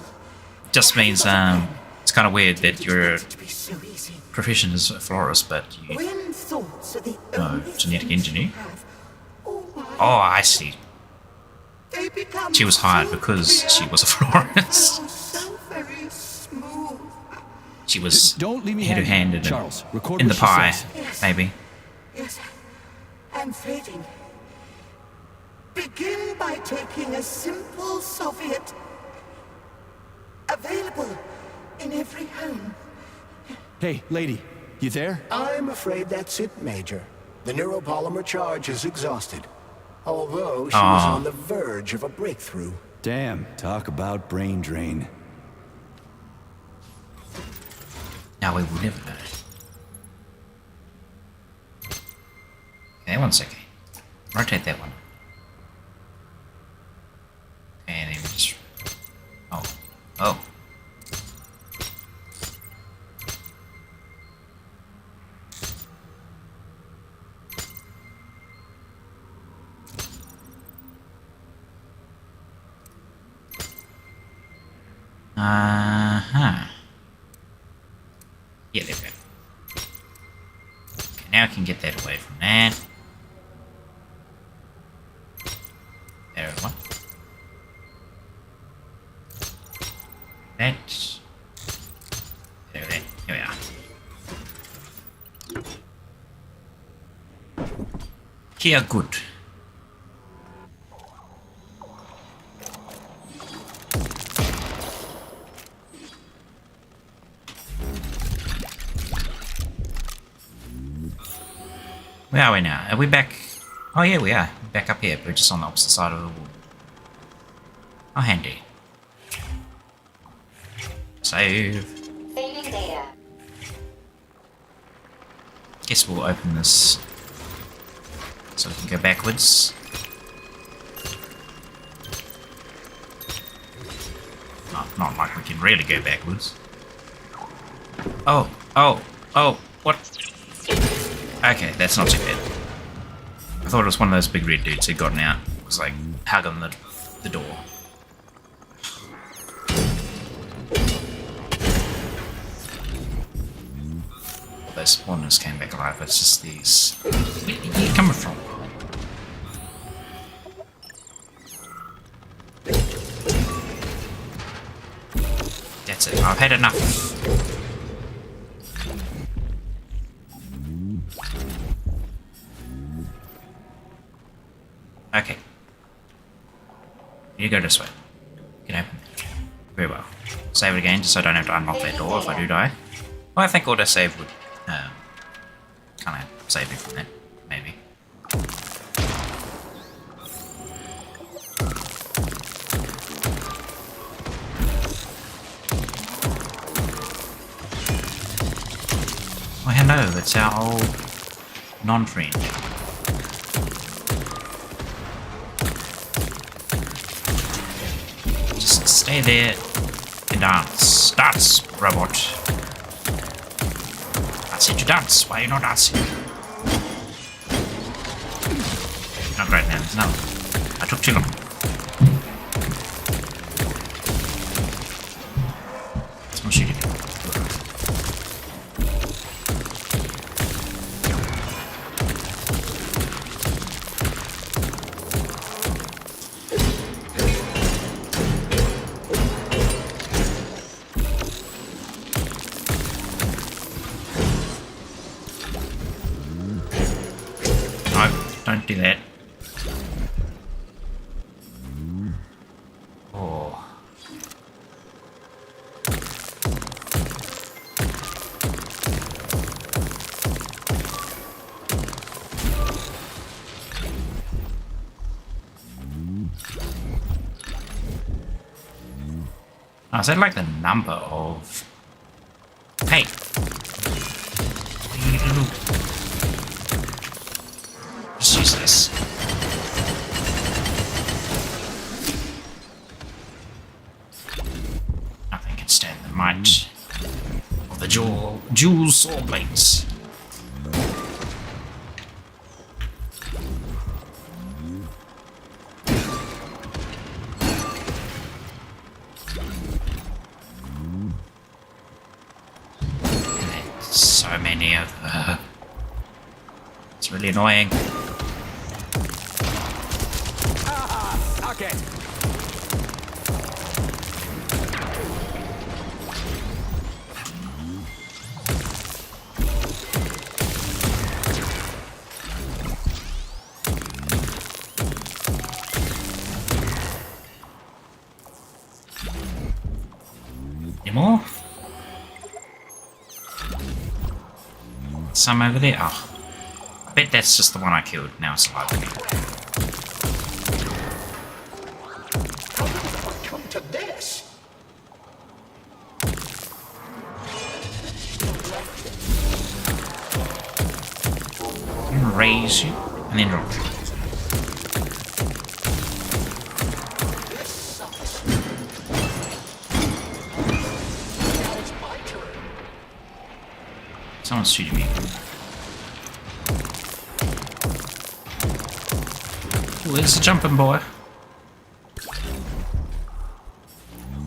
Just means it's kind of weird that your profession is a florist, but you When thoughts are the no only genetic things engineer. you have, Oh, I see. they become She was hired because she was a florist. so very smooth. She was Don't leave me head-to-handed Charles, record in the what she pie, says. Yes. maybe. Yes, I'm fading. Begin by taking a simple Soviet available in every home. Hey, lady, you there? I'm afraid that's it, Major. The neuropolymer charge is exhausted. Although she was on the verge of a breakthrough. Damn, talk about brain drain. Now we will never know. Okay, one second. Rotate that one. And then we just... Oh. Oh. Uh-huh. Yeah, there we go. Okay, now I can get that away from that. There we go. That. There we go. Here we are. Here, good. Where are we now? Are we back? Oh yeah, we are. Back up here. We're just on the opposite side of the wall. Oh, handy. Save. Saving data. Guess we'll open this so we can go backwards. Not like we can really go backwards. Oh, what? Okay, that's not too bad. I thought it was one of those big red dudes who'd gotten out. It was like hugging the door. Those spawners came back alive. It's just these. Where are you coming from? That's it. I've had enough. Okay. You go this way. You know. Very well. Save it again, just so I don't have to unlock that door if I do die. Well, I think autosave would kind of save me from that, maybe. Oh, hello, it's our old non-friend. Just stay there and dance. Dance, robot. I said you dance. Why are you not dancing? Not great, man. No. I took too long. Someone shooting me. Don't do that. Oh. Oh, is that like the number of... Hey! What are you gonna do? Just use this. Nothing can stand the might of the dual sword blades. So many of them. It's really annoying. Okay. Any more? Some over there. Oh. I bet that's just the one I killed. Now it's alive again. Come to this. I'm gonna raise you and then drop you. Someone's shooting me. Ooh, there's a jumping boy.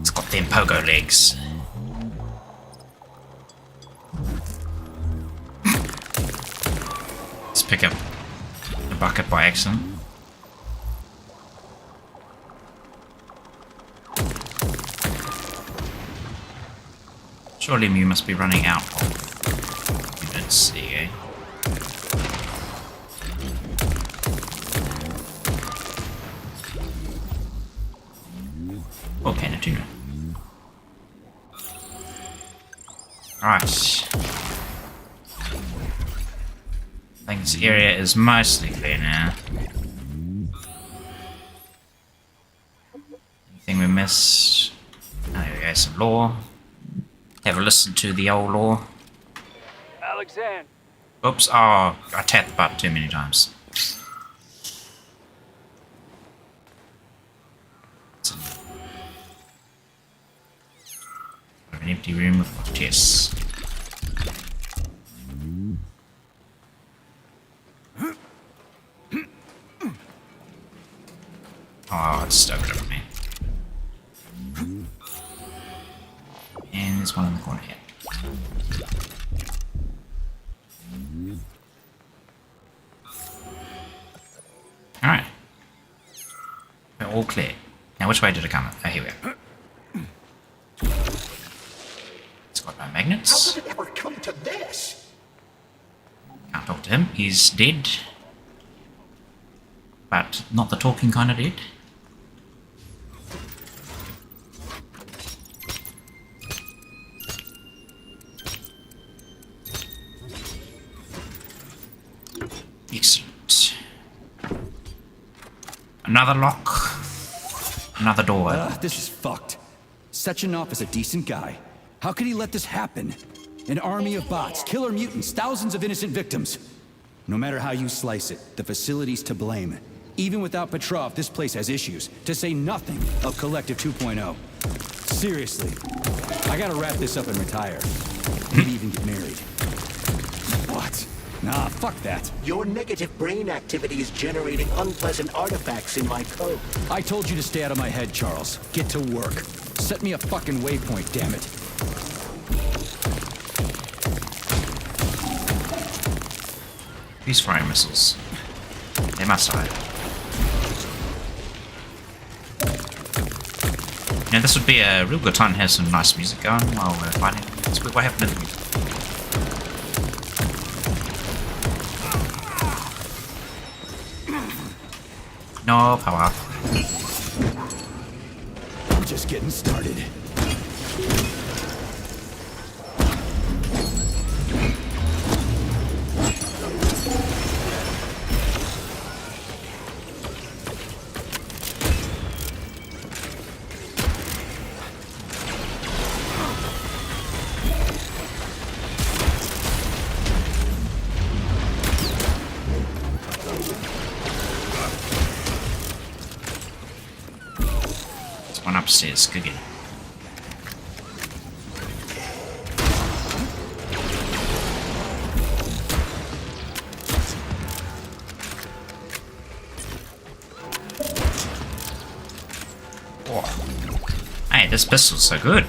It's got them pogo legs. Let's pick up the bucket by accident. Surely you must be running out of units. There you go. Okay, no tuna. Alright. Thing This area is mostly clear now. Anything we missed? Oh, there we go, some lore. Have a listen to the old lore. Alexander. Oops, oh, I tapped the button too many times. An empty room with chests. Oh, it's stuck over me. And there's one in the corner here. Alright. We're all clear. Now, which way did it come? Oh, here we go. It's got no magnets. How did it ever come to this? Can't talk to him. He's dead. But not the talking kind of dead. Excellent. Another lock. Another door. This is fucked. Sechenov is a decent guy. How could he let this happen? An army of bots, killer mutants, thousands of innocent victims. No matter how you slice it, the facility's to blame. Even without Petrov, this place has issues, to say nothing of Collective 2.0. Seriously, I gotta wrap this up and retire. Maybe even get married. What? Nah, fuck that. Your negative brain activity is generating unpleasant artifacts in my code. I told you to stay out of my head, Charles. Get to work. Set me a fucking waypoint, damn it. These firing missiles. They must hide. Now this would be a real good time to have some nice music going while we're fighting. What happened to the music? No power. I'm just getting started. One upstairs, good game. Oh. Hey, this pistol's so good.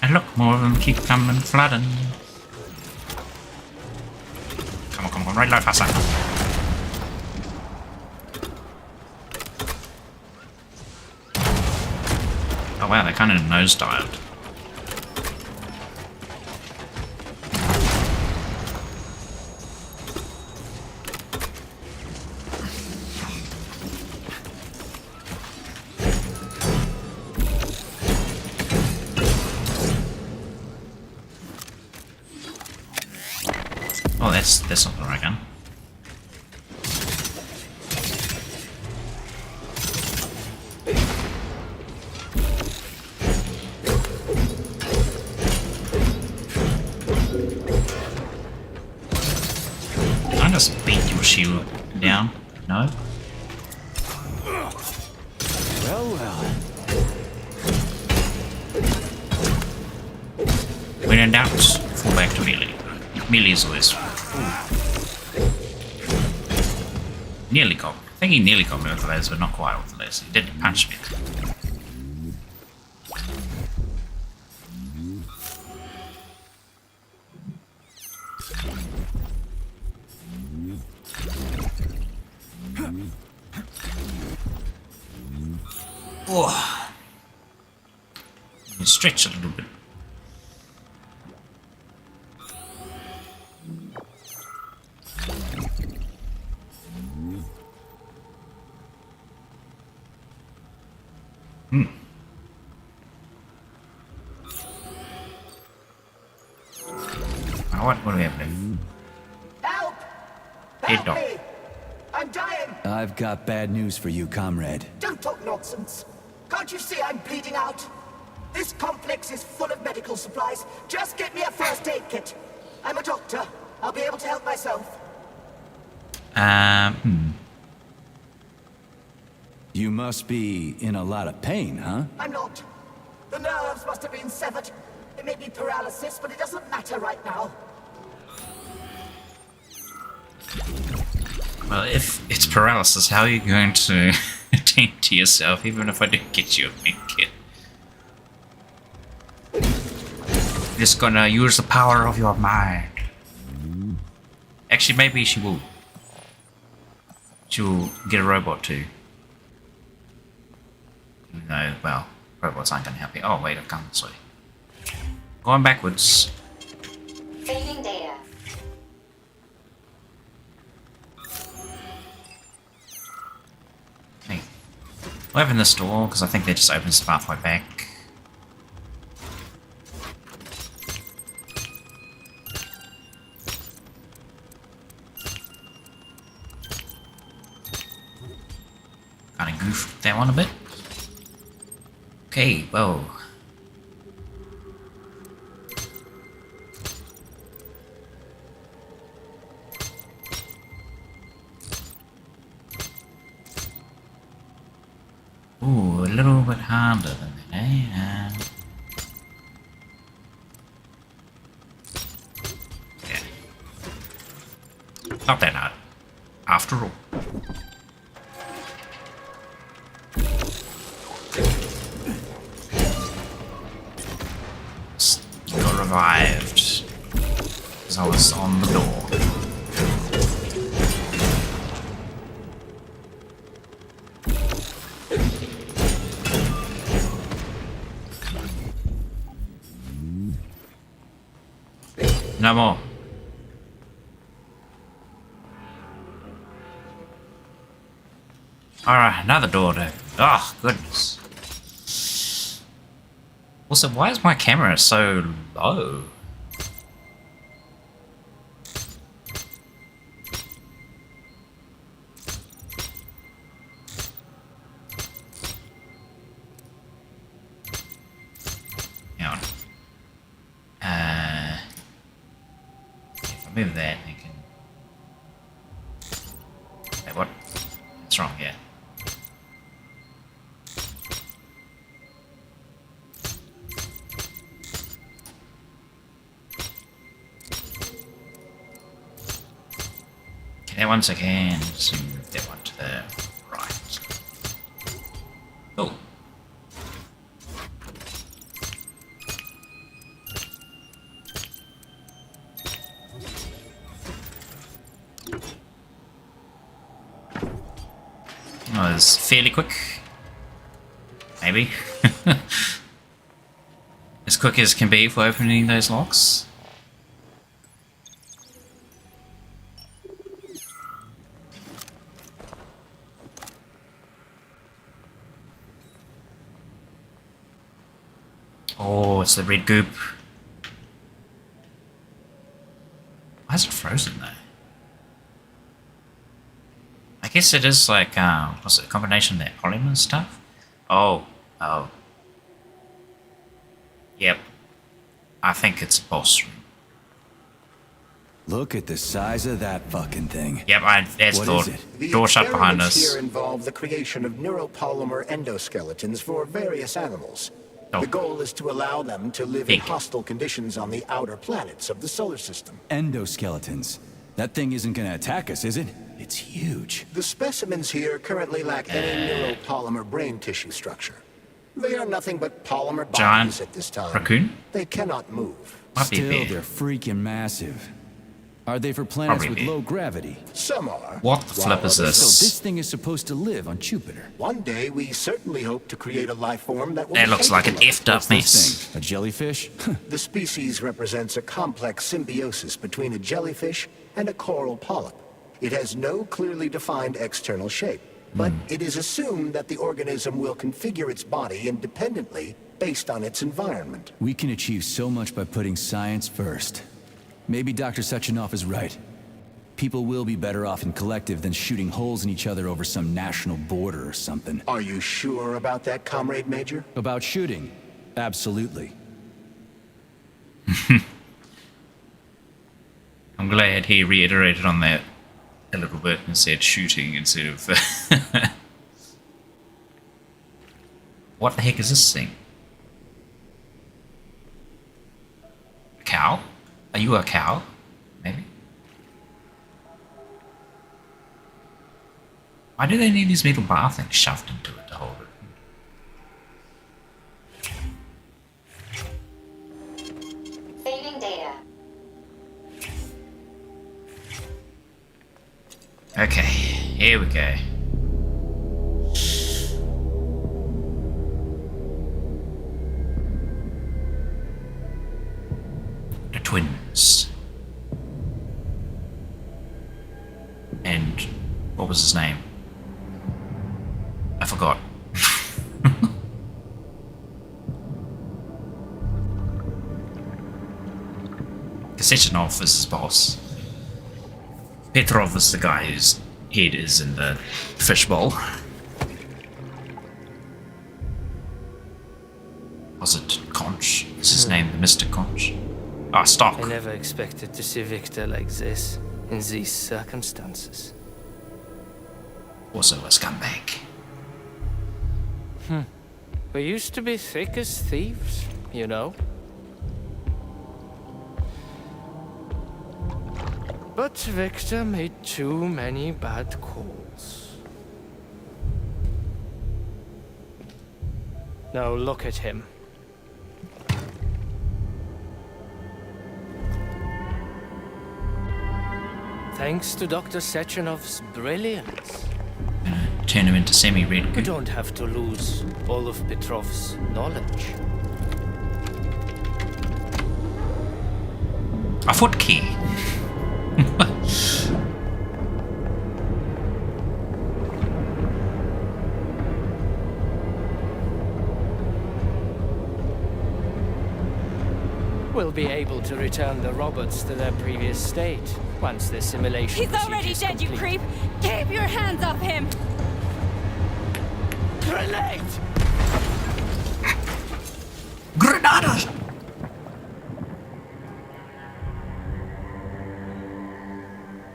And look, more of them keep coming flooding. Come on, right low, faster. Oh wow, they kind of nosedived. Oh, that's not the right gun. Can I just beat your shield down? No? Well. When in doubt, fall back to melee. Melee is always. Nearly got me. I think he nearly got me with the laser, but not quite with the laser. He did punch me. Oh. Stretch a little bit. what do we have left? Help! Hey, Help dog. me! I'm dying! I've got bad news for you, comrade. Don't talk nonsense. Can't you see I'm bleeding out? This complex is full of medical supplies. Just get me a first aid kit. I'm a doctor. I'll be able to help myself. You must be in a lot of pain, huh? I'm not. The nerves must have been severed. It may be paralysis, but it doesn't matter right now. Well, if it's paralysis, how are you going to attend to yourself, even if I do get you a med kit? You're just gonna use the power of your mind. Actually, maybe she will. She'll get a robot too. No, well, robots aren't gonna help you. Oh, wait, I've come this way. Going backwards. Saving data. Hey. We'll open this door, because I think that just opens the pathway back. Kind of goofed that one a bit. Okay, well. Ooh, a little bit harder than that, eh? Yeah. Not that hard, after all. Got revived because I was on the door. No more. Alright, another door to... Oh, goodness. Also, why is my camera so low? Hang on. If I move that, I can... Wait, what? What's wrong here? That one second, so move that one to the right. Oh. That was fairly quick. Maybe. As quick as can be for opening those locks. Oh, it's the red goop. Why is it frozen though? I guess it is like, what's it, a combination of that polymer stuff? Oh. Yep. I think it's a boss room. Look at the size of that fucking thing. Yep, that's thought. Door shut behind us. The experiments here involve the creation of neuropolymer endoskeletons for various animals. Oh. The goal is to allow them to live in hostile conditions on the outer planets of the solar system. Endoskeletons. That thing isn't gonna attack us, is it? It's huge. The specimens here currently lack any neuropolymer brain tissue structure. They are nothing but polymer bodies at this time. Raccoon? They cannot move. Still, they're freaking massive. Are they for planets with low gravity? Some are. What the flip is this? So this thing is supposed to live on Jupiter. One day, we certainly hope to create a life form that will That looks like an effed up mess. A jellyfish? The species represents a complex symbiosis between a jellyfish and a coral polyp. It has no clearly defined external shape, but it is assumed that the organism will configure its body independently based on its environment. We can achieve so much by putting science first. Maybe Dr. Sechenov is right. People will be better off in collective than shooting holes in each other over some national border or something. Are you sure about that, Comrade Major? About shooting? Absolutely. I'm glad he reiterated on that a little bit and said shooting instead of... What the heck is this thing? A cow? Are you a cow? Maybe? Why do they need these metal bar things shoved into it to hold it? Saving data. Okay, here we go. The twins. And what was his name? I forgot. Sechenov is his boss. Petrov is the guy whose head is in the fishbowl. Was it Conch? Is his name the Mr. Conch? Ah, Stock. I never expected to see Victor like this, in these circumstances. Also a scumbag. We used to be thick as thieves, you know. But Victor made too many bad calls. Now look at him. Thanks to Dr. Sechenov's brilliance. Turn him into semi-red goo. We don't have to lose all of Petrov's knowledge. A foot key. We'll be able to return the robots to their previous state once the simulation. He's already dead, you creep! Keep your hands off him! Grenade! Grenada!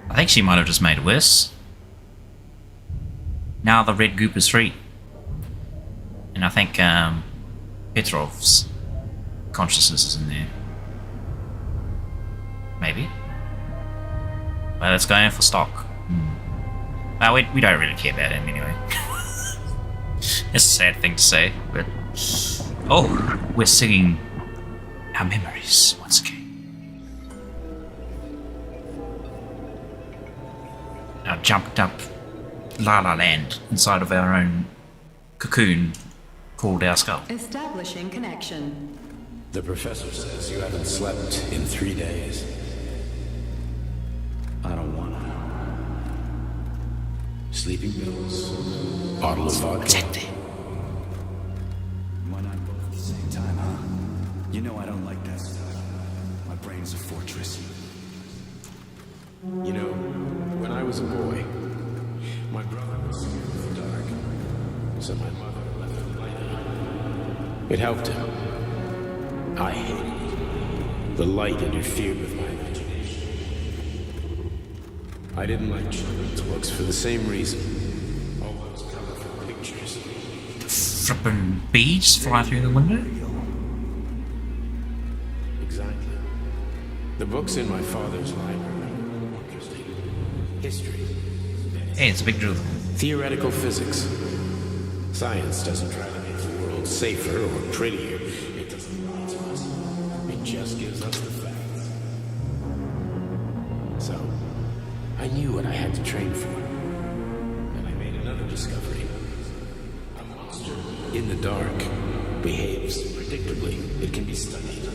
I think she might have just made it worse. Now the red goop is free. And I think Petrov's consciousness is in there. Maybe. Well, let's go in for Stock. Well, we don't really care about him anyway. It's a sad thing to say, but... Oh, we're singing our memories once again. Now jumped up La La Land inside of our own cocoon called our skull. Establishing connection. The professor says you haven't slept in 3 days. I don't wanna. Sleeping pills, bottle of vodka. Why not both at the same time, huh? You know I don't like that stuff. My brain's a fortress. You know, when I was a boy, my brother was scared of the dark, so my mother left the light on. It helped him. I hated it. The light interfered with my imagination. I didn't like children's books for the same reason. All those colorful pictures. Flippin' beads fly through the window? Exactly. The books in my father's library were interesting. History. Hey, it's a big drill. Theoretical physics. Science doesn't try to make the world safer or prettier. It doesn't lie to us. It just gives us the facts. So, I knew what I had to train for. And I made another discovery. A monster in the dark behaves predictably. It can be studied.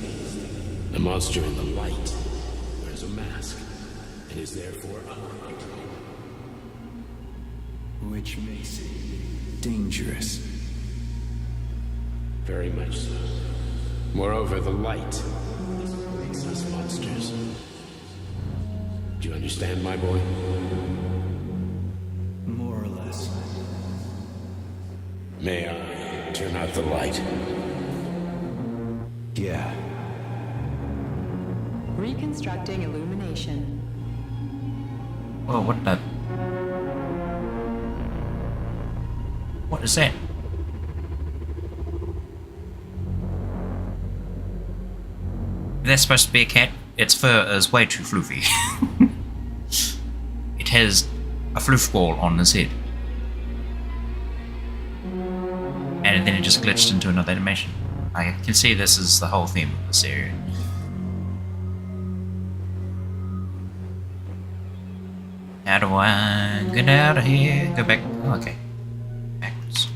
A monster in the light wears a mask and is therefore unpredictable. Which makes it dangerous. Very much so. Moreover, the light makes us monsters. Do you understand, my boy? More or less. May I turn out the light? Yeah. Reconstructing illumination. Whoa, what the? What is that? If that's supposed to be a cat, its fur is way too floofy. It has a floof ball on its head. And then it just glitched into another animation. I can see this is the whole theme of this area. How do I get out of here? Go back. Oh, okay. Backwards.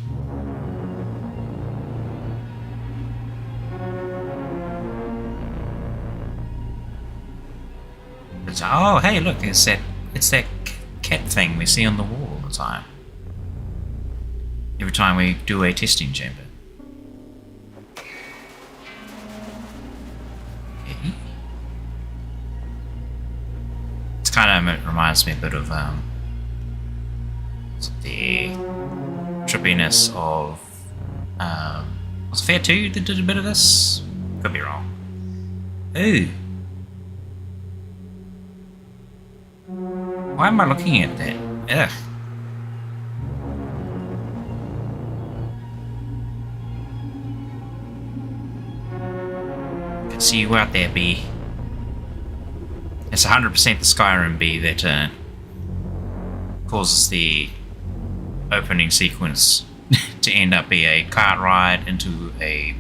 Oh, hey, look, it's that cat thing we see on the wall all the time. Every time we do a testing chamber. Okay. It's kind of, it reminds me a bit of the trippiness of was it Fair 2 that did a bit of this? Could be wrong. Ooh. Why am I looking at that? Ugh. Can see you out there, B. It's 100% the Skyrim B that causes the opening sequence to end up be a cart ride into a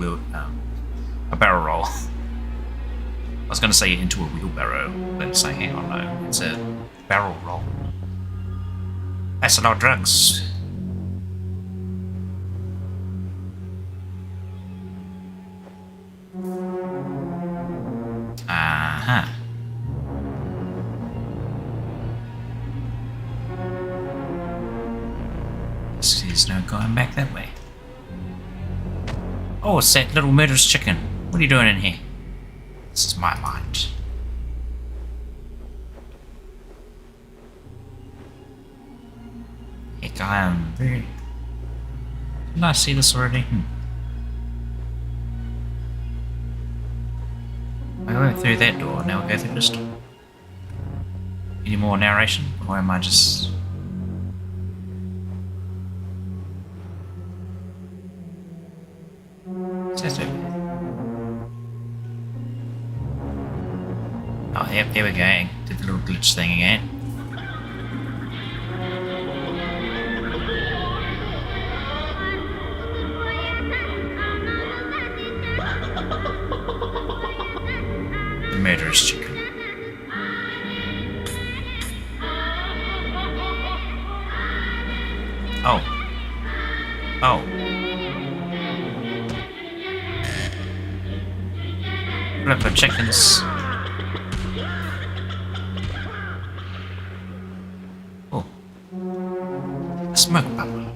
barrel roll. I was going to say into a wheelbarrow, but it's like, hang on, no, it's a barrel roll. That's a lot of drugs. Uh-huh. There's no going back that way. Oh, it's that little murderous chicken. What are you doing in here? This is my mind. Heck, I am very... Didn't I see this already? I went through that door, now we'll go through this door. Any more narration? Or am I just... What's that over there? Oh, yep, there we go. Did the little glitch thing again. The murderous chicken. Oh. Oh. Flipper chickens. Oh. A smoke bubble.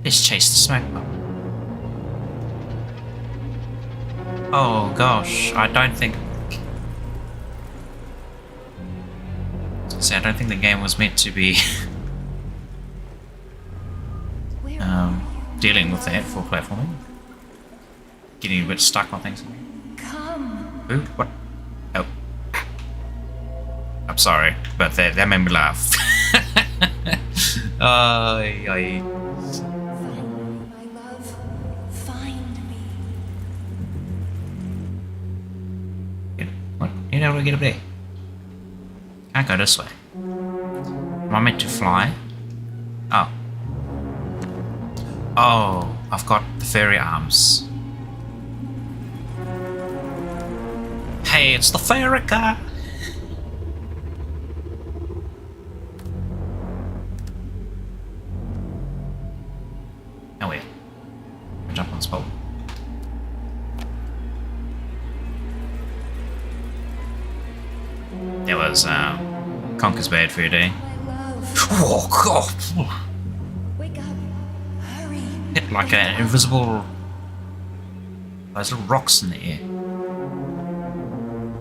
Let's chase the smoke bubble. Oh gosh, I don't think... I don't think the game was meant to be dealing with that for platforming. Getting a bit stuck on things. Come. Ooh, what? Oh. I'm sorry, but that made me laugh. Find me, my love. Find me. What? You know, we get up there. Can't go this way. Am I meant to fly? Oh. Oh, I've got the fairy arms. Hey, it's the fairy car! Oh wait. Jump on this pole. That was Conker's Bad Fur Day. Oh god! Wake up. Hurry. Hit like an invisible... Those little rocks in the air.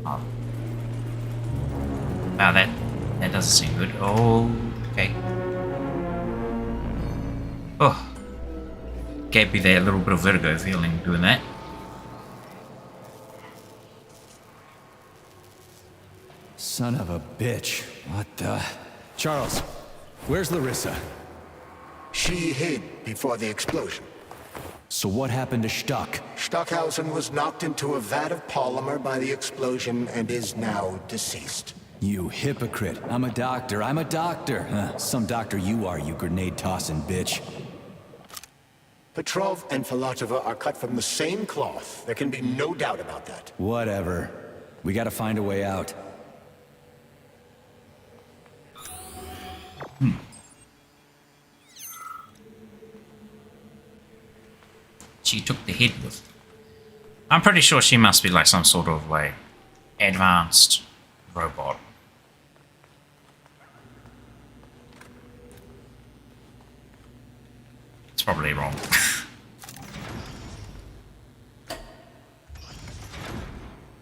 Oh. Wow, that That doesn't seem good. Oh, okay. Oh. Gave me that little bit of vertigo feeling doing that. Son of a bitch. What the... Charles, where's Larissa? She hid before the explosion. So what happened to Stuck? Stockhausen was knocked into a vat of polymer by the explosion and is now deceased. You hypocrite. I'm a doctor. I'm a doctor. Some doctor you are, you grenade-tossing bitch. Petrov and Filatova are cut from the same cloth. There can be no doubt about that. Whatever. We gotta find a way out. She took the head with. I'm pretty sure she must be like some sort of like advanced robot. It's probably wrong.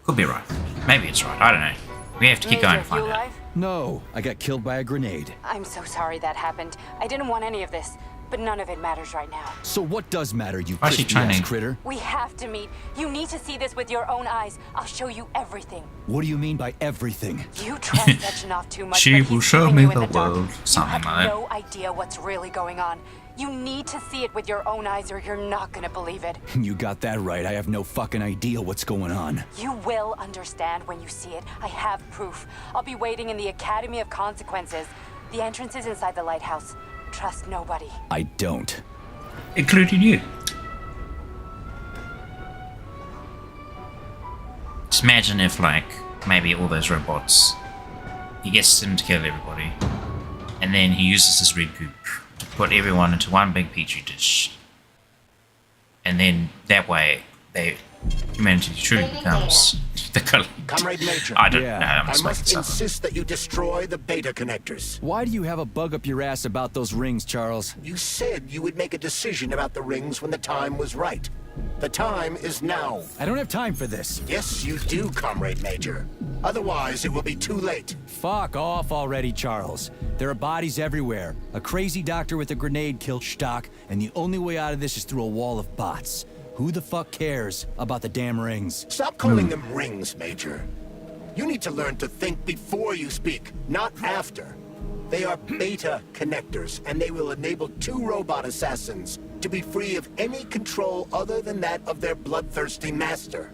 Could be right. Maybe it's right. I don't know. We have to keep going to find out. No, I got killed by a grenade. I'm so sorry that happened. I didn't want any of this, but none of it matters right now. So what does matter, you Why is she crispy-ass trying to- critter? We have to meet. You need to see this with your own eyes. I'll show you everything. What do you mean by everything? You trust Sechenov too much. She but will he's show keeping me you in the dark. world. You Something have like that. no idea what's really going on. You need to see it with your own eyes or you're not gonna believe it. You got that right. I have no fucking idea what's going on. You will understand when you see it. I have proof. I'll be waiting in the Academy of Consequences. The entrance is inside the lighthouse. Trust nobody. I don't. Including you. Just imagine if, like, maybe all those robots, he gets them to kill everybody, and then he uses this red goop to put everyone into one big petri dish, and then that way humanity truly becomes the color. Comrade Major, I don't know. I'm I just making must stuff up. insist that you destroy the beta connectors. Why do you have a bug up your ass about those rings, Charles? You said you would make a decision about the rings when the time was right. The time is now. I don't have time for this. Yes, you do, Comrade Major. Otherwise, it will be too late. Fuck off already, Charles. There are bodies everywhere. A crazy doctor with a grenade killed Stock, and the only way out of this is through a wall of bots. Who the fuck cares about the damn rings? Stop calling them rings, Major. You need to learn to think before you speak, not after. They are beta connectors, and they will enable 2 robot assassins to be free of any control other than that of their bloodthirsty master.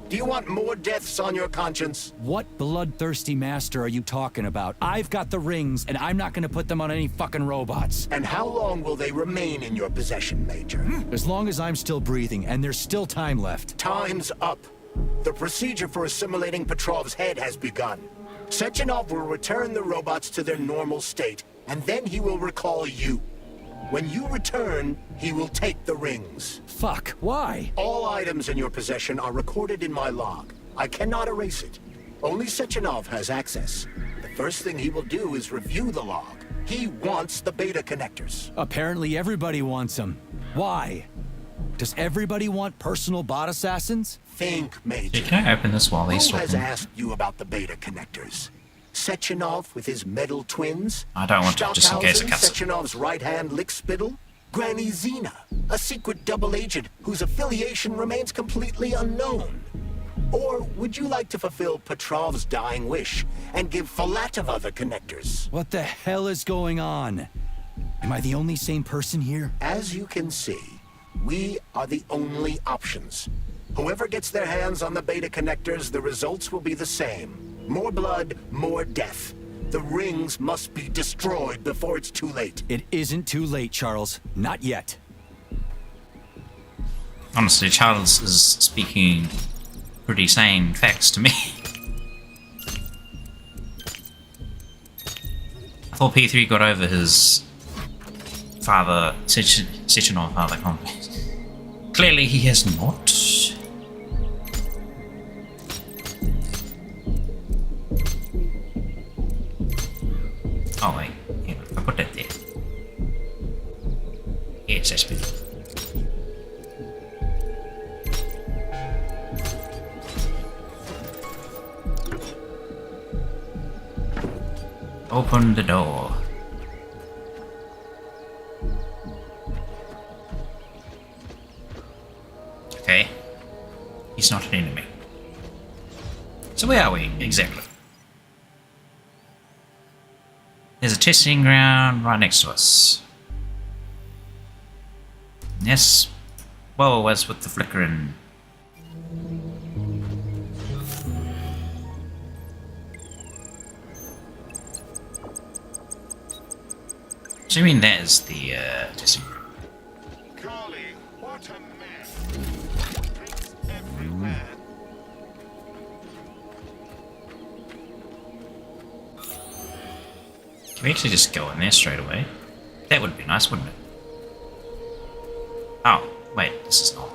Do you want more deaths on your conscience? What bloodthirsty master are you talking about? I've got the rings, and I'm not gonna put them on any fucking robots. And how long will they remain in your possession, Major? As long as I'm still breathing, and there's still time left. Time's up. The procedure for assimilating Petrov's head has begun. Sechenov will return the robots to their normal state, and then he will recall you. When you return, he will take the rings. Fuck, why? All items in your possession are recorded in my log. I cannot erase it. Only Sechenov has access. The first thing he will do is review the log. He wants the beta connectors. Apparently everybody wants them. Why? Does everybody want personal bot assassins? Think, Major. Can I open this while he's Who has talking? asked you about the beta connectors? Sechenov with his metal twins? I don't want to, just in case it cuts it. Sechenov's right-hand lickspittle? Granny Zena, a secret double agent whose affiliation remains completely unknown? Or would you like to fulfill Petrov's dying wish and give Filatova the connectors? What the hell is going on? Am I the only sane person here? As you can see, we are the only options. Whoever gets their hands on the beta connectors, the results will be the same. More blood, more death. The rings must be destroyed before it's too late. It isn't too late, Charles. Not yet. Honestly, Charles is speaking pretty sane facts to me. I thought P3 got over his father, Sechenov father complex. Clearly he has not. Oh wait, hang on, I put that there. Yes, that's good. Open the door. Okay. He's not an enemy. So where are we exactly? There's a testing ground right next to us. Yes. Whoa, what's with the flickering? So you mean that is the testing ground? Golly, what a mess. Drinks everywhere. Can we actually just go in there straight away? That would be nice, wouldn't it? Oh, wait, this is not.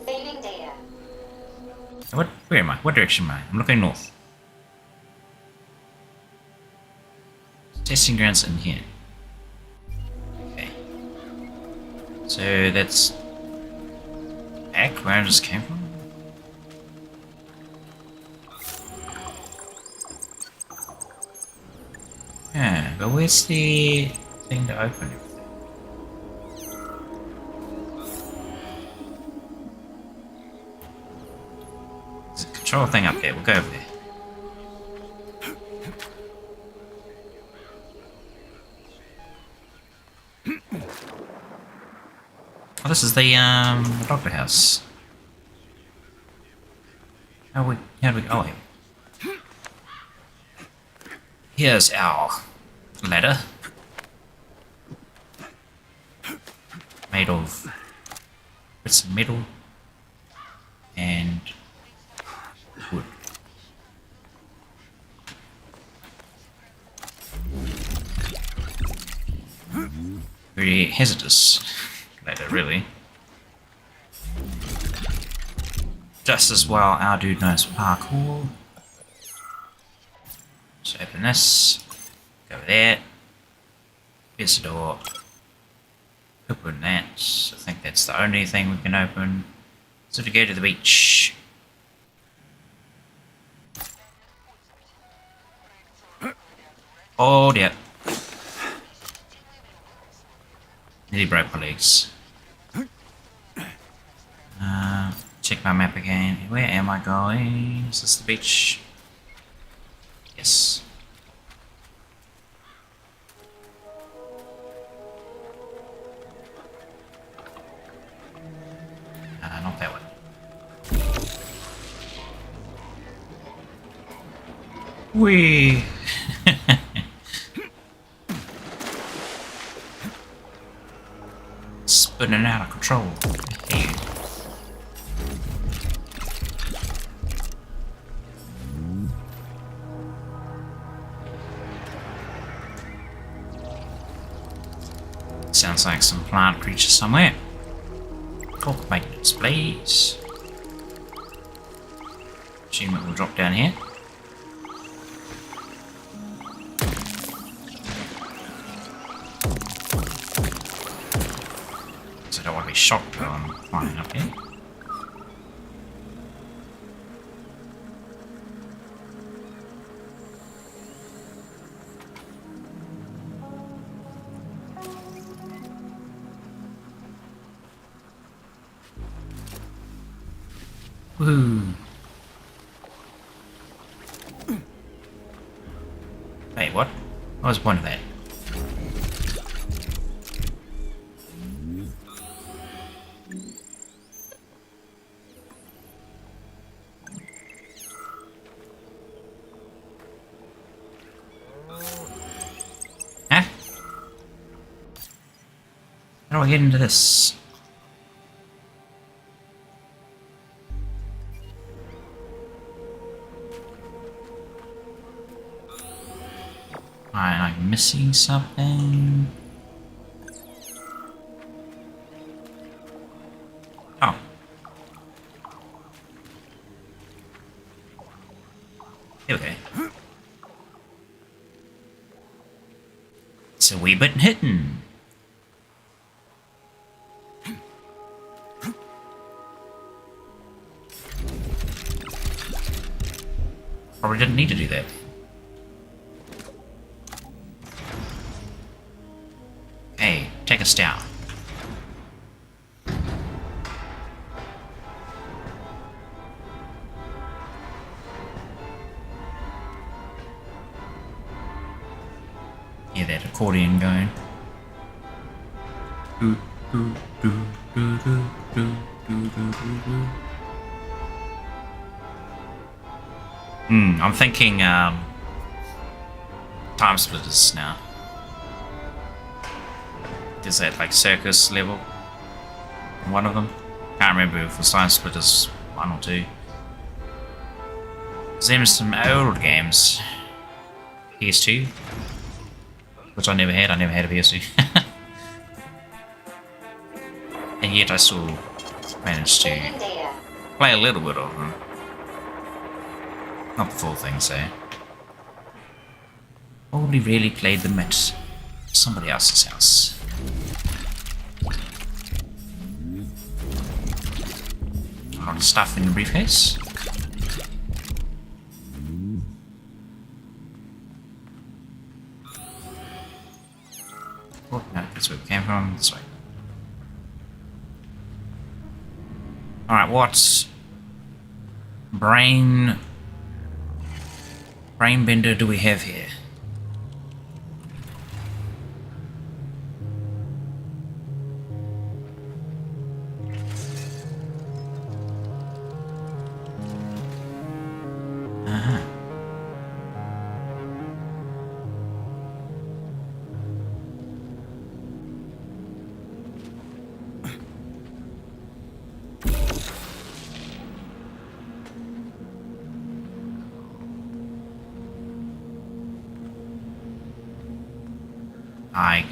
Saving data. Where am I? What direction am I? I'm looking north. Testing grounds in here. Okay. So that's back where I just came from? Yeah, but where's the thing to open it? There's a control thing up there, we'll go over there. Oh, this is the doctor house. How do we, oh, here. Here's our ladder. Made of bits of metal and wood. Very hazardous ladder, really. Just as well our dude knows parkour. So open this, go there, here's the door, open that, I think that's the only thing we can open. So to go to the beach. Oh dear. Nearly broke my legs. Check my map again. Where am I going? Is this the beach? Yes. Not that one. Whee! Spinning out of control. Hey. Sounds like some plant creature somewhere. Talk maintenance, please. Assume it will drop down here. So I don't want to be shot while I'm climbing up here. Woo. Wait, what? What was the point of that? Huh? How do I get into this? Am I missing something? Oh. Here we go. It's a wee bit hidden. Probably didn't need to do that. take us down. Hear that accordion going. I'm thinking Time Splitters now. Is that like circus level? One of them? Can't remember if it was Time Splitters 1 or 2. There's some old games. PS2, which I never had. I never had a PS2. And yet I still managed to play a little bit of them. Not the full thing, so. Only really played them at somebody else's house. A lot of stuff in the briefcase. Oh, no, that's where we came from. This way. Alright, what brain bender do we have here?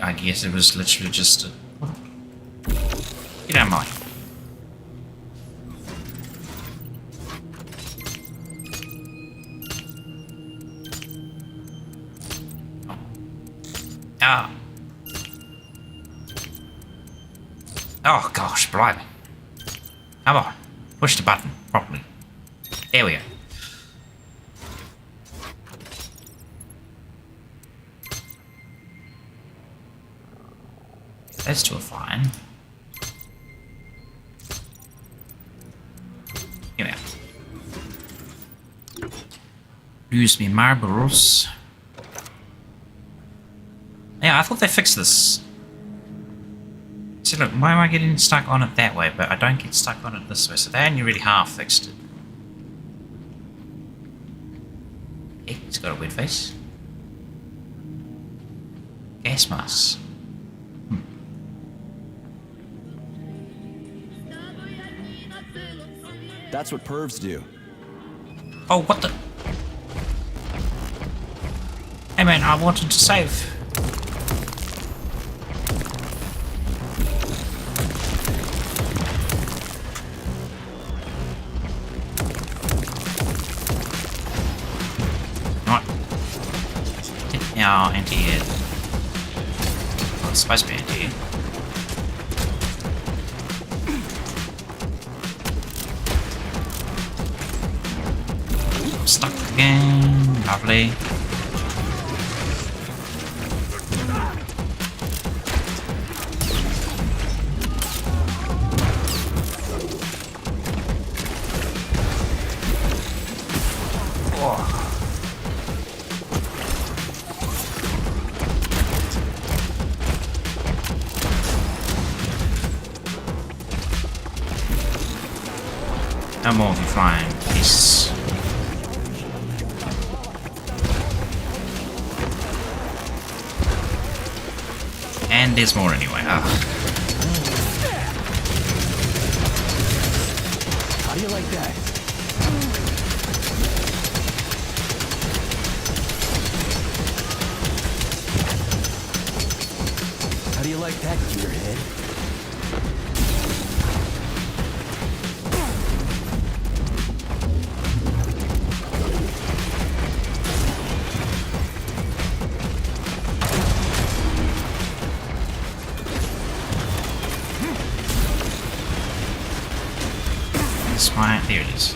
I guess it was literally just a... Get out of my way. Ah. Oh gosh, blimey. Come on. Push the button properly. There we go. That's still fine. Give me out. Use me marbles. Yeah, I thought they fixed this. See, look, why am I getting stuck on it that way, but I don't get stuck on it this way? So they only really half fixed it. Hey, it's got a weird face. Gas masks. That's what pervs do. Oh, what the? Hey man, I wanted to save. What? Yeah, anti-air. Well, it's supposed to be anti-air. Stuck again. Lovely. Oh. No more of you flying, please. And there's more anyway. How do you like that? How do you like that, gearhead? Smart. There it is.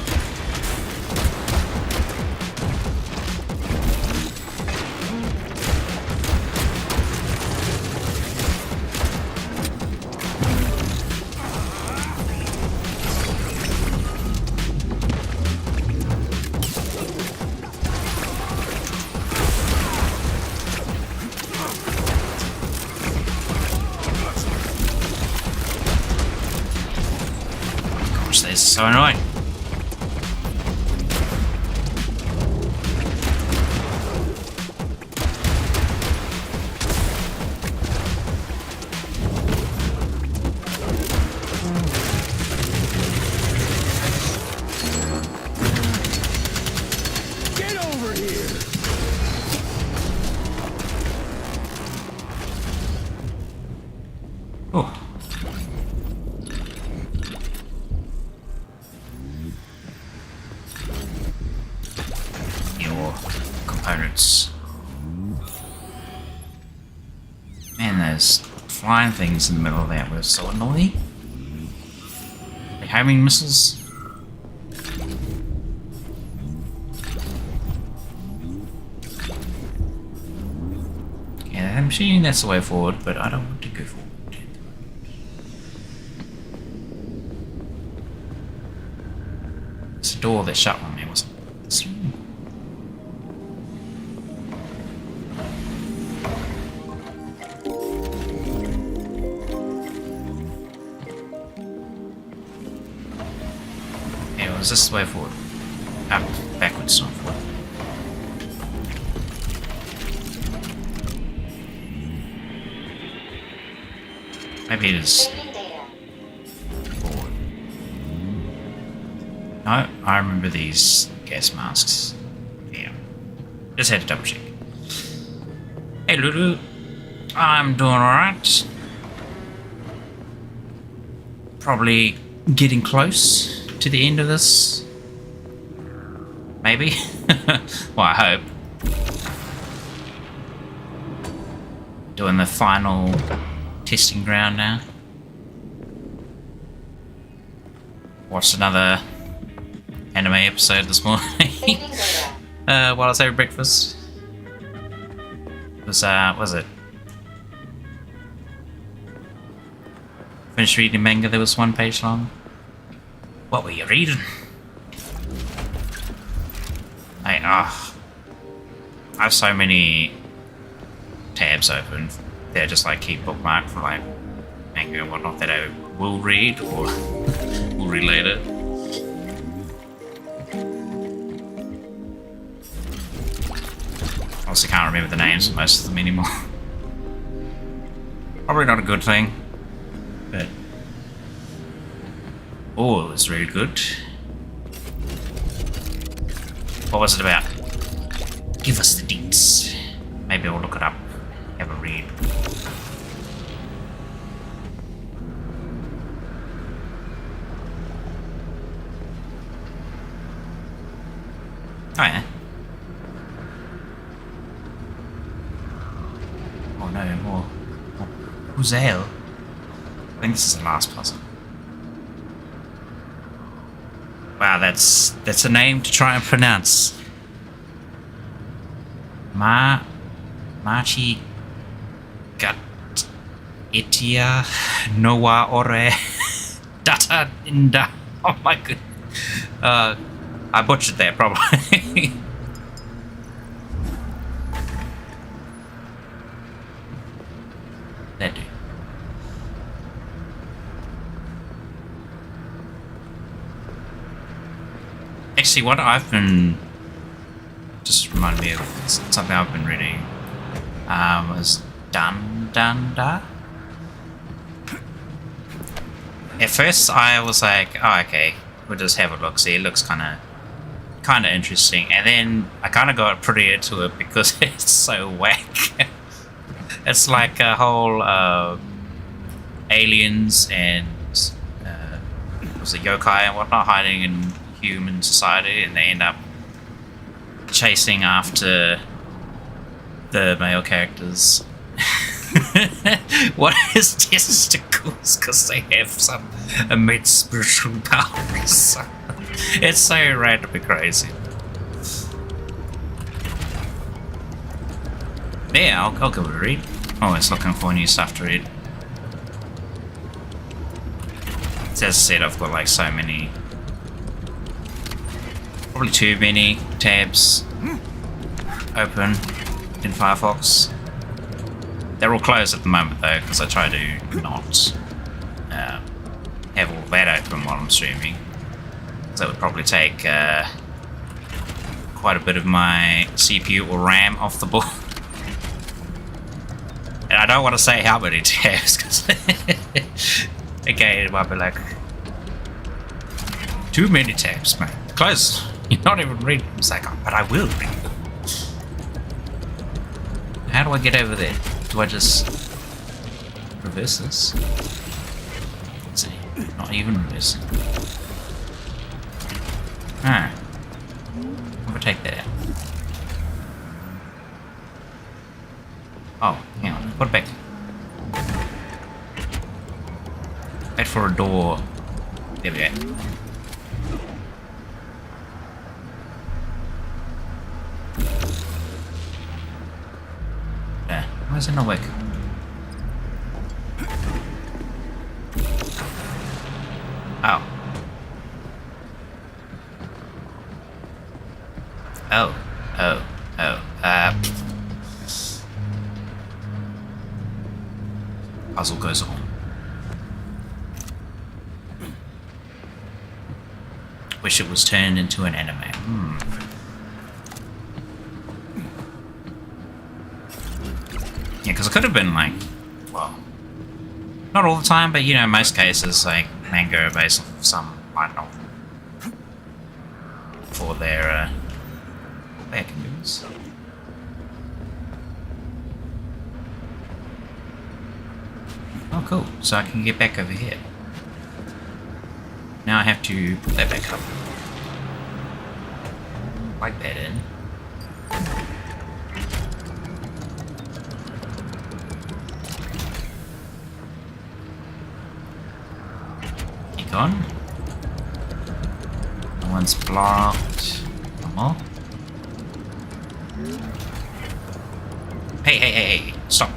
So annoying. Get over here! Oh. Your components. Man, those flying things in the middle of that were so annoying. Like homing missiles. Yeah, I'm assuming that's the way forward, but I don't want to go forward. It's a door that shut on me, wasn't it? Yeah, it was this way forward. Up, backwards, not forward. Maybe it is forward. No, I remember these gas masks. Yeah. Just had to double check. Hey Lulu. I'm doing alright. Probably getting close to the end of this. Maybe. Well, I hope. Doing the final testing ground now. Watched another anime episode this morning while I was having breakfast. It was it? Finished reading manga that was 1 page long. What were you reading? I have so many tabs open. They're just like keep bookmarked for like manga and whatnot that I will read or will read later. Obviously can't remember the names of most of them anymore. Probably not a good thing, but oh, it was really good. What was it about? Give us the deets. Maybe I'll look it up, have a read. Oh yeah. Oh no, more. Who's Ale? I think this is the last puzzle. Wow, that's a name to try and pronounce. Machi Gat Itia Noa Ore Data Inda. Oh my god. I butchered that probably. That do. Actually, what I've been just reminded me of something I've been reading was Da. At first, I was like, "Oh, okay, we'll just have a look. See, it looks kind of interesting." And then I kind of got pretty into it because it's so whack. It's like a whole aliens and was it yokai and whatnot hiding in human society, and they end up chasing after the male characters. What is testicles? Because they have some immense spiritual powers. It's so randomly crazy. Yeah, I'll give it a read. Always looking for new stuff to read. As I said, I've got like so many, probably too many tabs open in Firefox. They're all closed at the moment though, because I try to not have all that open while I'm streaming. that would probably take quite a bit of my CPU or RAM off the board. And I don't want to say how many tabs, because again, it might be like too many tabs, man. Close. You're not even reading. It's like, oh, but I will read them. How do I get over there? Do I just reverse this? Let's see. Not even reversing. Ah. I'm gonna take that out. Oh, hang on. Put it back. Wait for a door. There we go. Yeah. Why is it not working? Oh. Oh. Oh. Oh. Puzzle goes on. Wish it was turned into an anime. Yeah, because it could have been like, well, not all the time, but you know, in most cases, like manga based off some light novel for their I can do this. Oh, cool. So I can get back over here. Now I have to put that back up. Plug that in. Keep on. No one's blocked. One more. Hey, stop.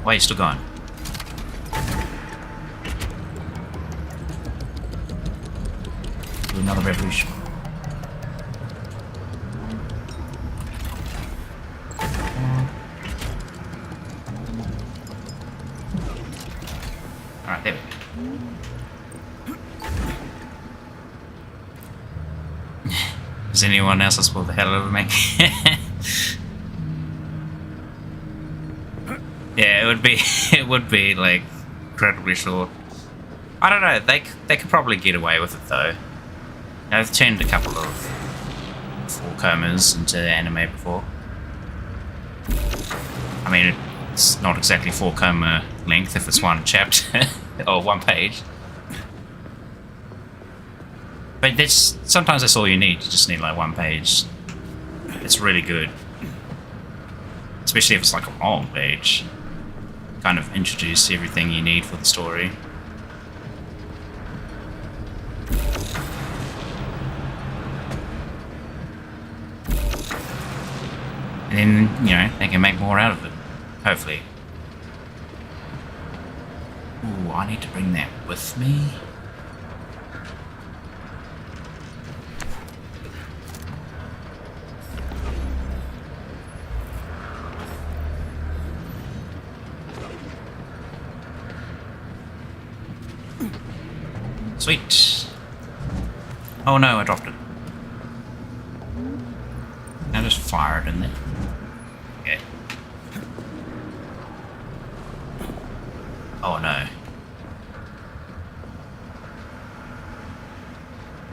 Why are you still going? Do another revolution. Alright, there we go. Is anyone else that's pulled the hell over me? Yeah, it would be like incredibly short. I don't know, they could probably get away with it though. I've turned a couple of 4-comas into anime before. I mean, it's not exactly 4-coma length if it's one chapter or one page. But sometimes that's all you need. You just need like one page. It's really good. Especially if it's like a long page. Kind of introduce everything you need for the story. And then, you know, they can make more out of it. Hopefully. Ooh, I need to bring that with me. Sweet. Oh no, I dropped it. Now just fire it in there. Okay. Oh no.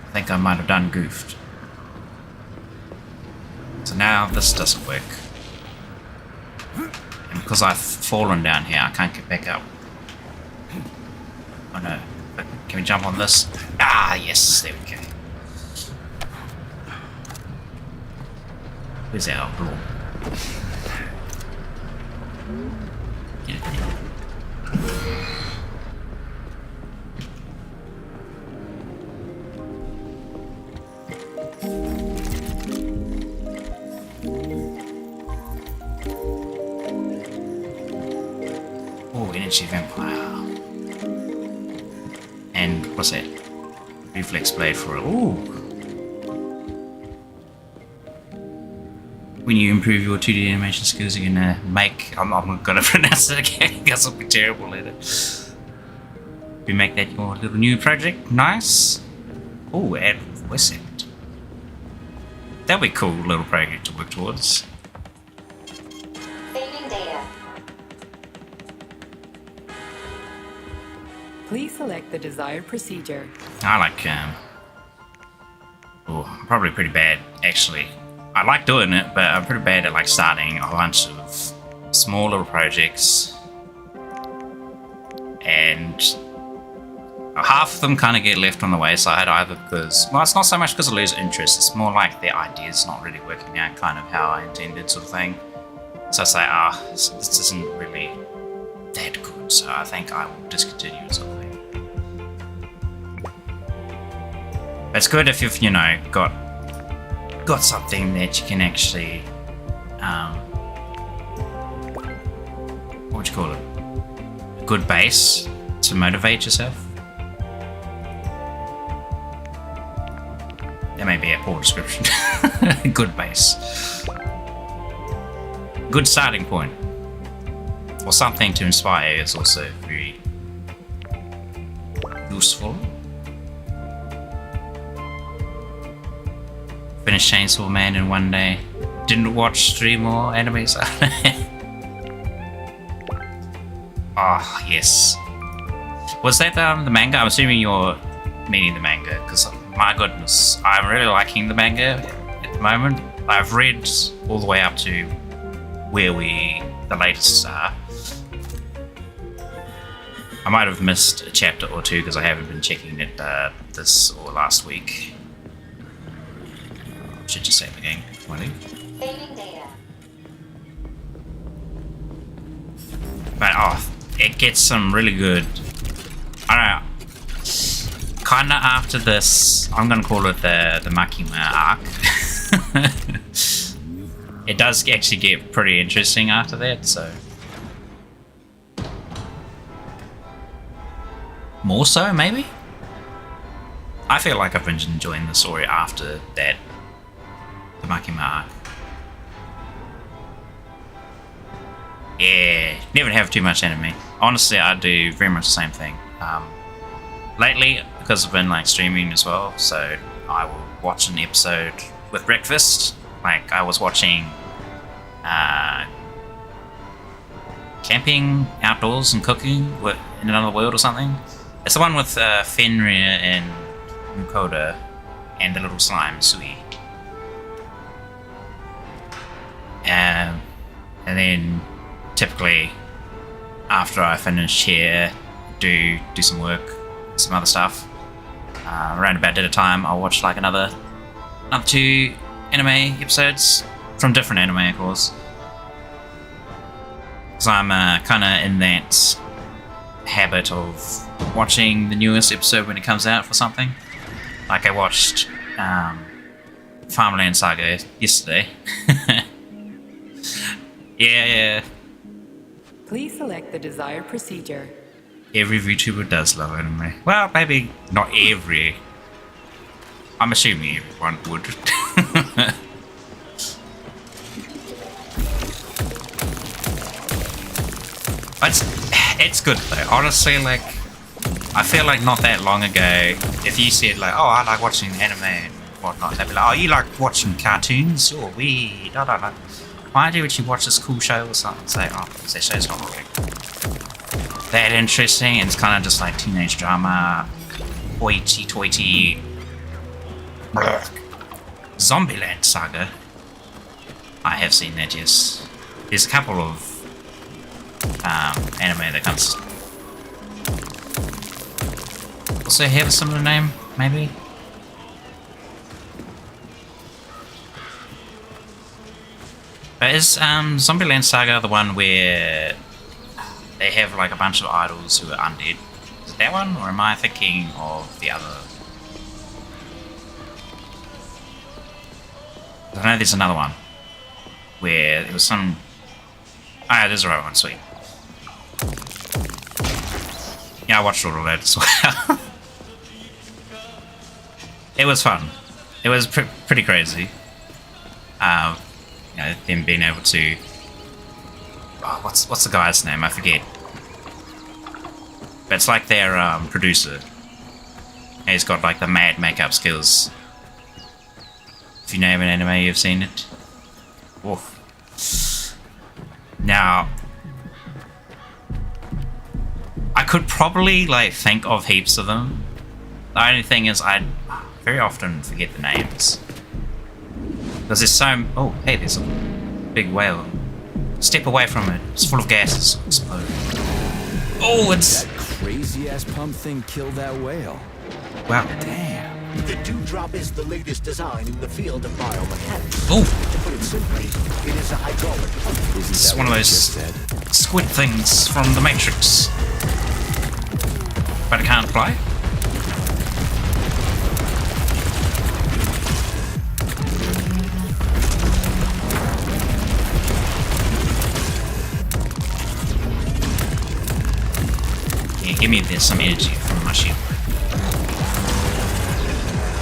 I think I might have done goofed. So now this doesn't work. And because I've fallen down here, I can't get back up. Oh no. But can we jump on this? Ah, yes, there we go. Where's our blow? Get it there. Oh, energy vampire. And what's that? Reflex blade for it. Ooh. When you improve your 2D animation skills, you're gonna make. I'm gonna pronounce it again because I'll be terrible at it. You make that your little new project. Nice. Oh, add voice act. That'd be a cool little project to work towards. Saving data. Please select the desired procedure. I like, oh, I'm probably pretty bad, actually. I like doing it, but I'm pretty bad at, like, starting a bunch of small little projects. And half of them kind of get left on the wayside, either because, well, it's not so much because I lose interest, it's more like the idea's not really working out kind of how I intended, sort of thing. So I say, this isn't really that good, so I think I will discontinue it, sort of thing. It's good if you've, got something that you can actually, what would you call it? A good base to motivate yourself. That may be a poor description. Good base. Good starting point. Or something to inspire is also very useful. Finished Chainsaw Man in one day. Didn't watch 3 more animes. Oh, yes. Was that the manga? I'm assuming you're meaning the manga, because my goodness, I'm really liking the manga at the moment. I've read all the way up to where the latest are. I might have missed a chapter or 2 because I haven't been checking it this or last week. Should just save the game, won't it? Saving data. But it gets some really good. I don't know. Kinda after this, I'm gonna call it the Makima arc. It does actually get pretty interesting after that, so. More so, maybe? I feel like I've been enjoying the story after that. The Makima arc. Yeah, never have too much anime. Honestly, I do very much the same thing. Lately, because I've been like streaming as well, so I will watch an episode with breakfast. Like I was watching Camping Outdoors and Cooking in Another World or something. It's the one with Fenrir and Mukoda and the little slime, Sui. And then typically after I finish here, do some work, some other stuff. Around about dinner time, I'll watch like another 2 anime episodes from different anime, of course. Because I'm kind of in that habit of watching the newest episode when it comes out for something. Like I watched Farmland Saga yesterday. Yeah. Please select the desired procedure. Every VTuber does love anime. Well, maybe not every. I'm assuming everyone would. It's good though. Honestly, like, I feel like not that long ago, if you said like, oh, I like watching anime and whatnot, they'd be like, oh, you like watching cartoons? You're weird. I don't know. Why would you watch this cool show or something? Say, oh, that show's not really that interesting, and it's kind of just like teenage drama, hoity-toity. Zombieland Saga. I have seen that, yes. There's a couple of anime that comes. Also have a similar name, maybe? But is Zombieland Saga the one where they have like a bunch of idols who are undead? Is it that one, or am I thinking of the other? I know there's another one where there was some. Ah, there's the right one. Sweet. Yeah, I watched all of that as well. It was fun. It was pretty crazy. You know, them being able to. Oh, what's the guy's name? I forget. But it's like their producer. He's got like the mad makeup skills. If you name an anime, you've seen it. Oof. Now, I could probably like think of heaps of them. The only thing is I very often forget the names. Because there's so... Oh, hey, there's a big whale. Step away from it. It's full of gases. Explode. Oh, it's... That crazy-ass pump thing killed that whale. Wow. Damn. The dewdrop is the latest design in the field of biomechanics. Oh! To put it simply, it is a hydraulic pump. It's one of those squid things from the Matrix. But it can't fly? Yeah, give me some energy from my shield.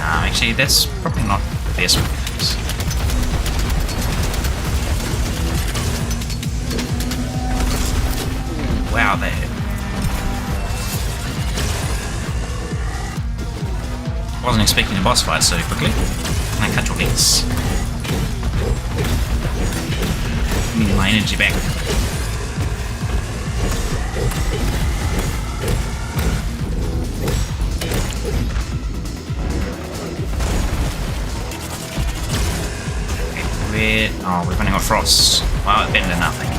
Actually, that's probably not the best way to do this. Wow, there. Wasn't expecting a boss fight so quickly. Can I cut your legs? Give me my energy back. Oh, we're running out of frost. Well, it's better than nothing.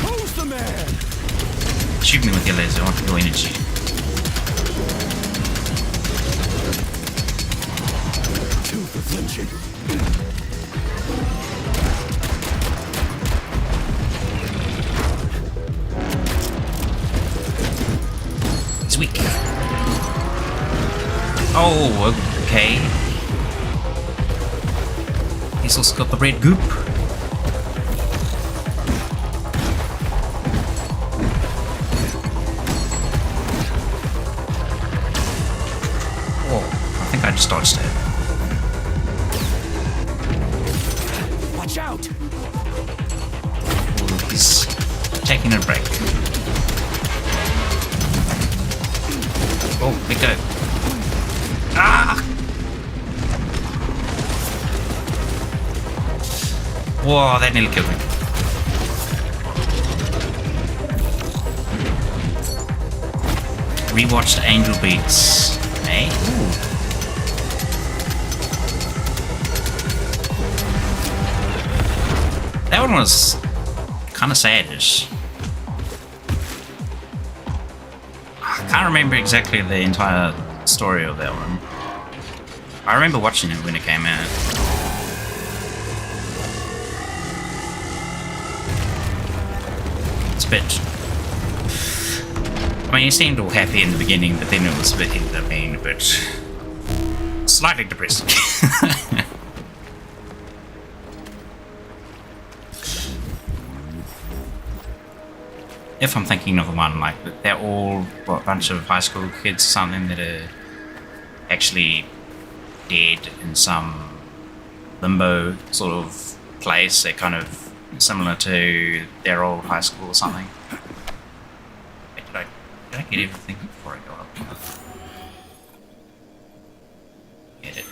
Who's the man? Shoot me with your laser, I want your energy. Two for flinching. Weak. Oh, okay. He's also got the red goop. Oh, I think I just dodged it. Watch out! Oh, he's taking a break. Oh, big go. Ah! Whoa, that nearly killed me. Rewatched Angel Beats. Hey? Ooh. That one was kind of sadish. I can't remember exactly the entire story of that one. I remember watching it when it came out. It's a bit... I mean, he seemed all happy in the beginning, but then it was a bit, ended up being a bit... slightly depressing. If I'm thinking of the one, like, they're all a bunch of high school kids or something that are actually dead in some limbo sort of place. They're kind of similar to their old high school or something. Wait, did I get everything before I go up? Get it.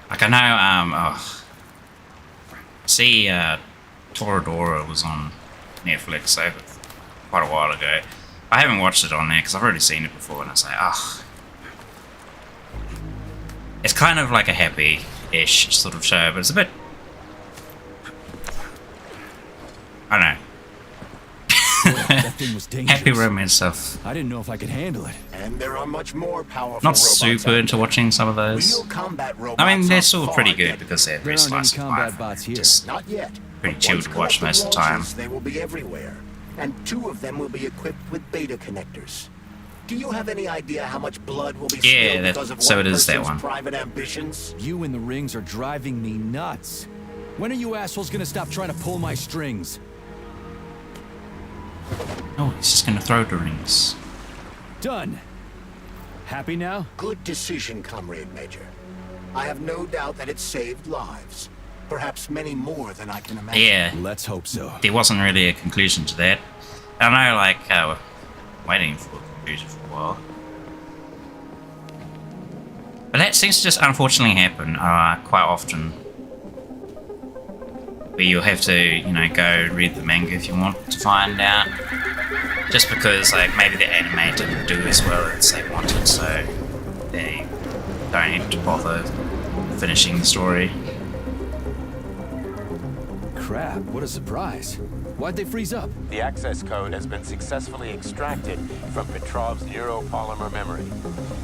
Like, I know, see, Toradora was on Netflix quite a while ago. I haven't watched it on there because I've already seen it before, and I say, it's kind of like a happy-ish sort of show, but it's a bit... I don't know. That thing was dangerous. Happy romance stuff. I didn't know if I could handle it. And there are much more powerful Not robots super out into there. watching some of those. Real combat robots I mean, they're are still far pretty good ahead. because they're very There aren't any slice of combat life. bots here. Just Not yet. pretty but chill once to watch collected most of the time. launches, They will be everywhere, and 2 of them will be equipped with beta connectors. Do you have any idea how much blood will be spilled because of so one it is that person's one. private ambitions? You in the rings are driving me nuts. When are you assholes gonna stop trying to pull my strings? Oh, he's just gonna throw the rings. Done. Happy now? Good decision, Comrade Major. I have no doubt that it saved lives. Perhaps many more than I can imagine. Yeah. Let's hope so. There wasn't really a conclusion to that. I know, like, we're waiting for a conclusion for a while. But that seems to just unfortunately happen quite often. Where you'll have to, you know, go read the manga if you want to find out. Just because, like, maybe the anime didn't do as well as they wanted, so they don't have to bother finishing the story. Crap, what a surprise. Why'd they freeze up? The access code has been successfully extracted from Petrov's neuropolymer memory.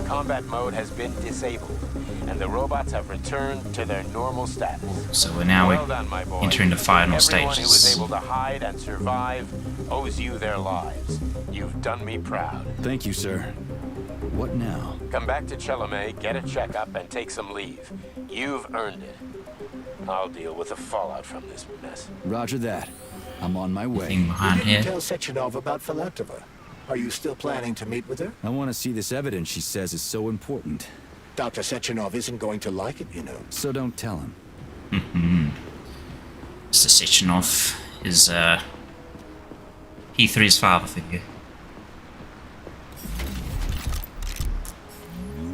Combat mode has been disabled, and the robots have returned to their normal status. So we're now Well done, my boy. entering the final Everyone who was stages. able to hide and survive owes you their lives. You've done me proud. Thank you, sir. What now? Come back to Chelome, get a checkup, and take some leave. You've earned it. I'll deal with the fallout from this mess. Roger that. I'm on my way. Thing behind You here. didn't tell Sechenov about Filatova. Are you still planning to meet with her? I want to see this evidence she says is so important. Dr. Sechenov isn't going to like it, you know. So don't tell him. Mr. Sechenov is P3's father figure.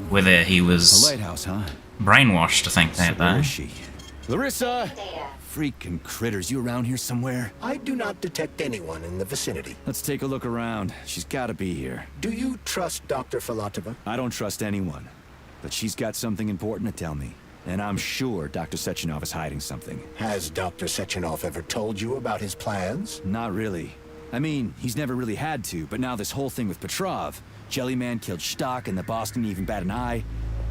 Whether he A was lighthouse, huh? brainwashed to think that, So where though. is she? Larissa! Data. Freaking critters, you around here somewhere? I do not detect anyone in the vicinity. Let's take a look around. She's gotta be here. Do you trust Dr. Filatova? I don't trust anyone. But she's got something important to tell me. And I'm sure Dr. Sechenov is hiding something. Has Dr. Sechenov ever told you about his plans? Not really. I mean, he's never really had to, but now this whole thing with Petrov, Jellyman killed Stock and the boss didn't even bat an eye.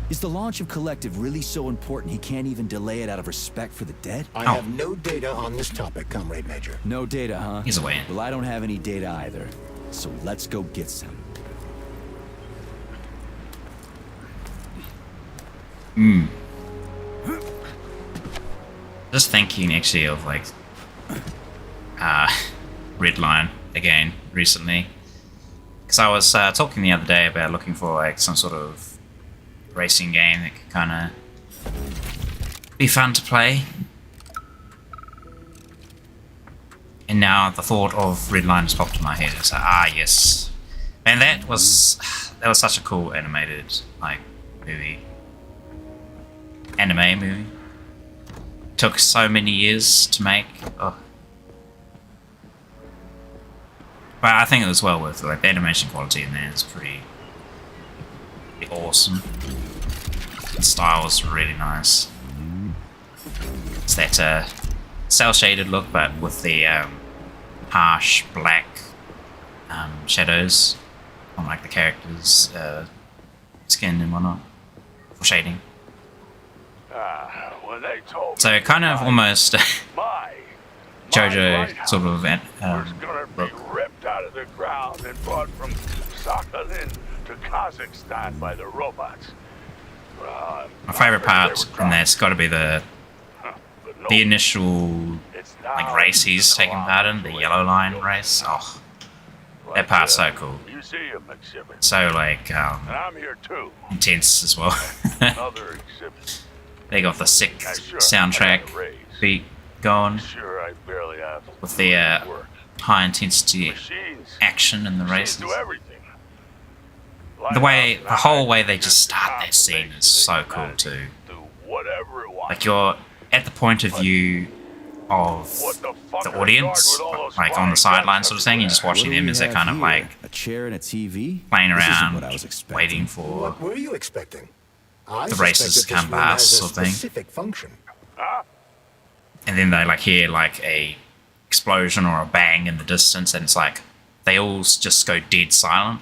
Is the launch of Collective really so important he can't even delay it out of respect for the dead? I have no data on this topic, Comrade Major. No data, huh? He's away. Well, I don't have any data either. So let's go get some. Just thinking actually of like Redline again recently, because I was talking the other day about looking for like some sort of racing game that could kind of be fun to play, and now the thought of Redline has popped in my head. So yes, and that was such a cool animated like anime movie. Took so many years to make. Oh. But I think it was well worth it. Like the animation quality in there is pretty awesome. The style is really nice. It's that cell shaded look, but with the harsh black shadows on like the characters' skin and whatnot for shading. When they told So kind of almost JoJo sort of was gonna be look. ripped out of the ground and brought from Sakhalin to Kazakhstan by the robots. My favourite part in that's got to be the initial like race he's taking part in, the Yellow Line race. Oh, that part's so cool. Museum exhibit. So like And I'm here too. intense as well. Another exhibit. They got the sick Yeah, sure, I soundtrack got a raise. beat going Sure, I barely have with the work. high intensity Machines. action in the Machines races. do everything. The way, Lighthouse the whole and way they just start that scene is so cool too. do whatever it wants. Like you're at the point of view of What the fuck the are they audience, guard with all those like on the flying sidelines sort of thing. You're just watching What do them we as they're have kind of here? like a chair and a TV? playing This isn't around, what I was expecting. waiting for What were you expecting? I the suspect races that to come this room has past a sort of thing. specific function. And then they like hear like a explosion or a bang in the distance, and it's like they all just go dead silent,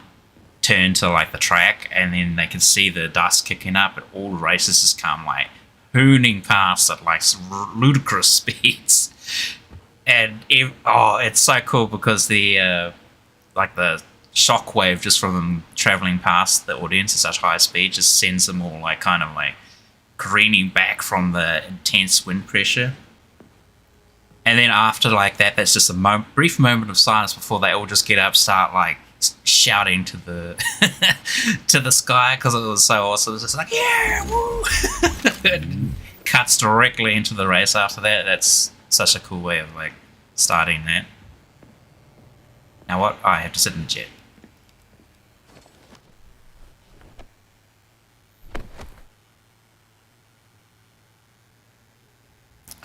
turn to like the track, and then they can see the dust kicking up, and all the races just come like hooning past at like ludicrous speeds. And it's so cool because the like the shockwave just from them traveling past the audience at such high speed just sends them all like kind of like careening back from the intense wind pressure. And then after like that, that's just a brief moment of silence before they all just get up, start like shouting to the to the sky because it was so awesome. It was just like, yeah, woo! it cuts directly into the race after that. That's such a cool way of like starting that. Now what? I have to sit in the jet.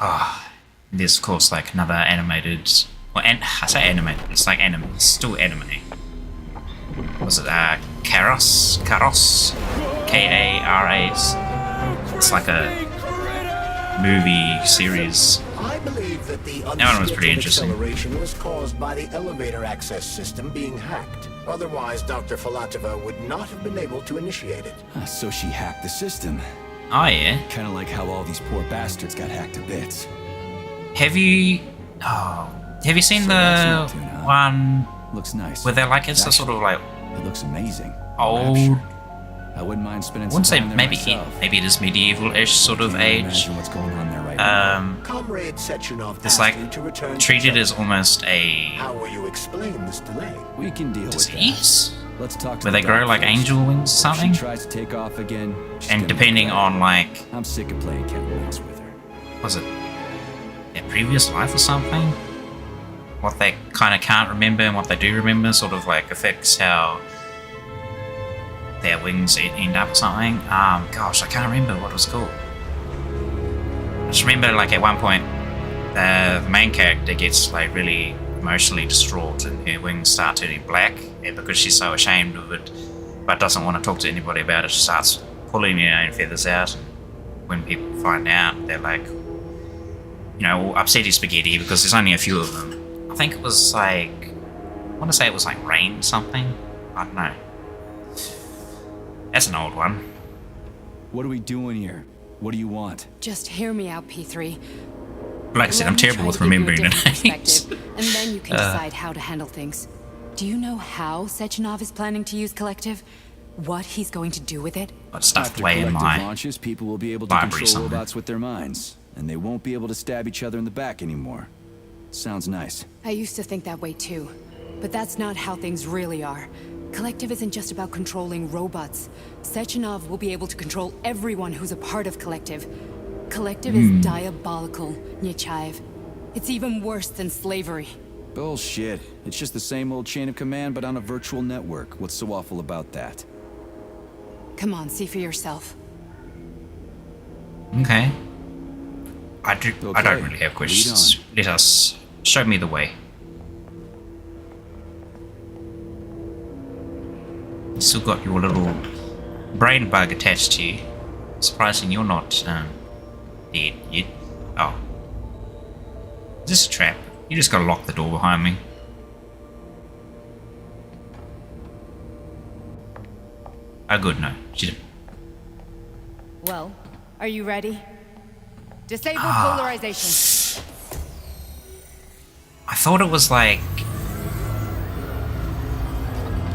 Ah, there's of course like another animated. Well, I say animated. It's like anime. It's still anime. Was it Karos? Karas. It's like a movie series. I believe that the That one was pretty interesting. acceleration was caused by the elevator access system being hacked. Otherwise, Dr. Filatova would not have been able to initiate it. So she hacked the system. Oh yeah. Kind of like how all these poor bastards got hacked to bits. Have you seen the one? Looks nice. Where they're like it's a sort of like it looks amazing. Old. I wouldn't mind spending I wouldn't some say time there maybe myself. maybe it is medieval-ish sort of age. Imagine what's going on there right now. Comrade Sechenov It's asked like you to return treated to as almost a How will you explain this delay? We can deal with disease. that. Let's talk to Where the they grow doc like first. angel wings or If something. she tries to take off again, she's And gonna depending be on like, I'm sick of playing cat and mouse with her. was it their previous life or something? What they kind of can't remember and what they do remember sort of like affects how their wings end up or something. Gosh, I can't remember what it was called. I just remember like at one point the main character gets like really emotionally distraught and her wings start turning black, and because she's so ashamed of it but doesn't want to talk to anybody about it, she starts pulling her own feathers out. When people find out, they're like, you know, upsetty spaghetti because there's only a few of them. I think it was like, I want to say it was like rain something. I don't know. That's an old one. What are we doing here? What do you want? Just hear me out, P3. Like I said, Let I'm me terrible try with to give you a remembering the different names. perspective, and then you can decide how to handle things. Do you know how Sechenov is planning to use Collective? What he's going to do with it? Got stuff After way in collective my launches, people will be able to library control somewhere. robots with their minds, and they won't be able to stab each other in the back anymore. Sounds nice. I used to think that way too, but that's not how things really are. Collective isn't just about controlling robots. Sechenov will be able to control everyone who's a part of Collective. Collective is diabolical, Nechayev. It's even worse than slavery. Bullshit. It's just the same old chain of command, but on a virtual network. What's so awful about that? Come on, see for yourself. Okay. I don't Okay, really have lead questions. Let us show me the way. You still got your little brain bug attached to you. Surprising you're not dead yet. Oh. Is this a trap? You just gotta lock the door behind me. Oh good, no. She didn't. Well, are you ready? Disable polarization. I thought it was like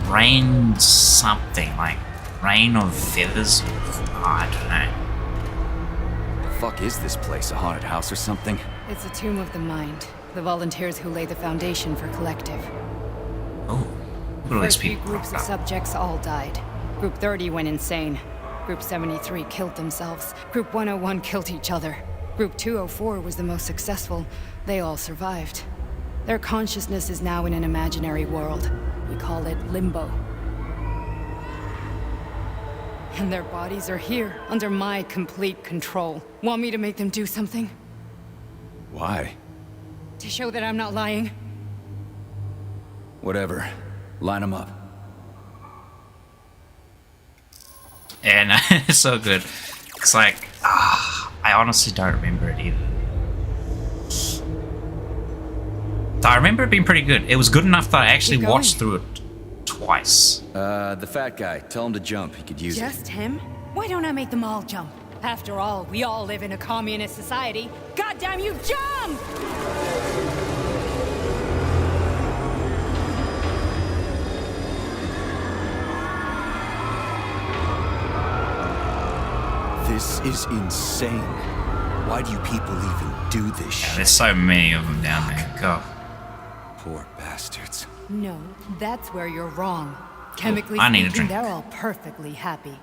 rain something, like rain of feathers. Oh, I don't know. The fuck is this place? A haunted house or something? It's a tomb of the mind. The volunteers who lay the foundation for Collective. Oh, look at all these First few people. groups of subjects all died. Group 30 went insane. Group 73 killed themselves. Group 101 killed each other. Group 204 was the most successful. They all survived. Their consciousness is now in an imaginary world. We call it Limbo. And their bodies are here, under my complete control. Want me to make them do something? Why? To show that I'm not lying? Whatever. Line them up. And it's so good. It's like, I honestly don't remember it either. I remember it being pretty good. It was good enough that I actually Keep going. watched through it twice. The fat guy. Tell him to jump. He could use it. Just him? Why don't I make them all jump? After all, we all live in a communist society. Goddamn you, jump! This is insane. Why do you people even do this Yeah, shit? there's so many of them down there. God. Poor bastards. No, that's where you're wrong. Chemically I need a speaking, drink. they're all perfectly happy.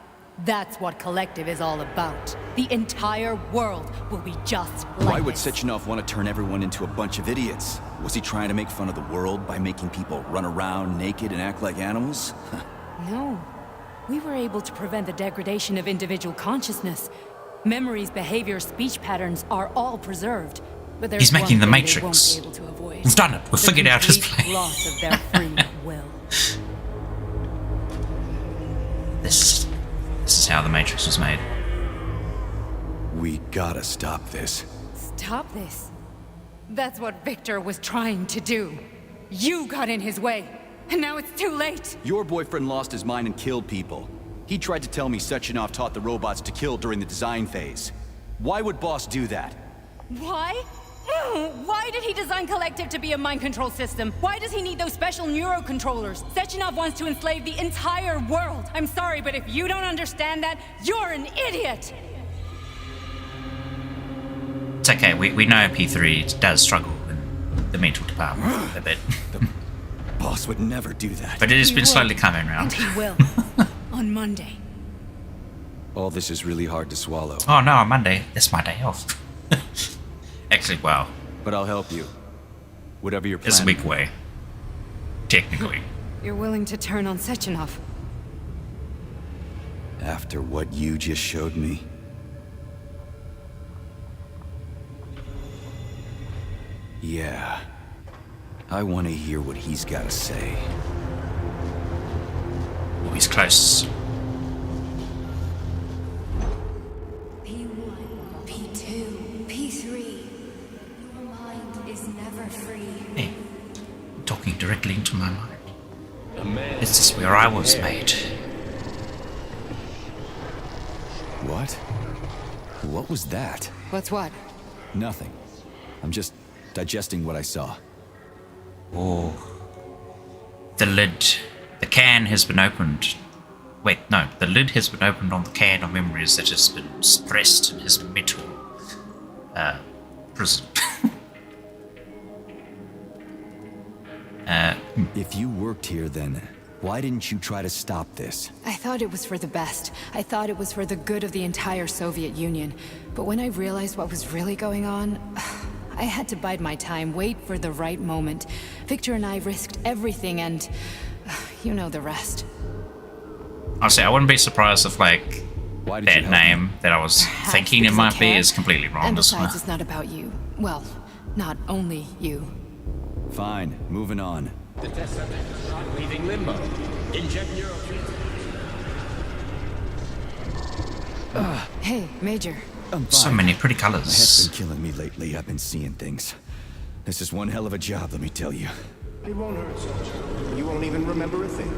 That's what Collective is all about. The entire world will be just like Why would this. Sechenov want to turn everyone into a bunch of idiots? Was he trying to make fun of the world by making people run around naked and act like animals? No. We were able to prevent the degradation of individual consciousness. Memories, behavior, speech patterns are all preserved. But there's He's making one the thing they won't Matrix. be able to avoid. We've done it. We've The figured out his complete plan. loss of their free will. This is how the Matrix was made. We gotta stop this. Stop this. That's what Victor was trying to do. You got in his way, and now it's too late. Your boyfriend lost his mind and killed people. He tried to tell me Sechenov taught the robots to kill during the design phase. Why would Boss do that? Why? Why did he design Collective to be a mind control system? Why does he need those special neurocontrollers? Sechenov wants to enslave the entire world. I'm sorry, but if you don't understand that, you're an idiot! It's okay, we know P3 does struggle in the mental department a bit. The Boss would never do that. But it has He been will. slowly coming around. And he will. On Monday. All this is really hard to swallow. Oh no, on Monday. That's my day off. Actually, wow. But I'll help you. Whatever your plan. It's a week away. Technically. You're willing to turn on Sechenov? After what you just showed me? Yeah. I want to hear what he's got to say. Oh, he's close. P1, P2, P3. Your mind is never free. Hey, talking directly into my mind. This is where I was made. What? What was that? What's what? Nothing. I'm just digesting what I saw. Oh. The lid. The can has been opened. Wait, no. The lid has been opened on the can of memories that has been stressed in his mental prison. If you worked here, then why didn't you try to stop this? I thought it was for the best. I thought it was for the good of the entire Soviet Union. But when I realized what was really going on, I had to bide my time, wait for the right moment. Victor and I risked everything and you know the rest. Honestly, I wouldn't be surprised if, like, Why did you that help name me? that I was thinking it because I might be care. is completely wrong. And Doesn't besides, it? it's not about you. Well, not only you. Fine, moving on. The test subject is not leaving limbo. Inject neurotransmitters. Hey, Major. I'm So fine. many pretty My colors. head's been killing me lately. I've been seeing things. This is one hell of a job, let me tell you. It won't hurt, soldier. You won't even remember a thing.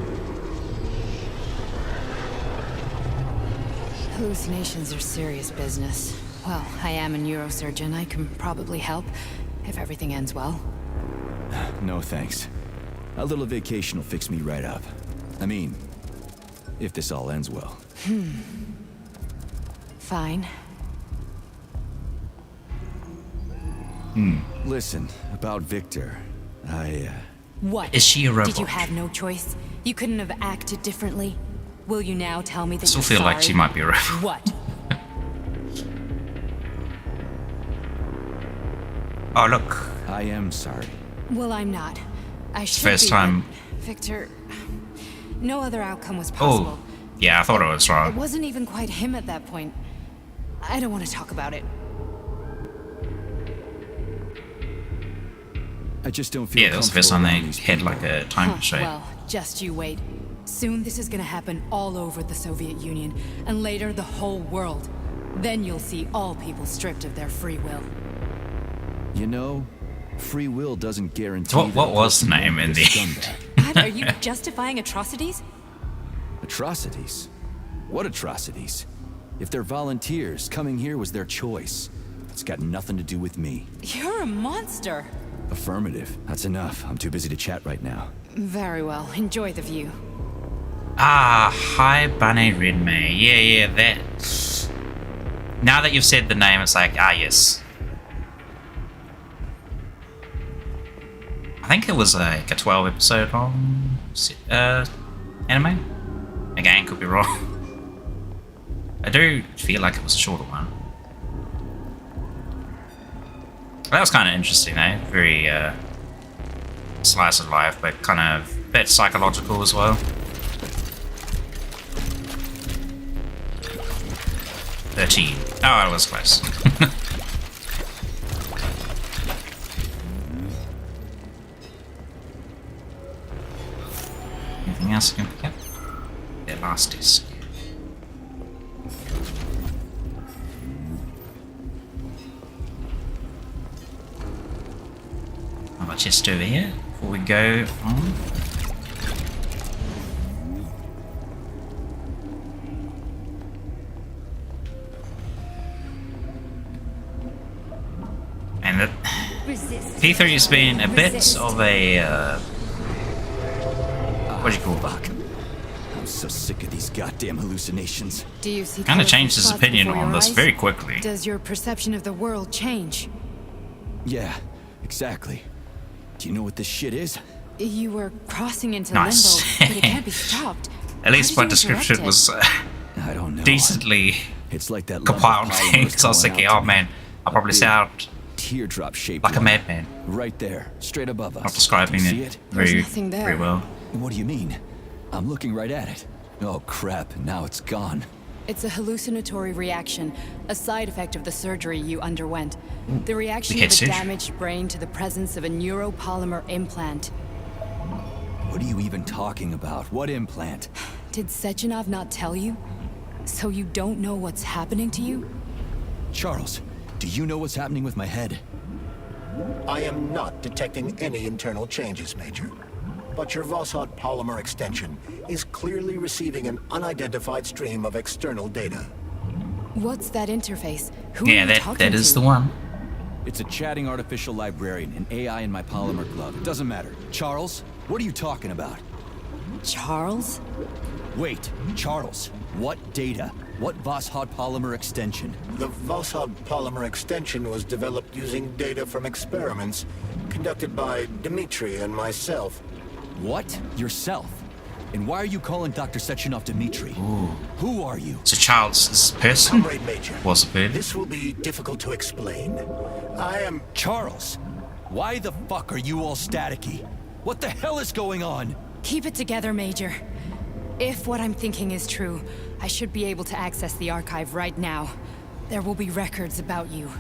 Hallucinations are serious business. Well, I am a neurosurgeon. I can probably help, if everything ends well. No thanks. A little vacation will fix me right up. I mean, if this all ends well. Fine. Listen, about Victor, What? Is she a robot? Did you have no choice? You couldn't have acted differently? Will you now tell me that I still you're feel like sorry? she might be a robot. What? Oh, look. I am sorry. Well, I'm not. I should First be, time- but Victor... No other outcome was possible. Oh, yeah, I thought I was It wrong. wasn't even quite him at that point. I don't want to talk about it. I just don't feel Yeah, that was the first time comfortable they around these had people. like a time constraint. Well, just you wait. Soon this is gonna happen all over the Soviet Union, and later the whole world. Then you'll see all people stripped of their free will. You know, free will doesn't guarantee What- that what a was the person name won't in be a the- scumbag. What? Are you justifying atrocities? Atrocities? What atrocities? If they're volunteers, coming here was their choice. It's got nothing to do with me. You're a monster. Affirmative. That's enough. I'm too busy to chat right now. Very well. Enjoy the view. Ah, hi, Bunny Redmay. Yeah, that. Now that you've said the name, it's like, yes. I think it was like a 12 episode long anime. Again, could be wrong. I do feel like it was a shorter one. That was kind of interesting, eh? Very slice of life, but kind of a bit psychological as well. 13. Oh, I was close. Anything else I can pick up? Their last disc. I'll just over here before we go on. And the P3 has been a bit of a what do you call it? I'm so sick of these goddamn hallucinations. Do you see Kind of changed his spots opinion before on your this eyes? very quickly. Does your perception of the world change? Yeah, exactly. Do you know what this shit is? You were crossing into Nice. limbo, but it can't be stopped. At least How my did you interrupt description it? was I don't know. decently It's like that compiled thing. So I was thinking, oh man, I probably sound teardrop shaped like a madman. right there, straight above us. Not describing Do you it see very, nothing there. very well. What do you mean? I'm looking right at it. Oh crap, now it's gone. It's a hallucinatory reaction, a side effect of the surgery you underwent. The reaction head of a surgery? damaged brain to the presence of a neuropolymer implant. What are you even talking about? What implant? Did Sechenov not tell you? So you don't know what's happening to you? Charles, do you know what's happening with my head? I am not detecting any internal changes, Major. But your Vossot polymer extension is clearly receiving an unidentified stream of external data. What's that interface? Who are Yeah, you that talking is to? the one. It's a chatting artificial librarian, an AI in my polymer glove. It doesn't matter. Charles, what are you talking about? Charles? Wait, Charles, what data? What Vossot polymer extension? The Vossot polymer extension was developed using data from experiments conducted by Dmitri and myself. What? Yourself? And why are you calling Dr. Sechenov Dmitri? Ooh. Who are you? So Charles, this person Comrade Major, was a bird. this will be difficult to explain. I am... Charles, why the fuck are you all staticky? What the hell is going on? Keep it together, Major. If what I'm thinking is true, I should be able to access the archive right now. There will be records about you.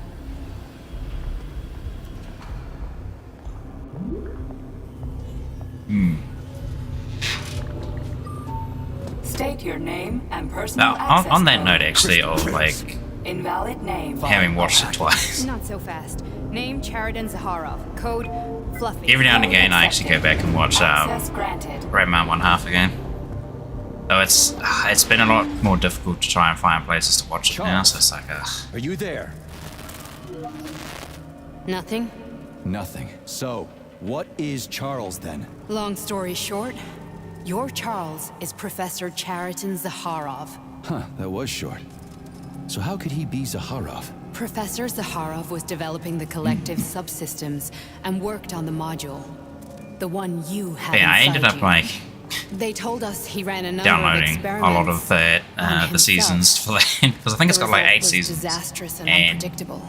State your name and personal Now, access on that code. note, actually, of like Invalid name. having watched it twice, Not so fast. Name Chariton Zaharov. Code Fluffy. every now and again I actually go back and watch Access granted. Red Man 1/2 again. So it's been a lot more difficult to try and find places to watch it now. So it's like, Are you there? Nothing? Nothing. So, what is Charles then? Long story short, your Charles is Professor Chariton Zaharov. Huh, that was short. So how could he be Zaharov? Professor Zaharov was developing the collective subsystems and worked on the module. The one you have yeah, I inside ended up you. like They told us he ran a number of downloading experiments a lot of the himself. seasons for that because I think it's The got like result 8 was seasons. disastrous and And- unpredictable.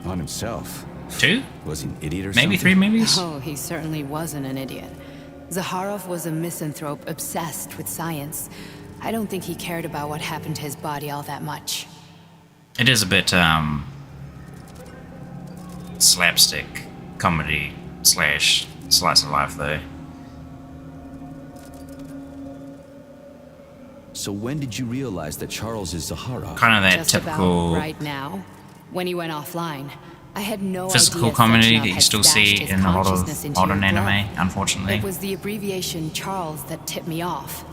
On himself. 2? Was he an idiot or Maybe something? 3 movies? Oh, he certainly wasn't an idiot. Zaharov was a misanthrope obsessed with science. I don't think he cared about what happened to his body all that much. It is a bit slapstick comedy / slice of life though. So when did you realize that Charles is Zaharov? Kind of that Just typical about right now, when he went offline. I had no physical idea comedy Sechenov that you had still stashed see his in a lot consciousness of into modern your blood. anime, unfortunately. It was the abbreviation Charles that tipped me off.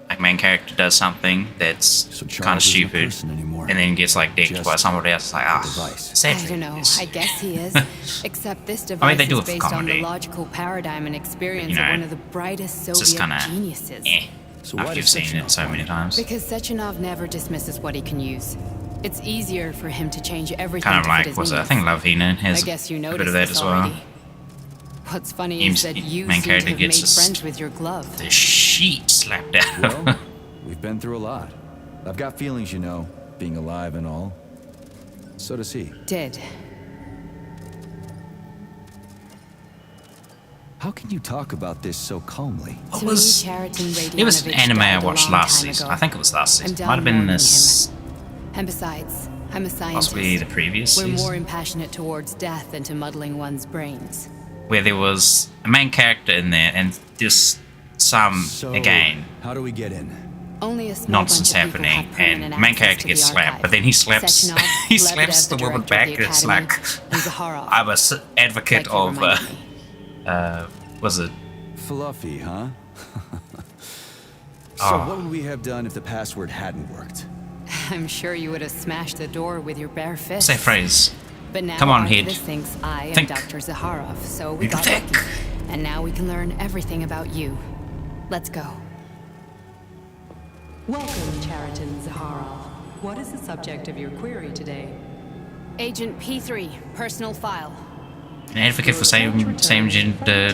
Like main character does something that's kind of Charles isn't a stupid, person anymore. and then gets like dicked Just by somebody else. It's like, ah, device. I don't know. I guess he is. Except this device I mean, they do is it for based on comedy. the logical paradigm and experience You know, of one of the brightest it's just Soviet kind of geniuses. after you've seen it so many times. Because Sechenov never dismisses what he can use. It's easier for him to change everything Kind of to fit like, his was it? I needs. think Love Hina has I guess you a noticed bit of that this as well. already. What's funny Seems is that you main seem to character have made gets friends with your glove. The sheet slapped out. Well, we've You've been through a lot. I've got feelings, you know, being alive and all. So does he. Did. How can you talk about this so calmly? It was an anime I watched last season. I think it was last season. Might have been this. And besides, I'm a scientist. Possibly the previous We're season. more impassionate towards death than to muddling one's brains. Where there was a main character in there and just some, again, how do we get in? Only a small nonsense bunch of people happening, have permanent and main access character to gets the slapped, archive. but then he slaps Sectionov, he slaps Lebedev, the woman director of back. the It's Academy, like, and Zaharov. I'm a advocate Like you of reminded me. was it Fluffy, huh? So Oh. what would we have done if the password hadn't worked? I'm sure you would have smashed the door with your bare what's fist. that phrase? But now Come on, head. Artemis thinks I am Think. Dr. Zaharov, so we You got think. lucky. And now we can learn everything about you. Let's go. Welcome, Chariton Zaharov. What is the subject of your query today? Agent P3, personal file. An advocate for same gender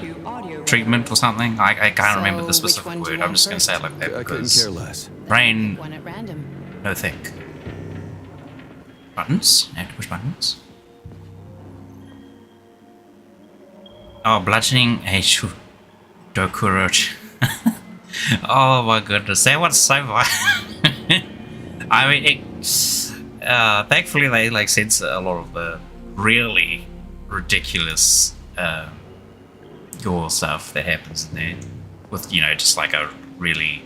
treatment or something? I can't remember the So, which specific one do you word. I'm want just going to say it first? like that I couldn't because care less. brain, One at random. no think. Buttons? I have to push buttons. Oh, bludgeoning H. Dokuroch. Oh my goodness, that one's so violent. I mean, thankfully they like censor a lot of the really ridiculous gore stuff that happens in there, with just like a really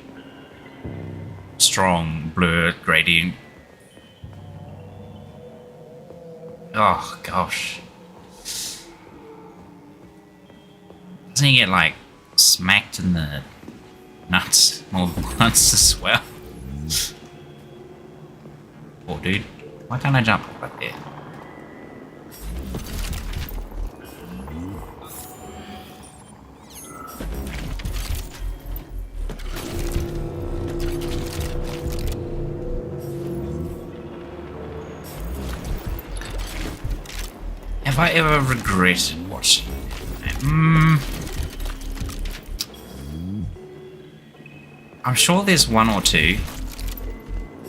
strong blur gradient. Oh gosh, doesn't he get like smacked in the nuts more than once as well? Oh dude, why can't I jump right there? Have I ever regretted watching it? I'm sure there's one or two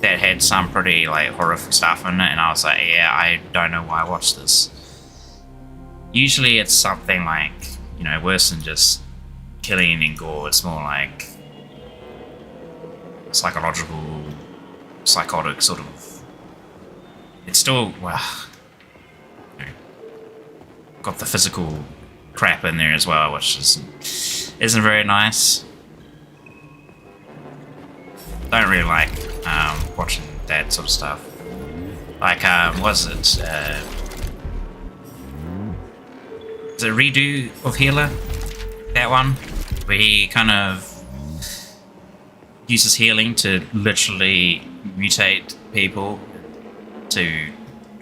that had some pretty like horrific stuff in it, and I was like, yeah, I don't know why I watched this. Usually it's something like, worse than just killing and gore. It's more like psychological, psychotic sort of. It's still, got the physical crap in there as well, which isn't very nice. Don't really like watching that sort of stuff. Like, was it? Is it Redo of Healer? That one? Where he kind of uses healing to literally mutate people to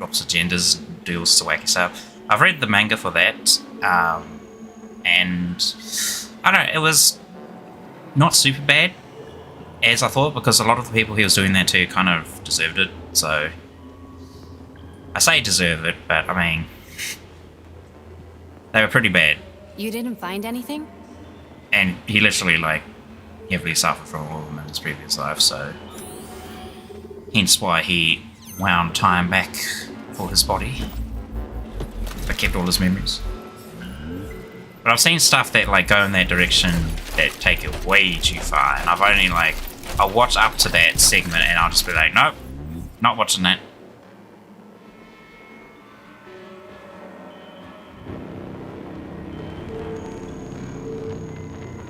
opposite genders and do all sorts of wacky stuff. I've read the manga for that, and I don't know, it was not super bad as I thought, because a lot of the people he was doing that to kind of deserved it. So I say deserve it, but I mean, they were pretty bad, You didn't find anything? and he literally like heavily suffered from all of them in his previous life, so hence why he wound time back for his body but kept all his memories. But I've seen stuff that like go in that direction that take it way too far, and I'll watch up to that segment and I'll just be like, nope, not watching that.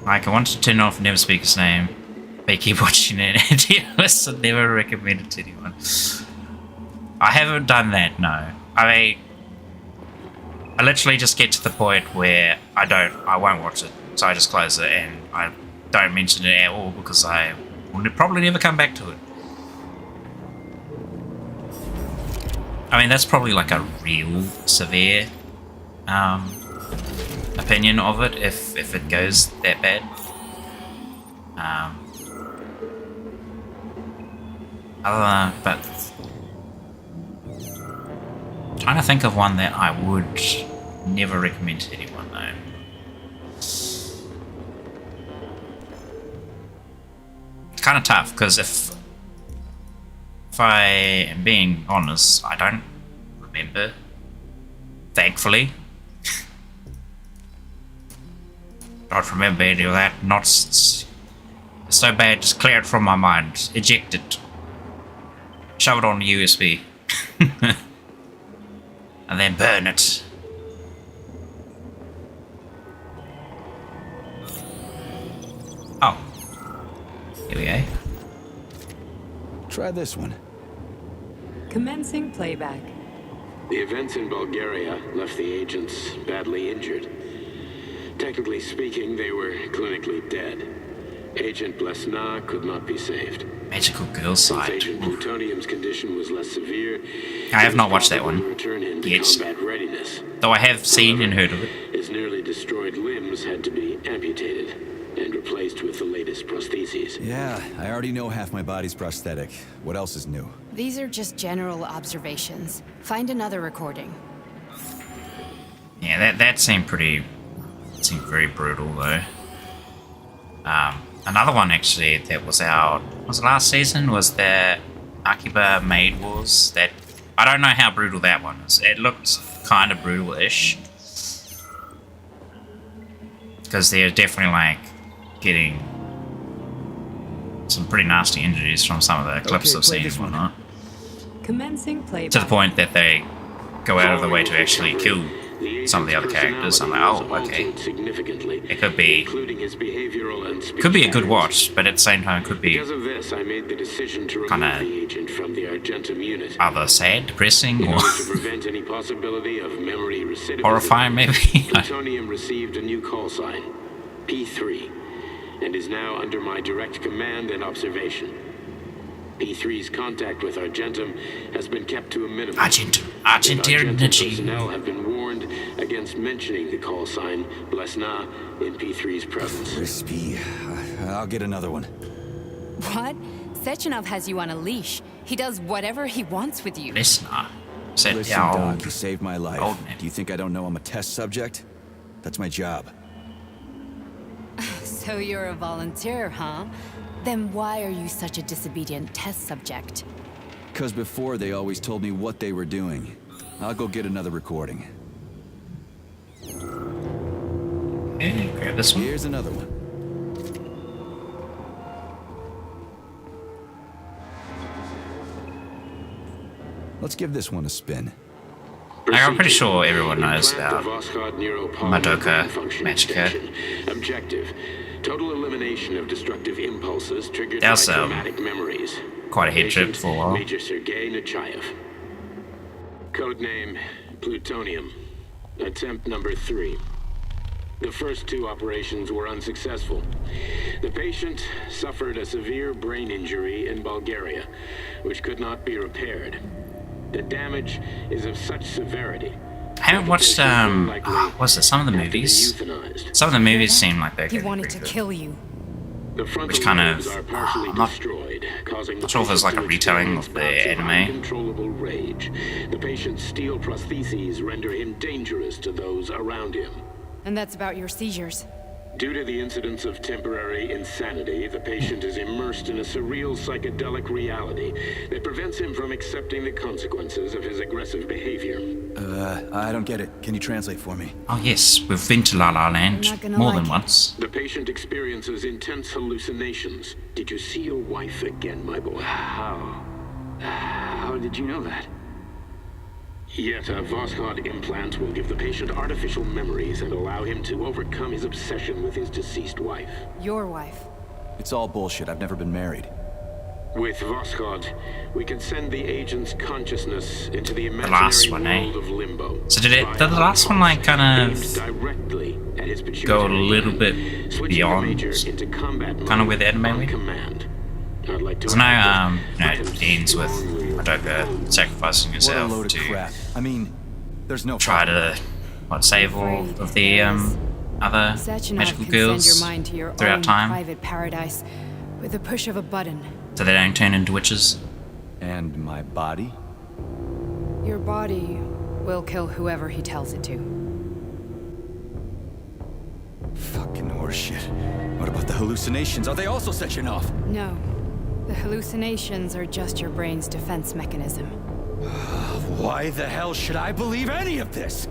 Like, I wanted to turn off Never Speak His Name, but you keep watching it and you listen, never recommend it to anyone. I haven't done that, no. I mean, I literally just get to the point where I won't watch it, so I just close it and I don't mention it at all because I will probably never come back to it. I mean, that's probably like a real severe opinion of it if it goes that bad. But I'm trying to think of one that I would never recommend to anyone though. kind of tough because if I am being honest, I don't remember. Thankfully, don't remember any of that. Not it's so bad. Just clear it from my mind. Eject it. Shove it on the USB, and then burn it. Oh, here we go. Try this one. Commencing playback. The events in Bulgaria left the agents badly injured. Technically speaking, they were clinically dead. Agent Blesna could not be saved. Magical Girl Side. Agent Plutonium's condition was less severe. I have not watched that one yet, though I have seen and heard of it. His nearly destroyed limbs had to be amputated and replaced with the latest prostheses. Yeah, I already know half my body's prosthetic. What else is new? These are just general observations. Find another recording. Yeah, that seemed pretty... seemed very brutal, though. Another one, actually, that was out... was it last season? Was the Akiba Maid Wars? That... I don't know how brutal that one is. It looked kind of brutal-ish. Because they're definitely, like, getting... some pretty nasty injuries from some of the clips I've seen and whatnot. Commencing playback. To the point that they go out of the way to actually kill some of the other characters. I'm like, oh, okay. It could be a good watch, but at the same time, it could be kind of either sad, depressing, or horrifying, maybe. Plutonium received a new call sign, P3, and is now under my direct command and observation. P3's contact with Argentum has been kept to a minimum. Argentum personnel have been warned against mentioning the call sign Blesna in P3's presence. Crispy. I'll get another one. What? Sechenov has you on a leash. He does whatever he wants with you. Listen, Doc, you saved my life. Do you think I don't know I'm a test subject? That's my job. So you're a volunteer, huh? Then why are you such a disobedient test subject? Because before they always told me what they were doing. I'll go get another recording. Hey, grab this one. Here's another one. Let's give this one a spin. I'm pretty sure everyone knows about Maoudamashii. Objective: total elimination of destructive impulses triggered by That's traumatic memories. quite a head trip for a while. Major Sergei Nechayev. Codename Plutonium. Attempt number 3. The first 2 operations were unsuccessful. The patient suffered a severe brain injury in Bulgaria, which could not be repaired. The damage is of such severity. I haven't watched, what's it, some of the movies? Some of the movies seem like they're He wanted to kill you. Which kind of, I'm not sure if it's like a retelling of the anime. Uncontrollable rage. The patient's steel prostheses render him dangerous to those around him. And that's about your seizures. Due to the incidence of temporary insanity, the patient is immersed in a surreal psychedelic reality that prevents him from accepting the consequences of his aggressive behavior. I don't get it. Can you translate for me? Oh yes, we've been to La La Land more than once. The patient experiences intense hallucinations. Did you see your wife again, my boy? How did you know that? Yet a Voskhod implant will give the patient artificial memories and allow him to overcome his obsession with his deceased wife. Your wife. It's all bullshit. I've never been married. With Voskhod, we can send the agent's consciousness into the imaginary world of limbo. So did the last one like kind of go a little bit beyond kind of where the anime went? Because now, it ends with Madoka sacrificing herself to I mean, there's no try to save all of the other magical girls throughout time, private paradise with the push of a button. So they don't turn into witches. And my body? Your body will kill whoever he tells it to. Fucking horseshit. What about the hallucinations? Are they also Sechenov? No, The hallucinations are just your brain's defense mechanism. Why the hell should I believe any of this?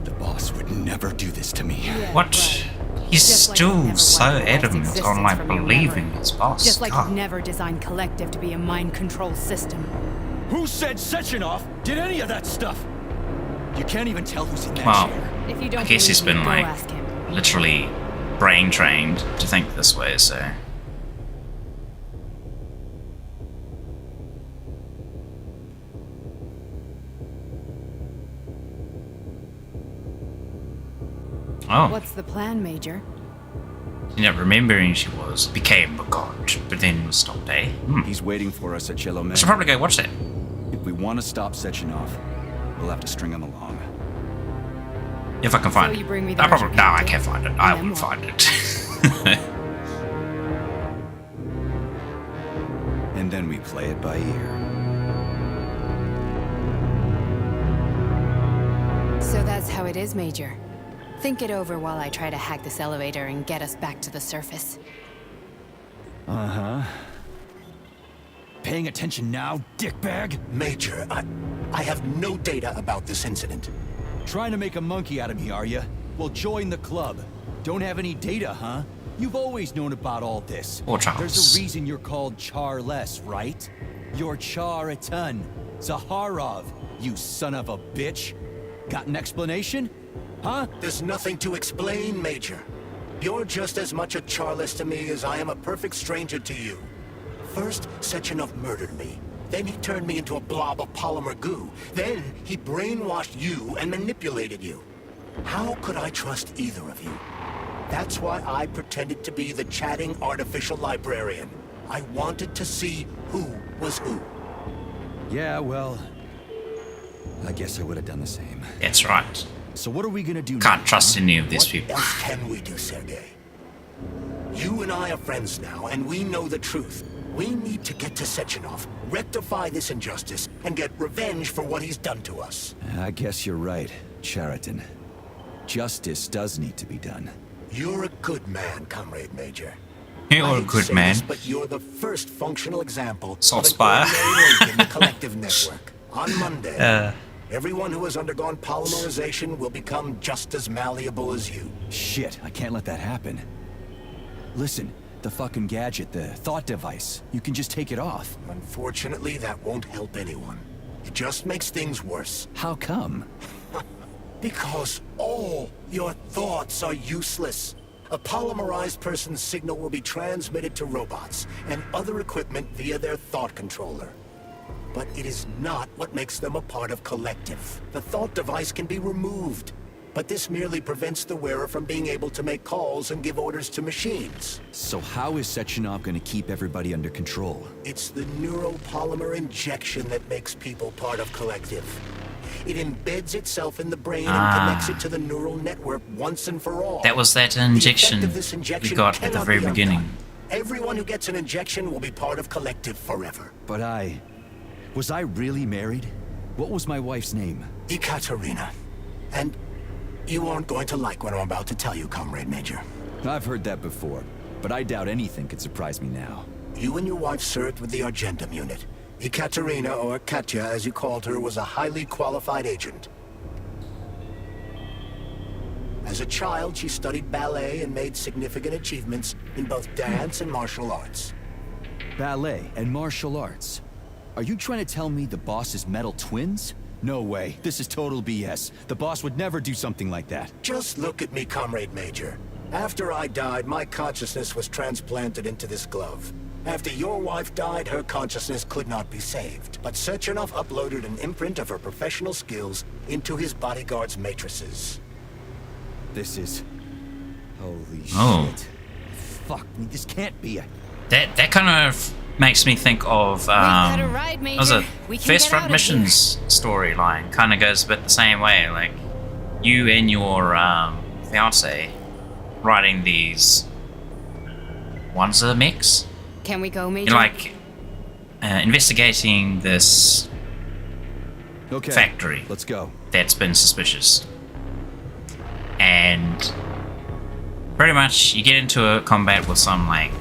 The boss would never do this to me. Yeah, What? right. He's Just like still you never so wiped the boss's adamant on existence like from your believing memory. his boss. Just like God. you've never designed Collective to be a mind control system. Who said Sechenov did any of that stuff? You can't even tell who's in that Well, chair. If you don't I guess he's believe me, been go like ask him. literally brain trained to think this way, so. Oh, What's the plan, Major? not remembering she became a god, but then stopped, eh? He's waiting for us at Chelomé. I should probably go watch that. If we want to stop Sechenov, we'll have to string him along. If I can find So you it. bring me I the probably, no, I Captain? can't find it. And I then won't what? find it. And then we play it by ear. So that's how it is, Major. Think it over while I try to hack this elevator and get us back to the surface. Uh-huh. Paying attention now, dickbag? Major, I have no data about this incident. Trying to make a monkey out of me, are you? Well, join the club. Don't have any data, huh? You've always known about all this. Or Charles. There's a reason you're called Charless, right? You're Char-a-ton. Zaharov, you son of a bitch. Got an explanation? Huh? There's nothing to explain, Major. You're just as much a Charless to me as I am a perfect stranger to you. First, Sechenov murdered me. Then he turned me into a blob of polymer goo. Then he brainwashed you and manipulated you. How could I trust either of you? That's why I pretended to be the chatting artificial librarian. I wanted to see who was who. Yeah, well, I guess I would have done the same. That's right. So what are we gonna do now? Can't trust any of these people. What else can we do, Sergei? You and I are friends now, and we know the truth. We need to get to Sechenov, rectify this injustice, and get revenge for what he's done to us. I guess you're right, Chariton. Justice does need to be done. You're a good man, Comrade Major. You're I a hate to good say man. this, but you're the first functional example Salt of an Spire. ordinary link in the collective network. On Monday, everyone who has undergone polymerization will become just as malleable as you. Shit, I can't let that happen. Listen, the fucking gadget, the thought device, you can just take it off. Unfortunately, that won't help anyone. It just makes things worse. How come? Because all your thoughts are useless. A polymerized person's signal will be transmitted to robots and other equipment via their thought controller. But it is not what makes them a part of Collective. The thought device can be removed, but this merely prevents the wearer from being able to make calls and give orders to machines. So how is Sechenov gonna keep everybody under control? It's the neuropolymer injection that makes people part of Collective. It embeds itself in the brain and connects it to the neural network once and for all. That was that The effect injection of this we injection got at the cannot very be beginning. undone. Everyone who gets an injection will be part of Collective forever. But was I really married? What was my wife's name? Ekaterina. And you aren't going to like what I'm about to tell you, Comrade Major. I've heard that before, but I doubt anything could surprise me now. You and your wife served with the Argentum unit. Ekaterina, or Katya as you called her, was a highly qualified agent. As a child, she studied ballet and made significant achievements in both dance and martial arts. Ballet and martial arts. Are you trying to tell me the boss is metal twins? No way. This is total BS. The boss would never do something like that. Just look at me, Comrade Major. After I died, my consciousness was transplanted into this glove. After your wife died, her consciousness could not be saved. But Sechenov uploaded an imprint of her professional skills into his bodyguard's matrices. This is... Holy shit. Fuck me, this can't be a... That kind of makes me think of got a ride, what was Major. it? We can First get Front out of Missions storyline kind of goes a bit the same way. Like you and your fiance riding these Wanzer mechs. Can we go, Major? You're like investigating this factory. Let's go. That's been suspicious. And pretty much you get into a combat with some like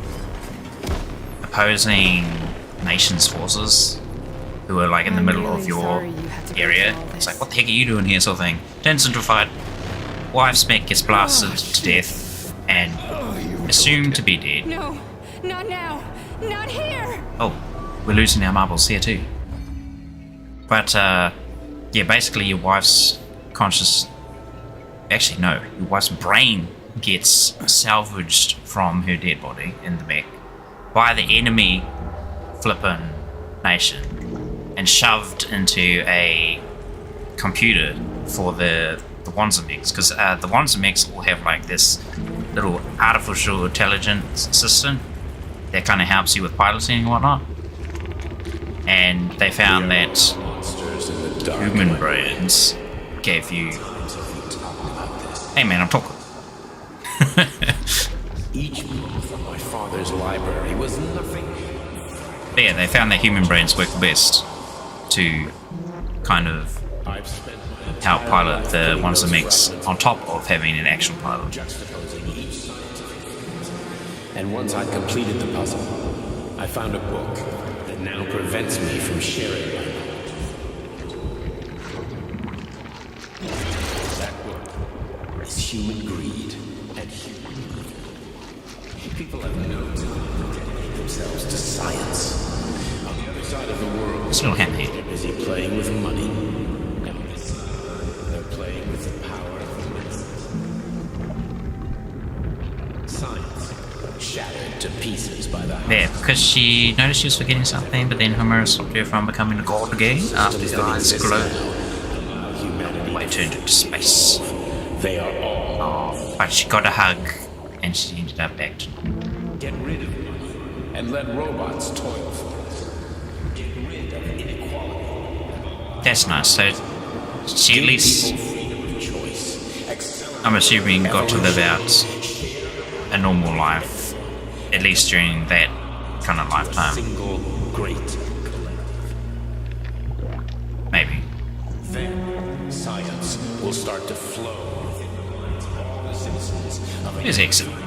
opposing nations' forces who are like in the middle of your area. It's like, what the heck are you doing here, sort of thing. Turns into a fight. Wife's mech gets blasted to death and assumed to be dead. No, not now, not here. Oh, we're losing our marbles here too. But yeah, basically your wife's conscious. Actually, no, your wife's brain gets salvaged from her dead body in the mech by the enemy flippin' nation and shoved into a computer for the Wanzer mechs, because the Wanzer mechs all have like this little artificial intelligence system that kind of helps you with piloting and whatnot. And they found that human brains gave you. Hey man, I'm talking. Each book from my father's library was nothing. But yeah, they found that human brains work best to kind of help pilot the Wanzer mechs on top of having an actual pilot. And once I'd completed the puzzle, I found a book that now prevents me from sharing my knowledge. That book is Human Greed and Human Greed. People have no time to dedicate themselves to science. On the other side of the world, Still happy. they're busy playing with money. And this side, they're playing with the power of medicine. Science shattered to pieces by the Yeah, because she noticed she was forgetting something, but then Homer stopped her from becoming a god again after her eyes glowed. Why turned into space. They are all. Oh, but she got a hug and she ended up back to. Get rid of money and let robots toil for it. Get rid of inequality. That's nice. So she at least, I'm assuming, got to live out a normal life, at least during that kind of lifetime. Single great. Maybe. Then science will start to flow within all the citizens of Here's excellent.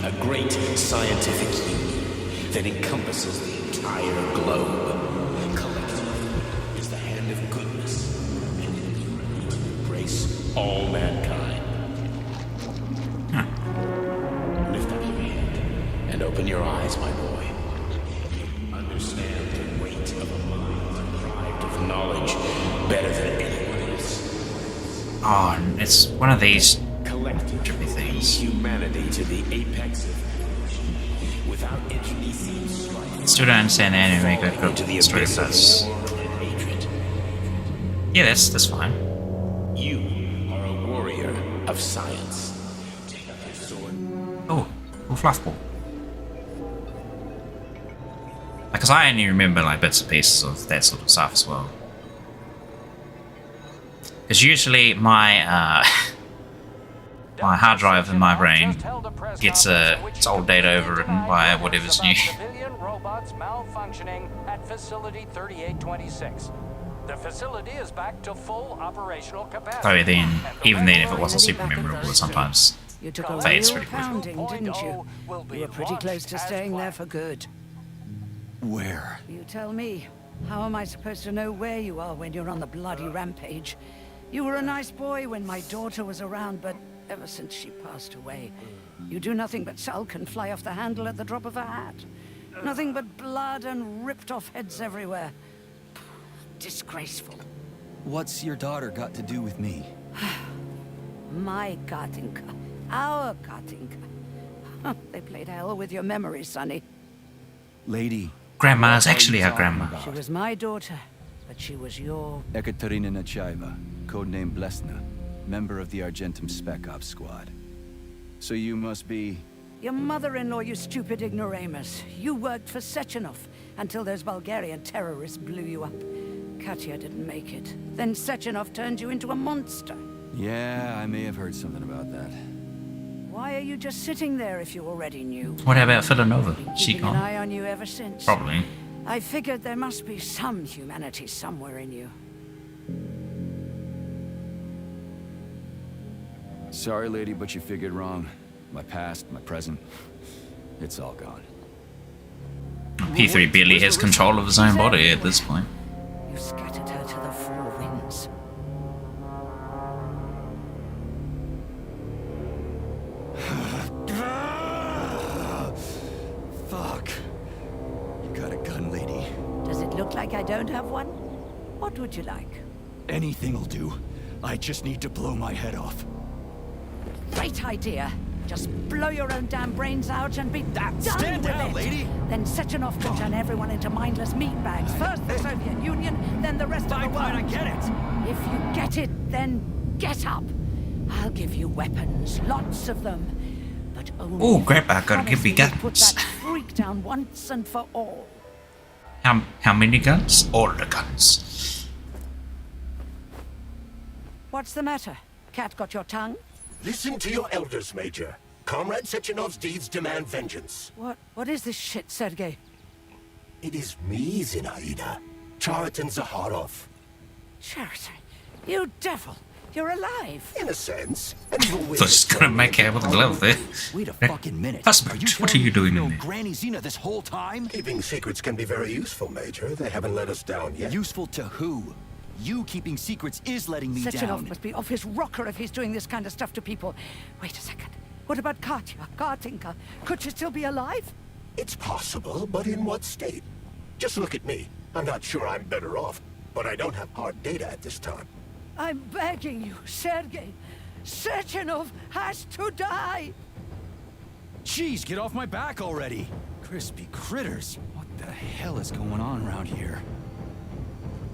a great scientific union that encompasses the entire globe. Collectively is the hand of goodness, and it is ready to embrace all mankind. Lift up your head and open your eyes, my boy. Understand the weight of a mind deprived of knowledge better than anyone else. Oh, it's one of these Collective trippy things. humanity to the apex of evolution. Without internecine strife, Still don't understand the anime, go to the story plus. Yeah, that's fine. you are a warrior of science. Take up your sword. Oh, fluff ball. Because I only remember like bits and pieces of that sort of stuff as well. Because usually my my hard drive in my brain gets its old data overwritten by whatever's new. Civilian robots malfunctioning at facility 3826. The facility is back to full operational capacity. So then, even then, if it wasn't super memorable, it sometimes You took a fades real pretty quick. pounding, didn't you? You were pretty close to staying there for good. Where? You tell me. How am I supposed to know where you are when you're on the bloody rampage? You were a nice boy when my daughter was around, but ever since she passed away, you do nothing but sulk and fly off the handle at the drop of a hat. Nothing but blood and ripped off heads everywhere. Disgraceful. What's your daughter got to do with me? My Katinka. Our Katinka. They played hell with your memory, Sonny. Lady. Grandma's actually our grandma. She was my daughter, but she was your... Ekaterina Nechaeva, codename Blesna, member of the Argentum Spec Ops squad. So you must be... Your mother-in-law, you stupid ignoramus. You worked for Sechenov until those Bulgarian terrorists blew you up. Katya didn't make it. Then Sechenov turned you into a monster. Yeah, I may have heard something about that. Why are you just sitting there if you already knew? What about Villanova? She Keeping an gone? eye on you ever since. Probably. I figured there must be some humanity somewhere in you. Sorry, lady, but you figured wrong. My past, my present, it's all gone. P3 barely has control of his own body at this point. You scattered her to the four winds. Fuck. You got a gun, lady? Does it look like I don't have one? What would you like? Anything'll do. I just need to blow my head off. Great idea. Just blow your own damn brains out and be done Stand with down, it. lady. Then Sechenov can turn everyone into mindless meatbags. First the Soviet Union, then the rest of the world. I get it. If you get it, then get up. I'll give you weapons, lots of them. But only Oh, Grandpa, gotta give me honestly put guns. that freak down once and for all. How many guns? All the guns. What's the matter? Cat got your tongue? Listen to your elders, Major. Comrade Sechenov's deeds demand vengeance. What is this shit, Sergei? It is me, Zinaida. Chariton Zakharov. Chariton, you devil. You're alive. In a sense. And even with They're just gonna make out with a glove there. Wait a fucking minute. Husband, what are you doing in there? Granny Zena this whole time? Keeping secrets can be very useful, Major. They haven't let us down yet. Useful to who? You keeping secrets is letting me Sechenov down. must be off his rocker if he's doing this kind of stuff to people. Wait a second. What about Katya, Kartinka? Could she still be alive? It's possible, but in what state? Just look at me. I'm not sure I'm better off, but I don't have hard data at this time. I'm begging you, Sergei. Sechenov has to die. Jeez, get off my back already. Crispy critters. What the hell is going on around here?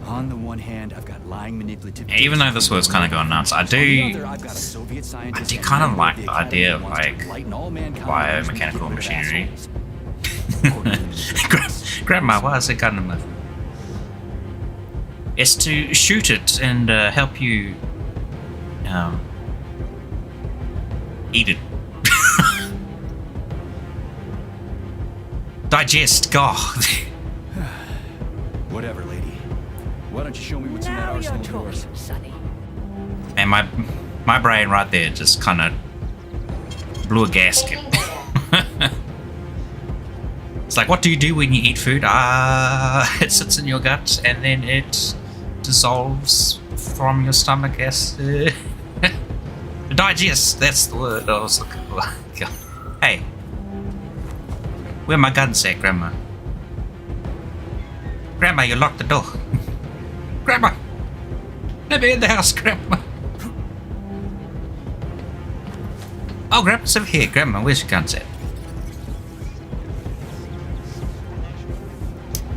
On the one hand, I've got lying manipulative... Even though this was kind of going nuts, I do kind of like the idea of like biomechanical machinery. Grandma, why is it kind of much? It's to shoot it and help you eat it. Digest, God. Whatever, lady. Why don't you show me what's in that arsenal of yours? Sonny. And my brain right there just kind of blew a gasket. It's like, what do you do when you eat food? It sits in your gut and then it dissolves from your stomach as digest. That's the word I was looking for. Hey, where my guns at, Grandma? Grandma, you locked the door. Grandma, let me in the house, Grandma. Oh, Grandma's over here. Grandma, where's your guns at?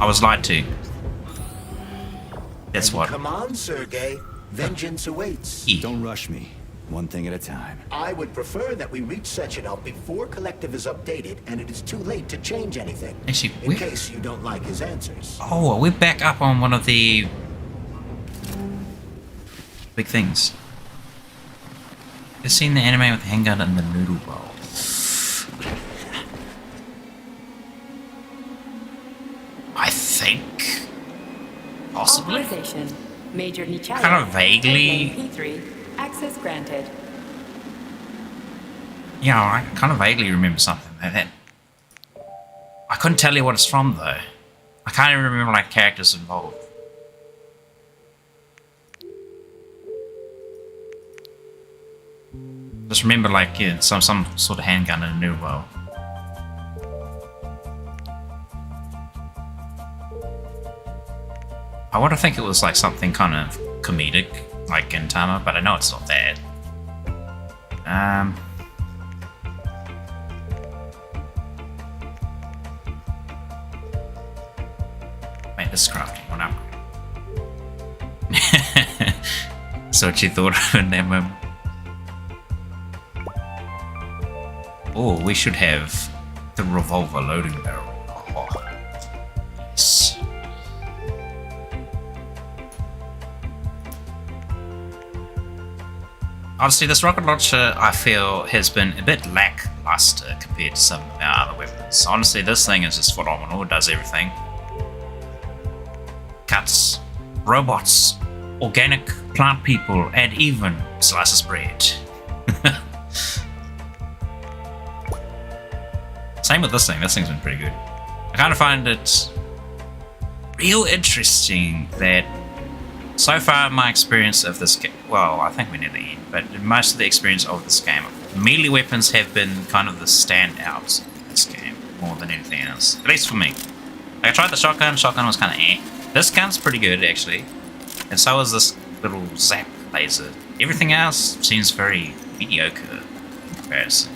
I was lied to. That's what. Come on, Sergei. Vengeance awaits. Don't rush me. One thing at a time. I would prefer that we reach Sechenov before Collective is updated and it is too late to change anything. Actually, in case you don't like his answers. Oh, we're back up on one of the big things. You've seen the anime with the handgun and the noodle bowl. I think possibly. Authorization. Major Nichayev. Kind of vaguely. P3. Access granted. Yeah, I kind of vaguely remember something like that. I couldn't tell you what it's from though. I can't even remember like characters involved. Just remember like yeah, some sort of handgun and a noodle bowl. I want to think it was like something kind of comedic, like Gintama, but I know it's not that. Wait, this is crafting one up. So what you thought of in that moment? Oh, we should have the revolver loading barrel. Oh, yes. Honestly, this rocket launcher, I feel, has been a bit lackluster compared to some of our other weapons. Honestly, this thing is just phenomenal. It does everything. Cuts, robots, organic plant people, and even slices bread. Same with this thing. This thing's been pretty good. I kind of find it real interesting that so far my experience of this game, well, I think we're near the end, but most of the experience of this game, melee weapons have been kind of the standouts in this game more than anything else. At least for me. Like, I tried the shotgun. Shotgun was kind of eh. This gun's pretty good actually, and so is this little zap laser. Everything else seems very mediocre in comparison.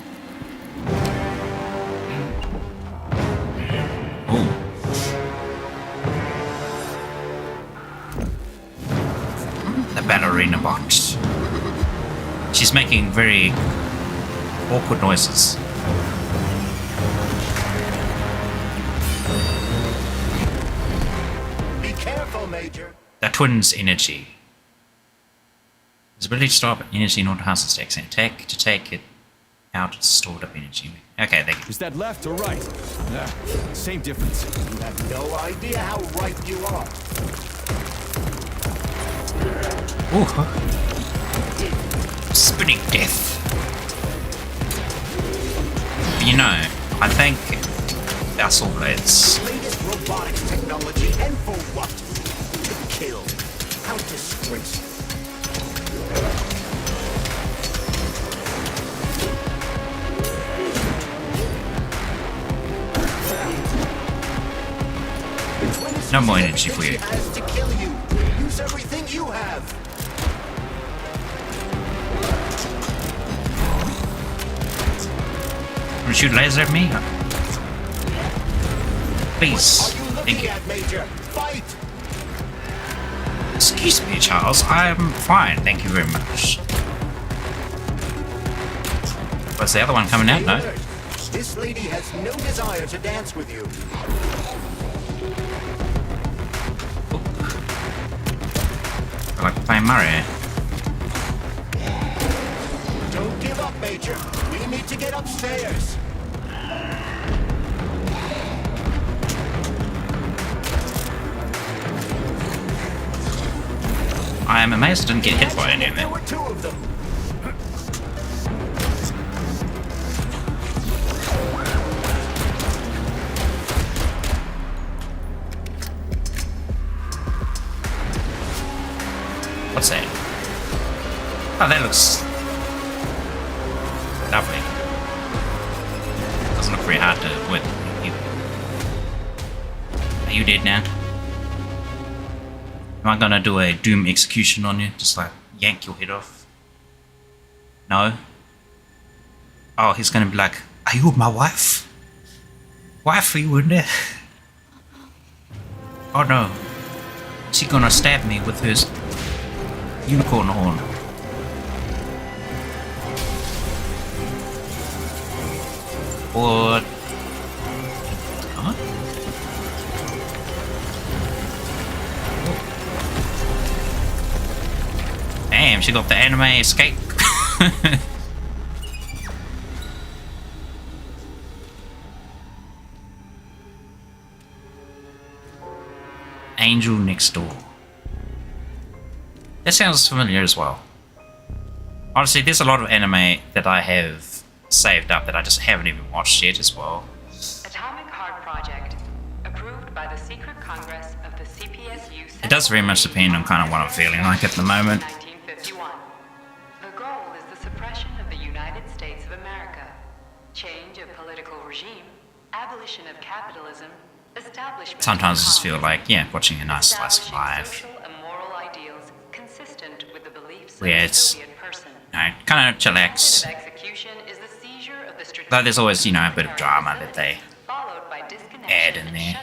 The ballerina box. She's making very awkward noises. Be careful, Major. The twins' energy. His ability to store up energy in order to harness its stacks and attack to take it out its stored up energy. Okay, thank you. Is that left or right? Yeah, same difference. You have no idea how right you are. Ooh. Spinning death. You know, I think our saw blades. Latest robotics technology, and for what? To kill. How disgraceful. No more energy for you. Has to kill you. Use everything you have. Want to shoot laser at me? Please. Thank you. Major, fight. Excuse me, Charles. I'm fine. Thank you very much. Was the other one coming out? No. This lady has no desire to dance with you. I like playing Mario. Don't give up, Major. We need to get upstairs. I am amazed I didn't get hit by any of There them. were two of them. What's that? Oh, that looks lovely. Doesn't look very hard to win. Are you dead now? Am I gonna do a doom execution on you? Just like yank your head off? No? Oh, he's gonna be like, are you my wife? Wife, are you in there? Oh no. She's gonna stab me with her unicorn horn. Or... Huh? Damn, she got the anime escape. Angel Next Door. That sounds familiar as well. Honestly, there's a lot of anime that I have saved up that I just haven't even watched yet as well. Atomic Heart Project, approved by the Secret Congress of the CPSU. It does very much depend on kind of what I'm feeling like at the moment. 1951. The goal is the suppression of the United States of America, change of political regime, abolition of capitalism, establishment. Sometimes I just feel like, yeah, watching a nice slice of life. Where it's, you know, kind of chillax. Though there's always, you know, a bit of drama that they add in there.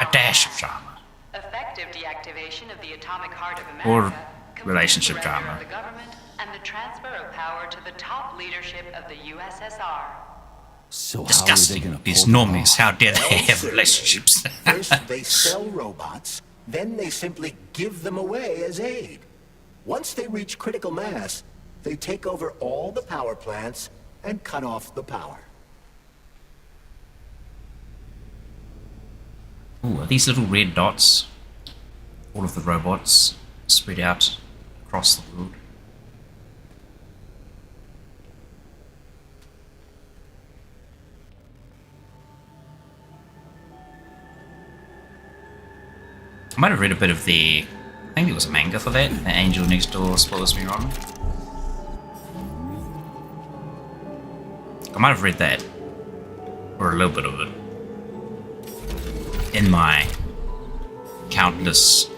A dash of drama. Effective deactivation of the atomic heart of America, Or relationship drama. the government, and the transfer of power to the top leadership of the USSR. So Disgusting. These normies, how dare they have relationships? First, they sell robots, then they simply give them away as aid. Once they reach critical mass, they take over all the power plants and cut off the power. Ooh, are these little red dots? All of the robots spread out across the world. I might have read a bit of the, I think it was a manga for that, The Angel Next Door Spoils Me Wrong. I might have read that, or a little bit of it, in my countless,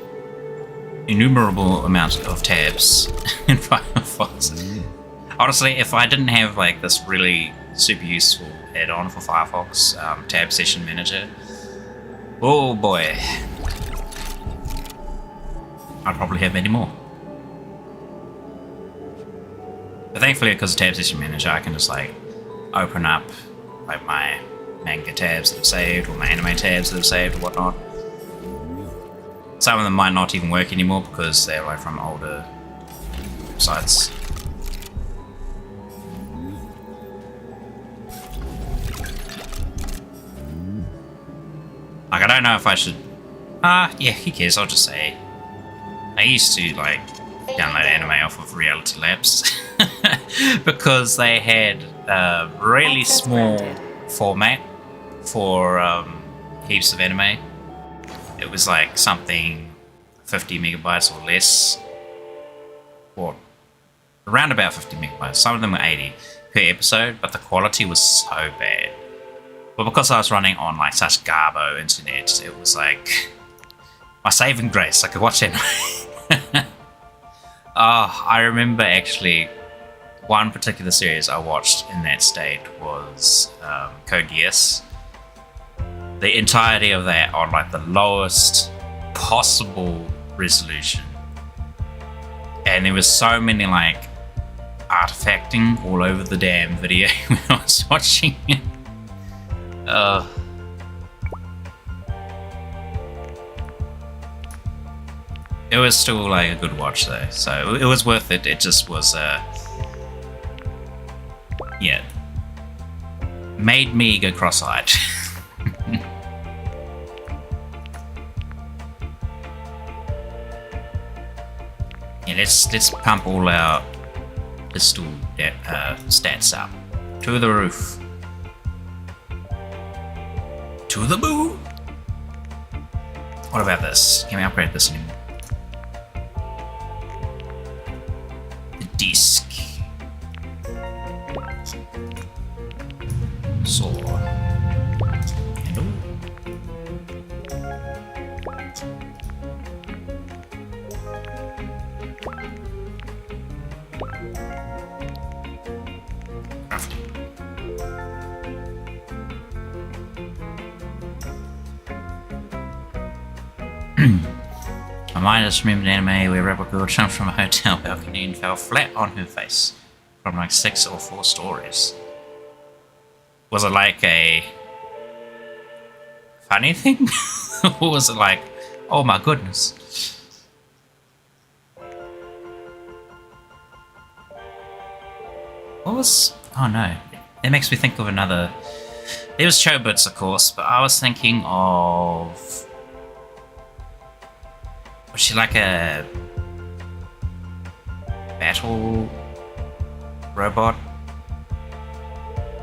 innumerable amount of tabs in Firefox. Honestly, if I didn't have like this really super useful add-on for Firefox, Tab Session Manager, oh boy, I'd probably have many more. But thankfully, because of Tab Session Manager, I can just like open up like my manga tabs that I've saved, or my anime tabs that I've saved, or whatnot. Some of them might not even work anymore because they're like from older sites. Like, I don't know if I should... yeah, who cares, I'll just say. I used to, like, download anime off of Reality Labs because they had a really small format for heaps of anime. It was like something 50 megabytes or less, or around about 50 megabytes. Some of them were 80 per episode, but the quality was so bad. But because I was running on like such garbo internet, it was like my saving grace. I could watch anime. I remember actually one particular series I watched in that state was Code Geass. The entirety of that on like the lowest possible resolution, and there was so many like artifacting all over the damn video when I was watching it. It was still like a good watch though, so it was worth it. It just was yeah, made me go cross-eyed. Yeah, let's pump all our pistol stats up to the roof, to the moon. What about this? Can we upgrade this anymore? The disc. Saw. Hello. My mind just remembered an anime where Rebel Girl jumped from a hotel balcony and fell flat on her face from like 6 or 4 stories. Was it like a funny thing? Or was it like, oh my goodness? What was... oh no. It makes me think of another... There was Chobits, of course, but I was thinking of... was she like a battle robot?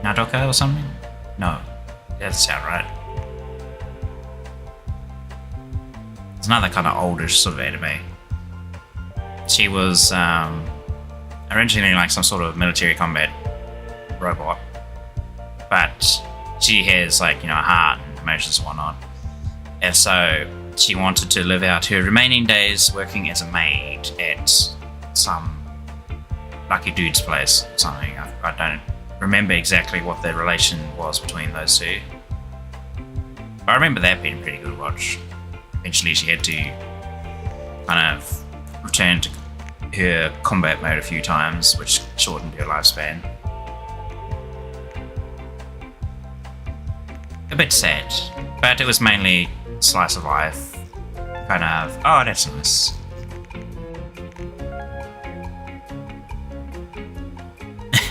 Nadoka or something? No, that doesn't sound right. It's another kind of oldish sort of anime. She was originally like some sort of military combat robot, but she has like, you know, a heart and emotions and whatnot, and so she wanted to live out her remaining days working as a maid at some lucky dude's place or something. I don't remember exactly what the relation was between those two. I remember that being a pretty good watch. Eventually she had to kind of return to her combat mode a few times, which shortened her lifespan. A bit sad, but it was mainly slice of life, kind of, oh, that's nice.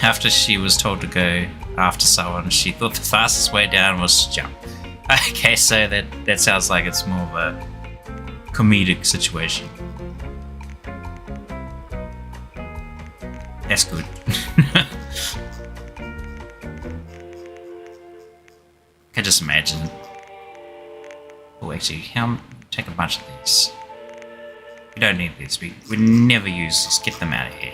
After she was told to go after someone, she thought the fastest way down was to jump. Okay, so that sounds like it's more of a comedic situation. That's good. I can just imagine. Oh, actually, how Take a bunch of these. We don't need these. We never use these. Get them out of here.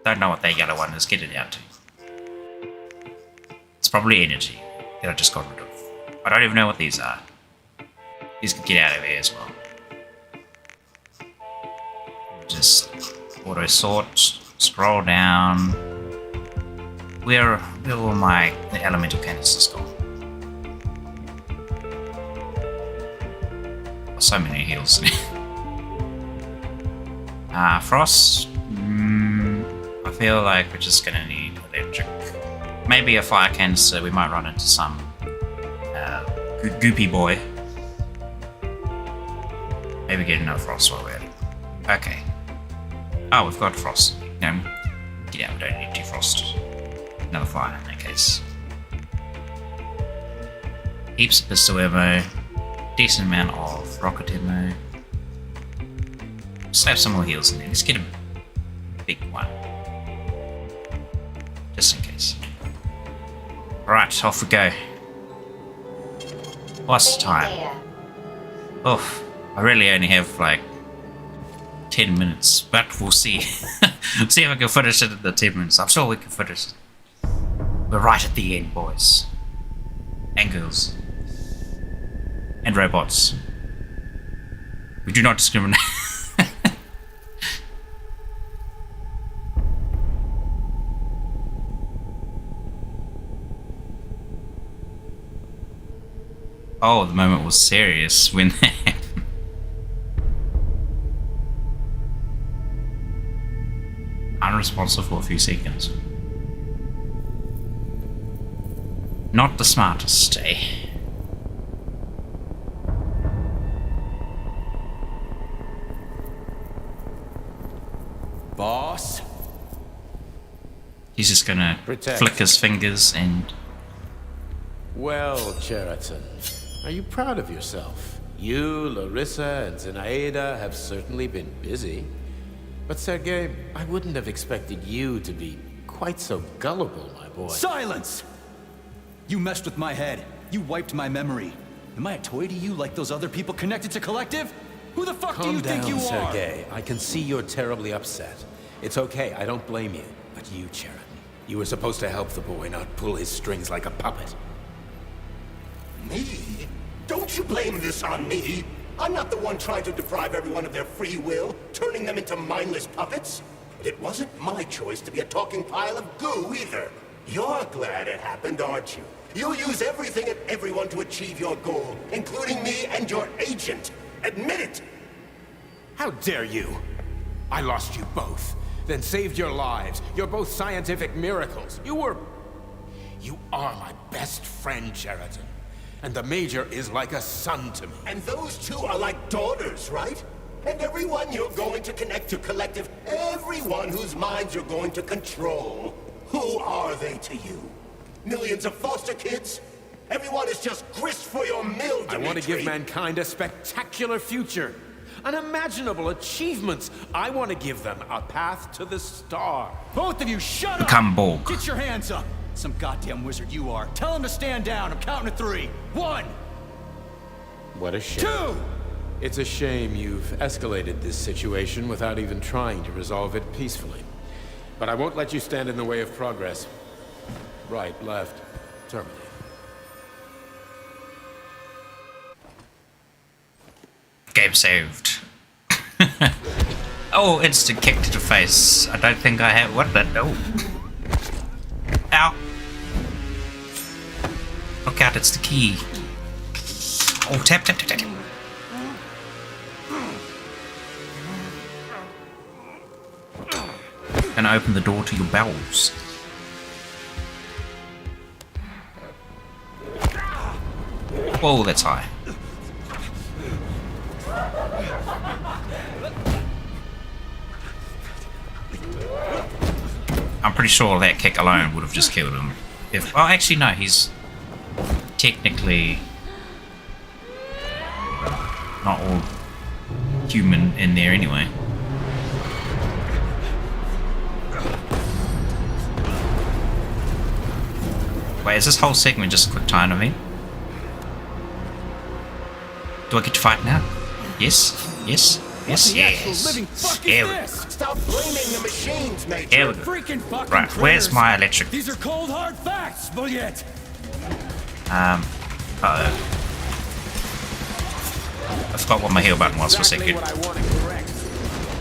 Don't know what that yellow one is. Get it out. It's probably energy that I just got rid of. I don't even know what these are. These can get out of here as well. Just auto sort. Scroll down. Where all my elemental canisters gone? Oh, so many heals. Frost. I feel like we're just gonna need electric. Maybe a fire canister. We might run into some goopy boy. Maybe get another frost while we're at it. Okay. Oh, we've got frost. No, get out. We don't need 2 frost. Another fire in that case. Heaps of pistol ammo. Decent amount of rocket ammo. Just have some more heals in there. Let's get a big one. Just in case. Right, off we go. What's the time? Oh, I really only have like 10 minutes, but we'll see. See if I can finish it in the 10 minutes. I'm sure we can finish it. We're right at the end, boys. And girls. And robots. We do not discriminate. Oh, the moment was serious when that happened. Unresponsive for a few seconds. Not the smartest, eh? Boss? He's just gonna flick his fingers and... Well, Cheriton, are you proud of yourself? You, Larissa, and Zenaida have certainly been busy. But Sergei, I wouldn't have expected you to be quite so gullible, my boy. Silence! You messed with my head. You wiped my memory. Am I a toy to you like those other people connected to Collective? Who the fuck do you think you are? Calm down, Sergei. I can see you're terribly upset. It's okay, I don't blame you. But you, Cheriton, you were supposed to help the boy, not pull his strings like a puppet. Me? Don't you blame this on me? I'm not the one trying to deprive everyone of their free will, turning them into mindless puppets. It wasn't my choice to be a talking pile of goo either. You're glad it happened, aren't you? You'll use everything and everyone to achieve your goal, including me and your agent. Admit it! How dare you? I lost you both, then saved your lives. You're both scientific miracles. You are my best friend, Cheriton. And the Major is like a son to me. And those two are like daughters, right? And everyone you're going to connect to Collective, everyone whose minds you're going to control, who are they to you? Millions of foster kids? Everyone is just grist for your mill, Dimitri. I want to give mankind a spectacular future. Unimaginable achievements. I want to give them a path to the star. Both of you, shut up! Become Borg. Get your hands up! Some goddamn wizard you are. Tell him to stand down. I'm counting to 3. 1! What a shame. 2! It's a shame you've escalated this situation without even trying to resolve it peacefully. But I won't let you stand in the way of progress. Right, left, terminate. Game saved. Oh, instant kick to the face. I don't think I have... What the... Oh. Ow. Look out, it's the key. Oh, tap, tap, tap, tap. Gonna open the door to your bowels. Whoa, that's high. I'm pretty sure that kick alone would have just killed him. If, oh, actually no, he's technically not all human in there anyway. Wait, is this whole segment just a quick time event? Do I get to fight now? Yes. Yes. Yes. Yes. Living fuck Here is we this? Stop blaming the machines, Major. Here we go. Freaking fucking Right, where's critters. my electric? These are cold hard facts, Bullet. Uh-oh. I forgot what my heal button was for a second. What I want to correct.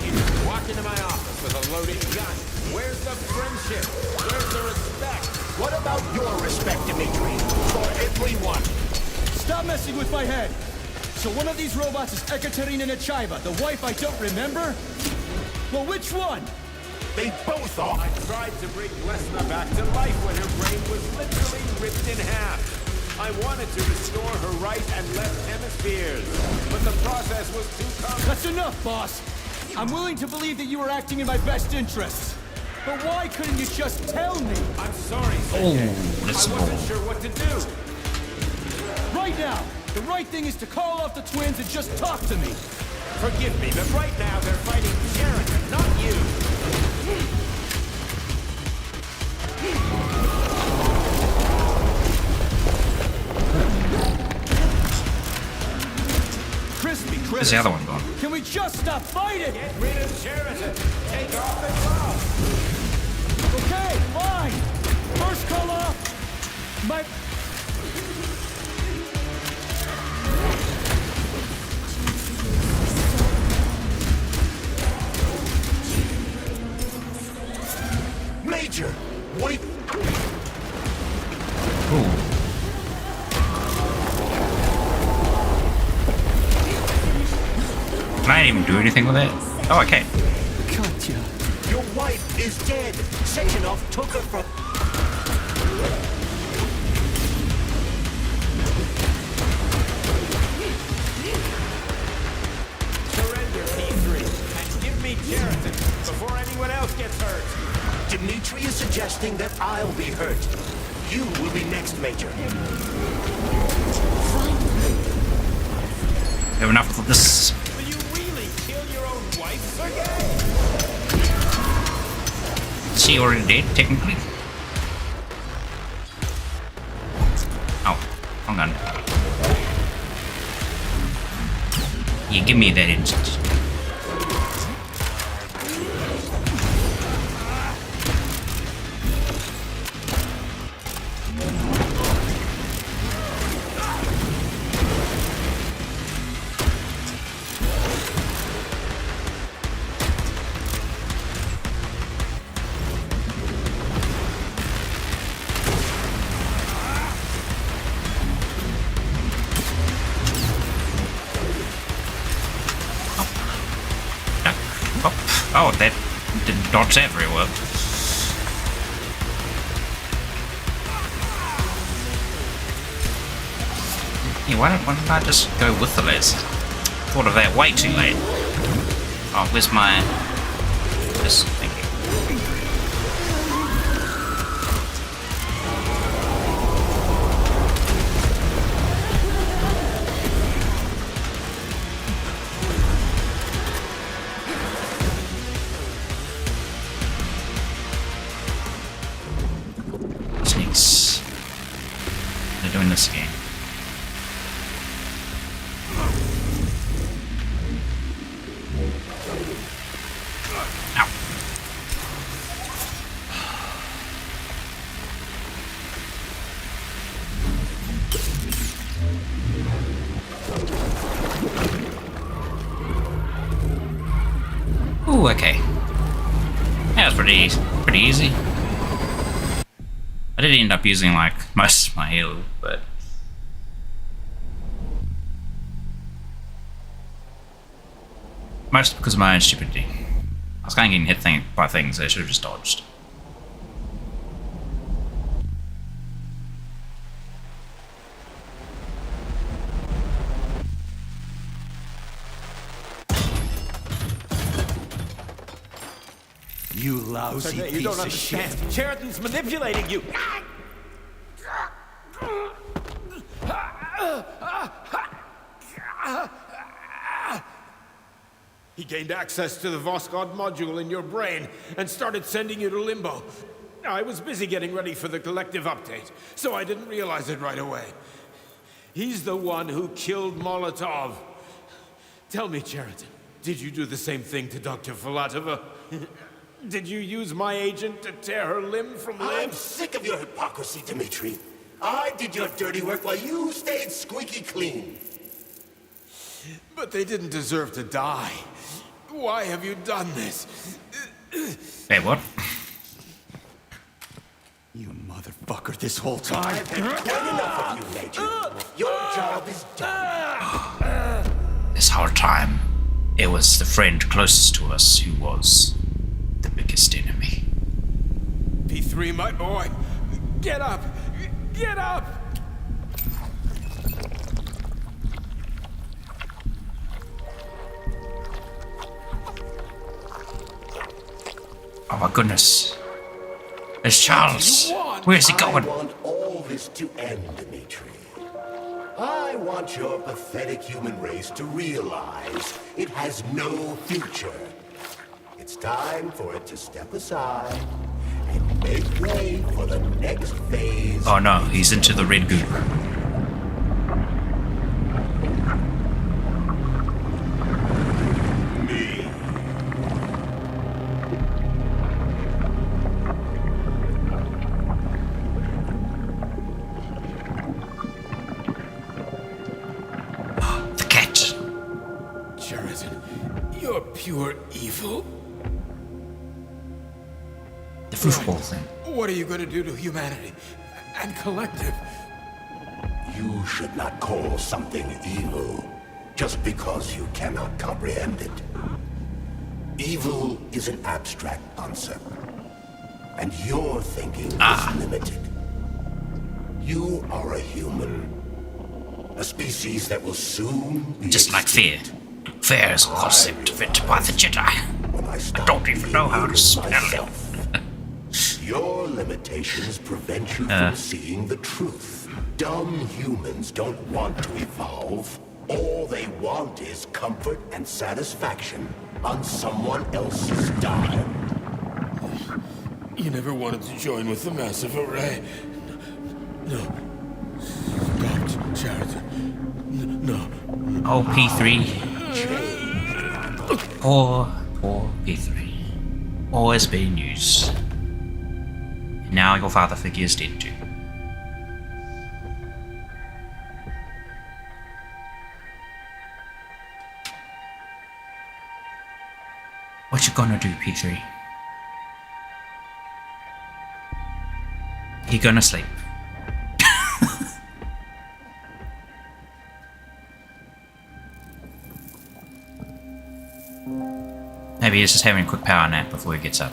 You walk into my office with a loaded gun. Where's the friendship? Where's the respect? What about your respect, Dimitri? For everyone. Stop messing with my head. So one of these robots is Ekaterina Nechaeva, the wife I don't remember? Well, which one? They both are. I tried to bring Lesna back to life when her brain was literally ripped in half. I wanted to restore her right and left hemispheres, but the process was too complex. That's enough, boss. I'm willing to believe that you were acting in my best interests. But why couldn't you just tell me? I'm sorry, Oh, Sergei. that's I wasn't sure what to do. Right now, the right thing is to call off the twins and just talk to me. Forgive me, but right now they're fighting Sheridan, not you. Crispy, Where's the other one gone? Can we just stop fighting? Get rid of Sheridan. Take off the gloves. Okay, fine. First call off. My... Major, wait. Can I even do anything with it? Oh, I can. Katya. Your wife is dead. Sechenov took her from... Surrender, P3, and give me Sheridan before anyone else gets hurt. Dimitri is suggesting that I'll be hurt. You will be next, Major. Have enough of this. Will you really kill your own wife, Sergei? Is she already dead, technically? Oh, hang on. Yeah, give me that instant. Oh, that did dots everywhere. Yeah, why don't I just go with the laser? Thought of that way too late. Oh, where's my... This thing? Snakes. They're doing this again. Ow. Ooh, okay. That was pretty easy. I did end up using like most of my heal, but mostly because of my own stupidity. I was kind of getting hit by things that I should have just dodged. You lousy Sergei, piece you don't of shit. understand. Sheridan's manipulating you. He gained access to the Voskhod module in your brain and started sending you to limbo. I was busy getting ready for the collective update, so I didn't realize it right away. He's the one who killed Molotov. Tell me, Sheridan, did you do the same thing to Dr. Filatova? Did you use my agent to tear her limb from limb? I'm sick of your hypocrisy, Dmitri. I did your dirty work while you stayed squeaky clean. But they didn't deserve to die. Why have you done this? Wait, what? You motherfucker, this whole time. I've had quite enough of you, Major. Your job is done. This whole time, it was the friend closest to us who was the biggest enemy. P3, my boy. Get up! Get up! Oh my goodness. There's Charles. Where's he going? I want all this to end, Dmitri. I want your pathetic human race to realize it has no future. It's time for it to step aside and make way for the next phase. Oh no, he's into the red goop. The cat. Sheridan, you're pure evil. The football thing. What are you going to do to humanity and collective? You should not call something evil just because you cannot comprehend it. Evil is an abstract concept, and your thinking is limited. You are a human, a species that will soon be just like fear. Fear is a concept invented by the Jedi. I don't even know how to spell it. Your limitations prevent you from seeing the truth. Dumb humans don't want to evolve. All they want is comfort and satisfaction on someone else's dime. You never wanted to join with the massive array. No. Stop, Sheridan. No. Oh, P3. Poor P3. Always being used. And now your father figure is dead too. What you gonna do, P3? He gonna sleep. Maybe he's just having a quick power nap before he gets up.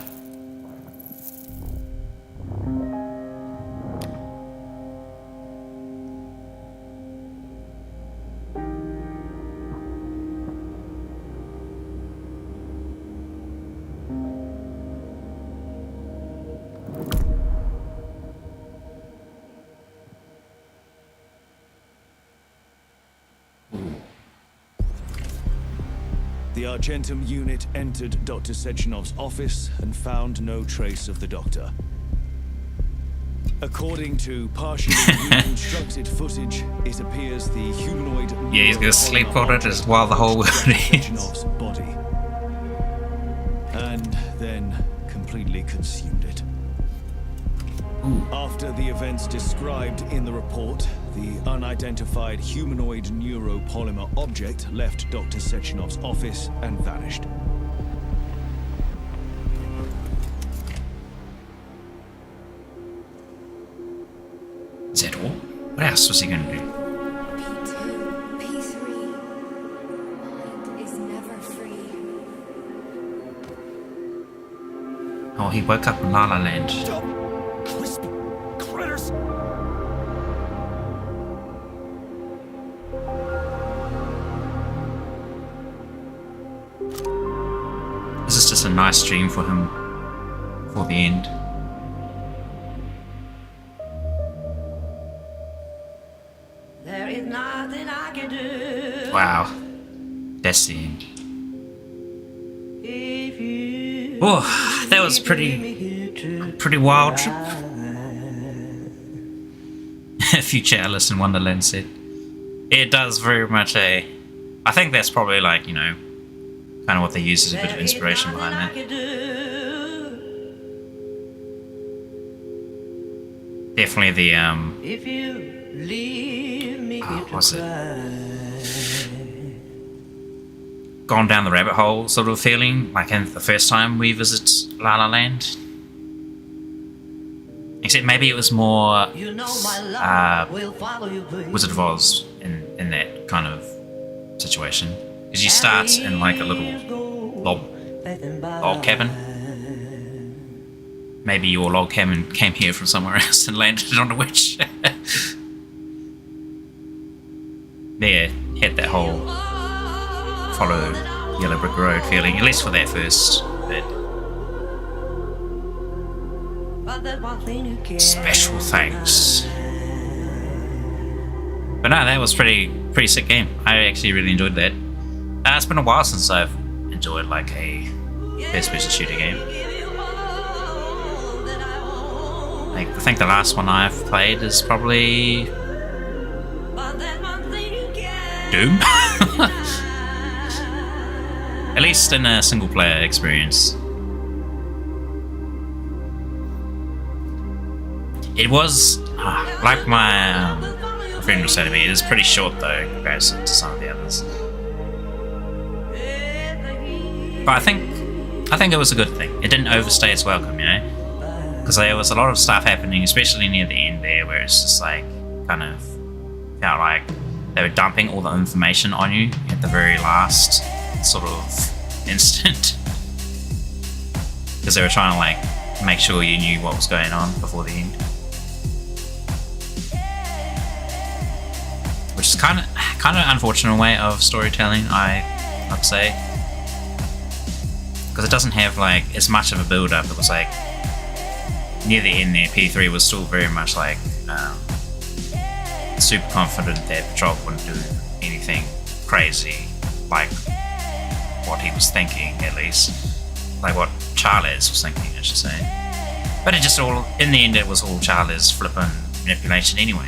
The Argentum unit entered Dr. Sechenov's office and found no trace of the doctor. According to partially reconstructed footage, it appears the humanoid... Yeah, he's gonna sleep on it as while the whole world Sechenov's body. And then completely consumed it. After the events described in the report, the unidentified humanoid neuropolymer object left Dr. Sechenov's office and vanished. Is that all? What else was he gonna do? P2, P3. Mind is never free. Oh, he woke up in La La Land. Crispy critters! This is just a nice dream for him for the end. There is nothing I can do. Wow. That's the end. Oh, that was pretty wild trip. Future Alice in Wonderland said. It does very much I think that's probably like, you know, kind of what they use as a bit of inspiration behind that. Definitely the If you leave me what's it? Gone down the rabbit hole sort of feeling, like in the first time we visit La La Land. Except maybe it was more you know my love will follow you, please. Wizard of Oz in that kind of situation. Because you start in like a little log cabin. Maybe your log cabin came here from somewhere else and landed on a witch. There, had that whole follow Yellow Brick Road feeling, at least for that first bit. Special thanks. But no, that was pretty sick game. I actually really enjoyed that. It's been a while since I've enjoyed like a first-person shooter game. Like, I think the last one I've played is probably Doom. At least in a single-player experience. It was like my friend was saying to me. It is pretty short though in comparison to some of the others. But I think it was a good thing. It didn't overstay its welcome, you know, because there was a lot of stuff happening, especially near the end there, where it's just like kind of felt like they were dumping all the information on you at the very last sort of instant, because they were trying to like make sure you knew what was going on before the end. Which is kind of unfortunate way of storytelling, I'd say, because it doesn't have like as much of a build up. It was like near the end there, P3 was still very much like super confident that Patrol wouldn't do anything crazy, like what he was thinking, at least, like what Charles was thinking, I should say. But it just all, in the end, it was all Charles' flippin' manipulation anyway.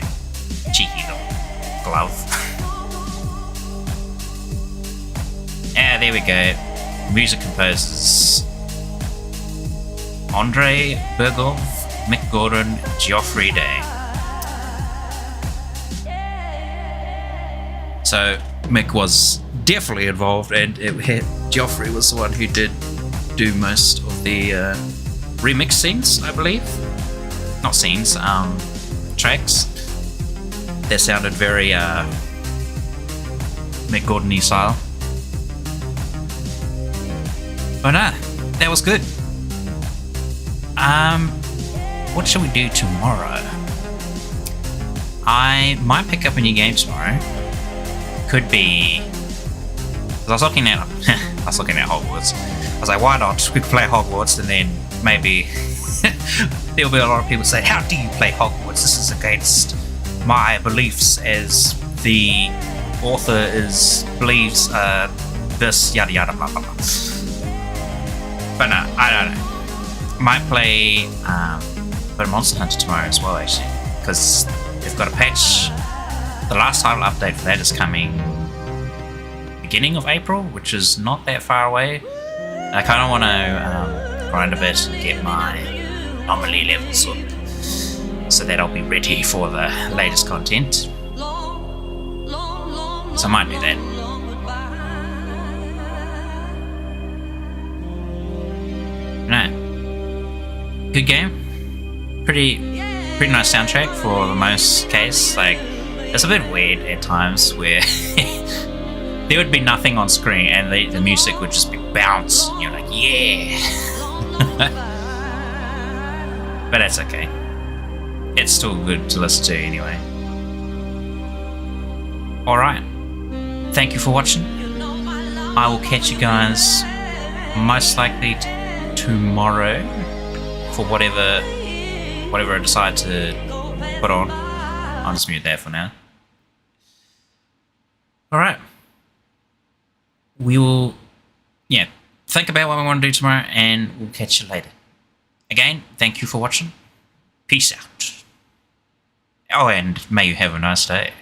Cheeky little glove. Yeah, there we go. Music composers Andre Bergov, Mick Gordon, Geoffrey Day. So Mick was definitely involved, and Geoffrey was the one who did do most of the remix scenes, I believe. Not scenes, tracks. That sounded very Mick Gordon-y style. But no, that was good. What shall we do tomorrow? I might pick up a new game tomorrow. Could be, because I was looking at Hogwarts. I was like, why not? We could play Hogwarts, and then maybe there'll be a lot of people say, how do you play Hogwarts? This is against my beliefs as the author believes this, yada yada blah blah blah. But no, I don't know. Might play a bit of Monster Hunter tomorrow as well, actually, because they've got a patch. The last title update for that is coming beginning of April, which is not that far away. And I kind of want to grind a bit and get my anomaly levels up, so that I'll be ready for the latest content. So I might do that. No. Good game. Pretty nice soundtrack for the most case. Like, it's a bit weird at times where there would be nothing on screen and the music would just be bounce and you're like, yeah. But that's okay. It's still good to listen to anyway. Alright. Thank you for watching. I will catch you guys most likely tomorrow for whatever I decide to put on. I'll just mute that for now. Alright. We will, think about what we want to do tomorrow, and we'll catch you later. Again, thank you for watching. Peace out. Oh, and may you have a nice day.